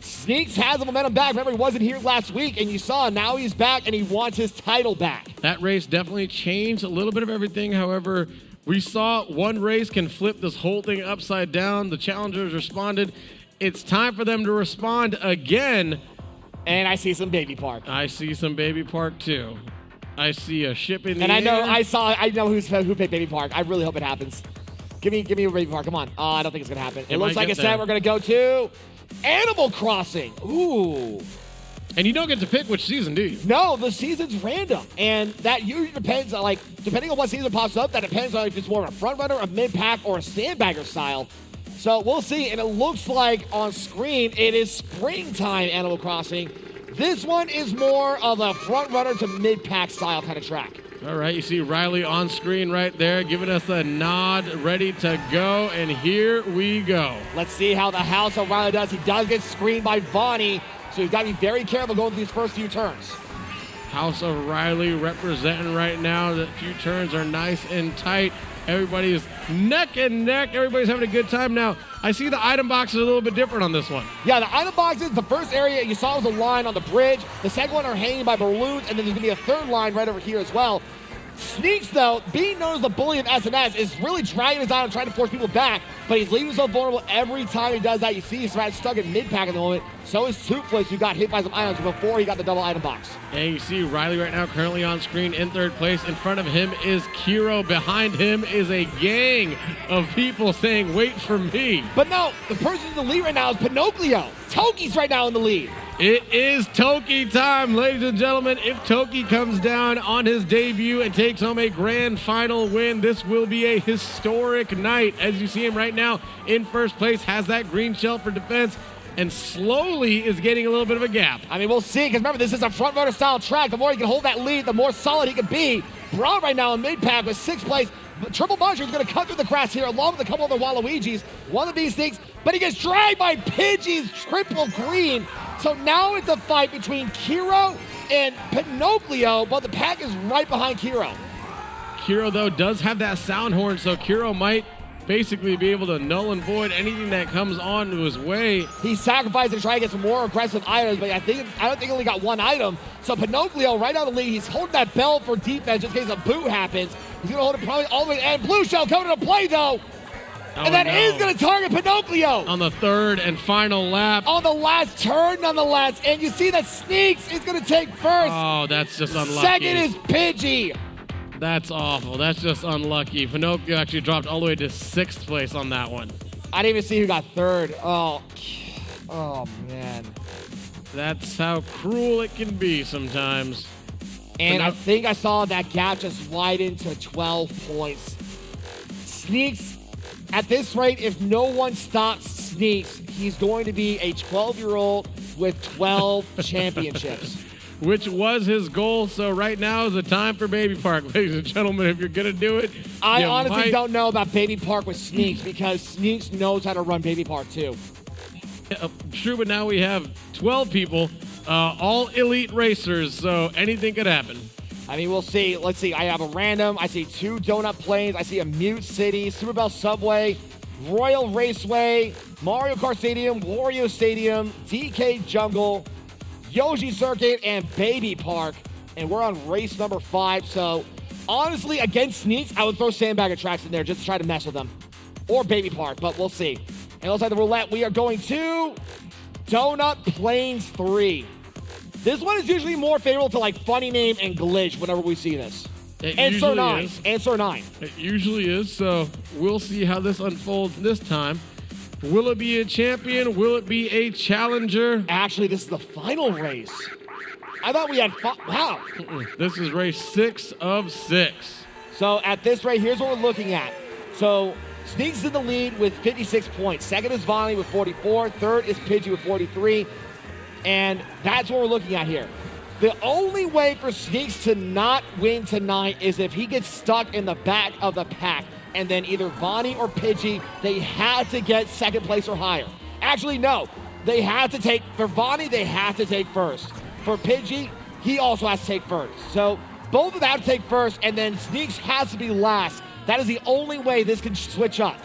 Sneaks has the momentum back. Remember, he wasn't here last week, and you saw now he's back, and he wants his title back. That race definitely changed a little bit of everything. However, we saw one race can flip this whole thing upside down. The challengers responded. It's time for them to respond again. And I see some Baby Park. I see some Baby Park, too. I see a ship in the air. And I know who picked Baby Park. I really hope it happens. Give me a Baby Park. Come on. I don't think it's going to happen. It looks like instead we're going to go to Animal Crossing. Ooh. And you don't get to pick which season, do you? No, the season's random. And that usually depends on, depending on what season pops up, that depends on if it's more of a front runner, a mid-pack, or a sandbagger style. So we'll see. And it looks like on screen it is springtime Animal Crossing. This one is more of a front runner to mid-pack style kind of track. All right, you see Riley on screen right there, giving us a nod, ready to go, and here we go. Let's see how the House of Riley does. He does get screened by Vonnie, so he's got to be very careful going through these first few turns. House of Riley representing right now. The few turns are nice and tight. Everybody's neck and neck. Everybody's having a good time. Now, I see the item box is a little bit different on this one. Yeah, the item boxes, the first area you saw was a line on the bridge. The second one are hanging by balloons, and then there's going to be a 3rd line right over here as well. Sneaks, though, being known as the bully of SNS, is really dragging his item, trying to force people back, but he's leaving himself vulnerable every time he does that. You see he's stuck in mid-pack at the moment. So is Two Flips, who got hit by some items before he got the double item box. And you see Riley right now currently on screen in 3rd place. In front of him is Kiro. Behind him is a gang of people saying, wait for me. But no, the person in the lead right now is Pinocchio. Toki's right now in the lead. It is Toki time, ladies and gentlemen. If Toki comes down on his debut and takes home a grand final win, this will be a historic night. As you see him right now in 1st place, has that green shell for defense, and slowly is getting a little bit of a gap. I mean, we'll see, because remember, this is a front runner style track. The more he can hold that lead, the more solid he can be. Brown right now in mid-pack with 6th place. Triple Muncher is going to cut through the grass here, along with a couple of the Waluigi's. One of these things, but he gets dragged by Pidgey's triple green. So now it's a fight between Kiro and Pinocchio, but the pack is right behind Kiro. Kiro, though, does have that sound horn, so Kiro might basically be able to null and void anything that comes onto his way. He sacrificed to try to get some more aggressive items, but I don't think he only got one item. So Pinocchio right out of the lead. He's holding that bell for defense just in case a boot happens. He's going to hold it probably all the way. And Blue Shell coming to play, though. And that is going to target Pinocchio. On the third and final lap. On the last turn, nonetheless. And you see that Sneaks is going to take first. Oh, that's just unlucky. Second is Pidgey. That's awful. That's just unlucky. Pinocchio actually dropped all the way to 6th place on that one. I didn't even see who got third. Oh, man. That's how cruel it can be sometimes. And I think I saw that gap just widen to 12 points. Sneaks, at this rate, if no one stops Sneaks, he's going to be a 12-year-old with 12 championships. Which was his goal. So right now is the time for Baby Park, ladies and gentlemen. If you're going to do it, I honestly don't know about Baby Park with Sneaks because Sneaks knows how to run Baby Park too. True, but now we have 12 people, all elite racers, so anything could happen. I mean, we'll see. Let's see. I have a random. I see 2 Donut Plains. I see a Mute City, Super Bell Subway, Royal Raceway, Mario Kart Stadium, Wario Stadium, DK Jungle, Yoshi Circuit, and Baby Park. And we're on race number 5. So, honestly, against Sneaks, I would throw Sandbagger Tracks in there just to try to mess with them. Or Baby Park, but we'll see. And outside the roulette, we are going to Donut Plains 3. This one is usually more favorable to like Funny Name and Glitch whenever we see this. Answer 9. Answer 9. It usually is, so we'll see how this unfolds this time. Will it be a champion? Will it be a challenger? Actually, this is the final race. I thought we had wow. This is race 6 of 6. So at this rate, here's what we're looking at. So Sneaks in the lead with 56 points. Second is Vonnie with 44. Third is Pidgey with 43. And that's what we're looking at here. The only way for Sneaks to not win tonight is if he gets stuck in the back of the pack. And then either Vonnie or Pidgey, they had to get second place or higher. Actually, no. They have to take, for Vonnie, they have to take first. For Pidgey, he also has to take first. So both of them have to take first, and then Sneaks has to be last. That is the only way this can switch up.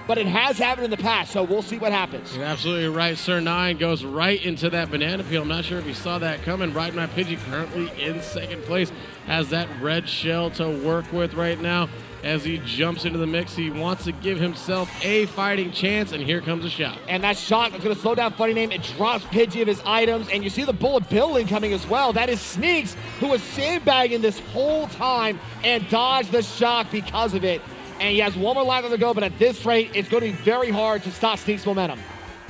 But it has happened in the past, so we'll see what happens. You're absolutely right. Sir 9 goes right into that banana peel. I'm not sure if you saw that coming. Right now, Pidgey currently in second place. Has that red shell to work with right now. As he jumps into the mix, he wants to give himself a fighting chance, and here comes a shot. And that shot is going to slow down Funny Name. It drops Pidgey of his items, and you see the bullet building coming as well. That is Sneaks, who was sandbagging this whole time and dodged the shock because of it. And he has one more lap to go, but at this rate, it's going to be very hard to stop Sneaks' momentum.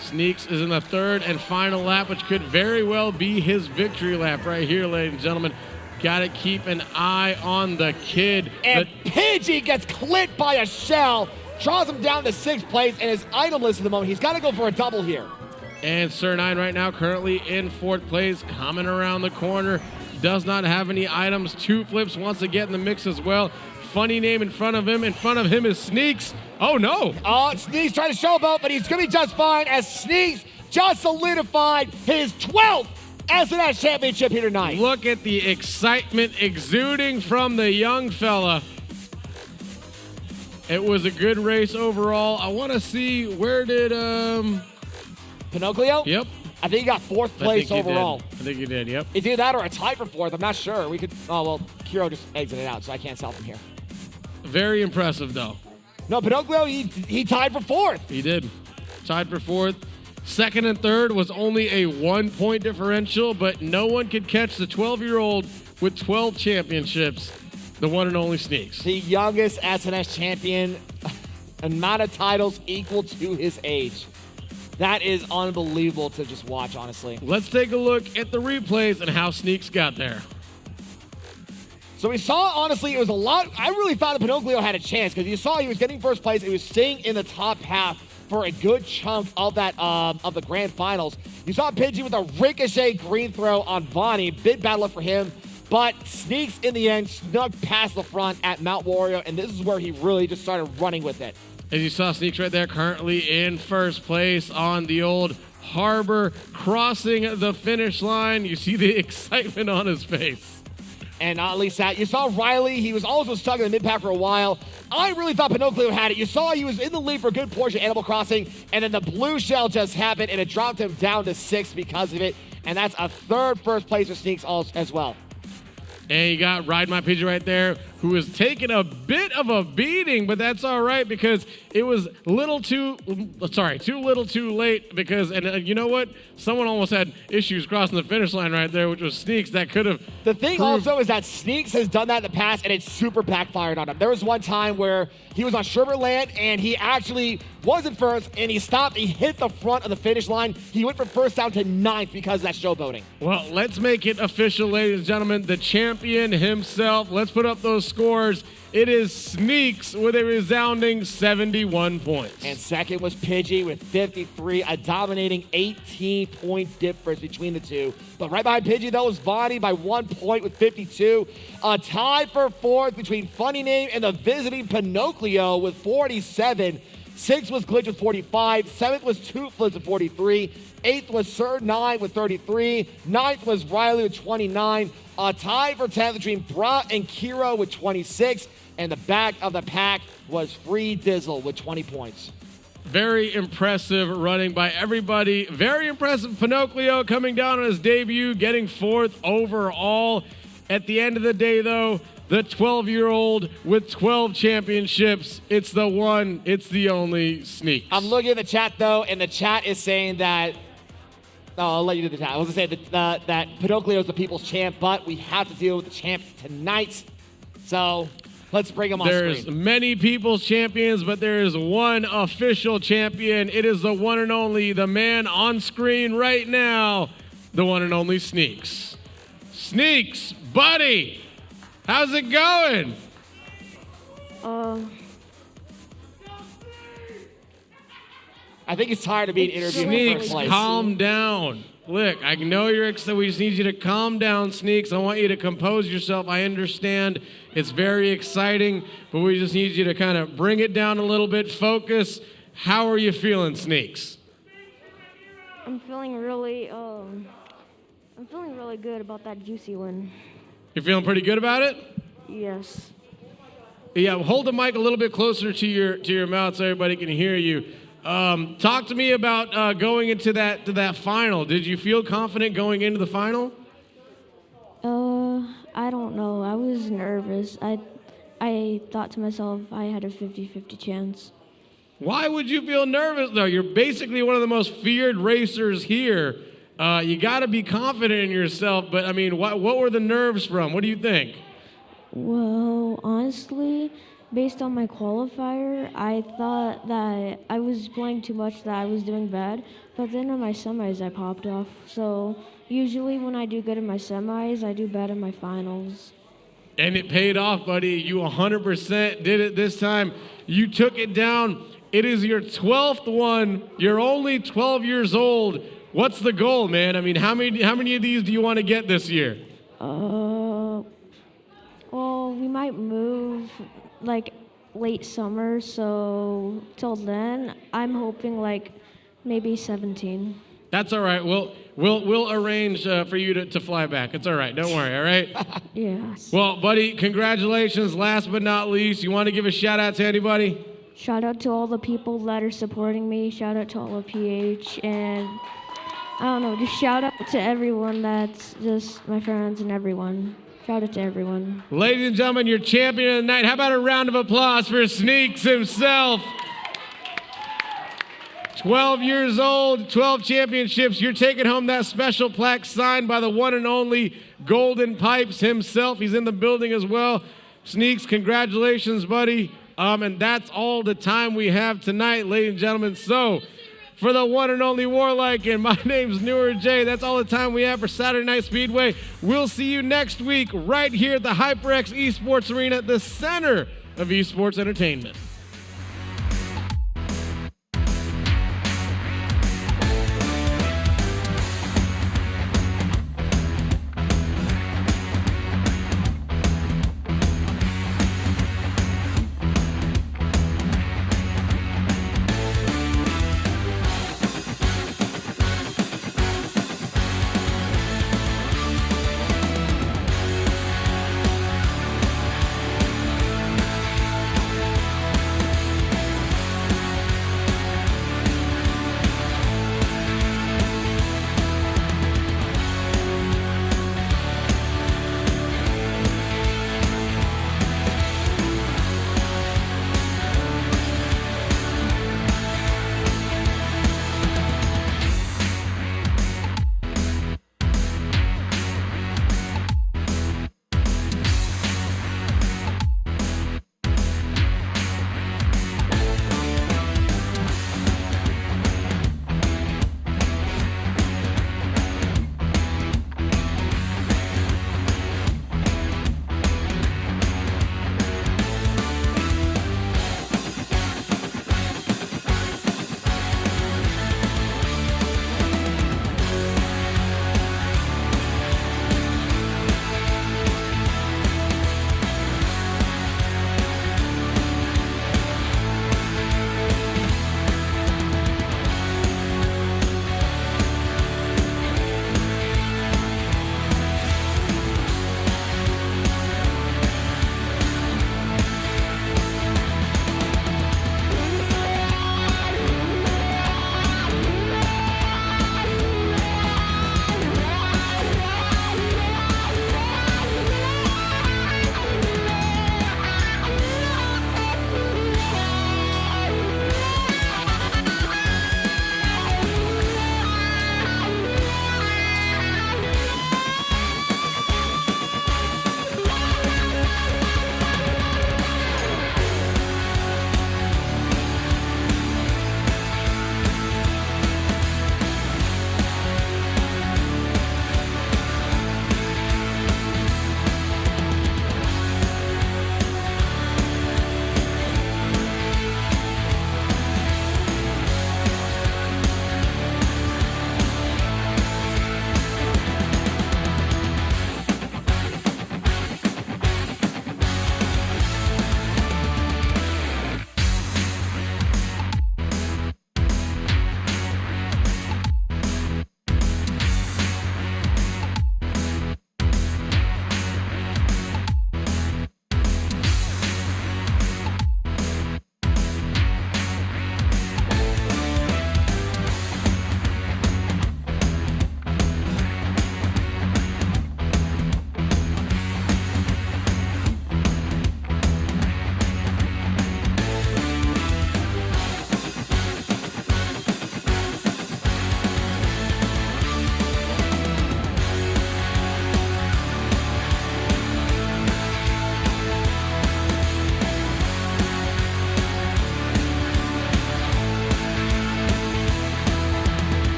Sneaks is in the third and final lap, which could very well be his victory lap right here, ladies and gentlemen. Got to keep an eye on the kid. And Pidgey gets clipped by a shell, draws him down to 6th place, and is itemless at the moment. He's got to go for a double here. And Sir 9 right now currently in 4th place, coming around the corner. Does not have any items. 2 flips wants to get in the mix as well. Funny Name in front of him. In front of him is Sneaks. Oh, no. Sneaks trying to showboat, but he's going to be just fine as Sneaks just solidified his 12th SNS championship here tonight. Look at the excitement exuding from the young fella. It was a good race overall. I want to see, where did Pinocchio? Yep. I think he got 4th place overall. I think he did, yep. It's either that or a tie for 4th. I'm not sure. We could. Oh well, Kiro just exited out, so I can't stop him here. Very impressive, though. No, Pinocchio, he tied for 4th. He did. Tied for 4th. Second and third was only a 1-point differential, but no one could catch the 12-year-old with 12 championships, the one and only Sneaks. The youngest SNS champion, amount of titles equal to his age. That is unbelievable to just watch, honestly. Let's take a look at the replays and how Sneaks got there. So we saw, honestly, it was a lot. I really thought that Pinocchio had a chance because you saw he was getting 1st place. He was staying in the top half for a good chunk of that of the grand finals. You saw Pidgey with a ricochet green throw on Vonnie. Big bad luck for him. But Sneaks, in the end, snuck past the front at Mount Wario, and this is where he really just started running with it. As you saw, Sneaks right there currently in 1st place on the old Harbor, crossing the finish line. You see the excitement on his face. And not at least that. You saw Riley. He was also stuck in the mid-pack for a while. I really thought Pinocchio had it. You saw he was in the lead for a good portion of Animal Crossing, and then the blue shell just happened, and it dropped him down to 6th because of it. And that's a third first place for Sneaks as well. And you got Ride My Pigeon right there, who is taking a bit of a beating, but that's all right because it was too little too late because, and you know what? Someone almost had issues crossing the finish line right there, which was Sneaks. That could have. The thing also is that Sneaks has done that in the past, and it's super backfired on him. There was one time where he was on Sherbert Land, and he actually wasn't first, and he stopped. He hit the front of the finish line. He went from first down to 9th because of that showboating. Well, let's make it official, ladies and gentlemen. The champion himself. Let's put up those scores. It is Sneaks with a resounding 71 points. And second was Pidgey with 53, a dominating 18-point difference between the two. But right behind Pidgey, though, was Bonnie by 1 point with 52. A tie for fourth between Funny Name and the visiting Pinocchio with 47. 6th was Glitch with 45. 7th was Toothless with 43. 8th was Sir 9 with 33. 9th was Riley with 29. A tie for 10th between Bra and Kiro with 26. And the back of the pack was Free Dizzle with 20 points. Very impressive running by everybody. Very impressive Pinocchio coming down on his debut, getting 4th overall. At the end of the day, though, the 12-year-old with 12 championships, it's the one, it's the only Sneaks. I'm looking at the chat, though, and the chat is saying that I'll let you do the chat. I was going to say that Pinocchio is the people's champ, but we have to deal with the champ tonight. So let's bring him on screen. There's many people's champions, but there is one official champion. It is the one and only, the man on screen right now, the one and only Sneaks. Sneaks, buddy, how's it going? I think he's tired of being interviewed. Sneaks, calm down. Look, I know you're excited. We just need you to calm down, Sneaks. I want you to compose yourself. I understand it's very exciting, but we just need you to kind of bring it down a little bit, focus. How are you feeling, Sneaks? I'm feeling really good about that juicy one. You're feeling pretty good about it? Yes. Yeah, hold the mic a little bit closer to your mouth so everybody can hear you. Talk to me about going into that final. Did you feel confident going into the final? I don't know. I was nervous. I thought to myself I had a 50-50 chance. Why would you feel nervous, though? You're basically one of the most feared racers here. You got to be confident in yourself, but, I mean, what were the nerves from? What do you think? Well, honestly, based on my qualifier, I thought that I was playing too much, that I was doing bad, but then in my semis, I popped off. So usually when I do good in my semis, I do bad in my finals. And it paid off, buddy. You 100% did it this time. You took it down. It is your 12th one. You're only 12 years old. What's the goal, man? I mean, how many of these do you want to get this year? Well, we might move like late summer, so till then, I'm hoping like maybe 17. That's all right. We'll arrange for you to fly back. It's all right. Don't worry, all right? Yes. Well, buddy, congratulations. Last but not least, you want to give a shout out to anybody? Shout out to all the people that are supporting me. Shout out to all of PH, and I don't know, just shout out to everyone that's just my friends and everyone. Shout out to everyone. Ladies and gentlemen, your champion of the night. How about a round of applause for Sneaks himself? 12 years old, 12 championships. You're taking home that special plaque signed by the one and only Golden Pipes himself. He's in the building as well. Sneaks, congratulations, buddy. And that's all the time we have tonight, ladies and gentlemen. So, for the one and only Warlike, and my name's Newer J. That's all the time we have for Saturday Night Speedway. We'll see you next week right here at the HyperX Esports Arena, the center of esports entertainment.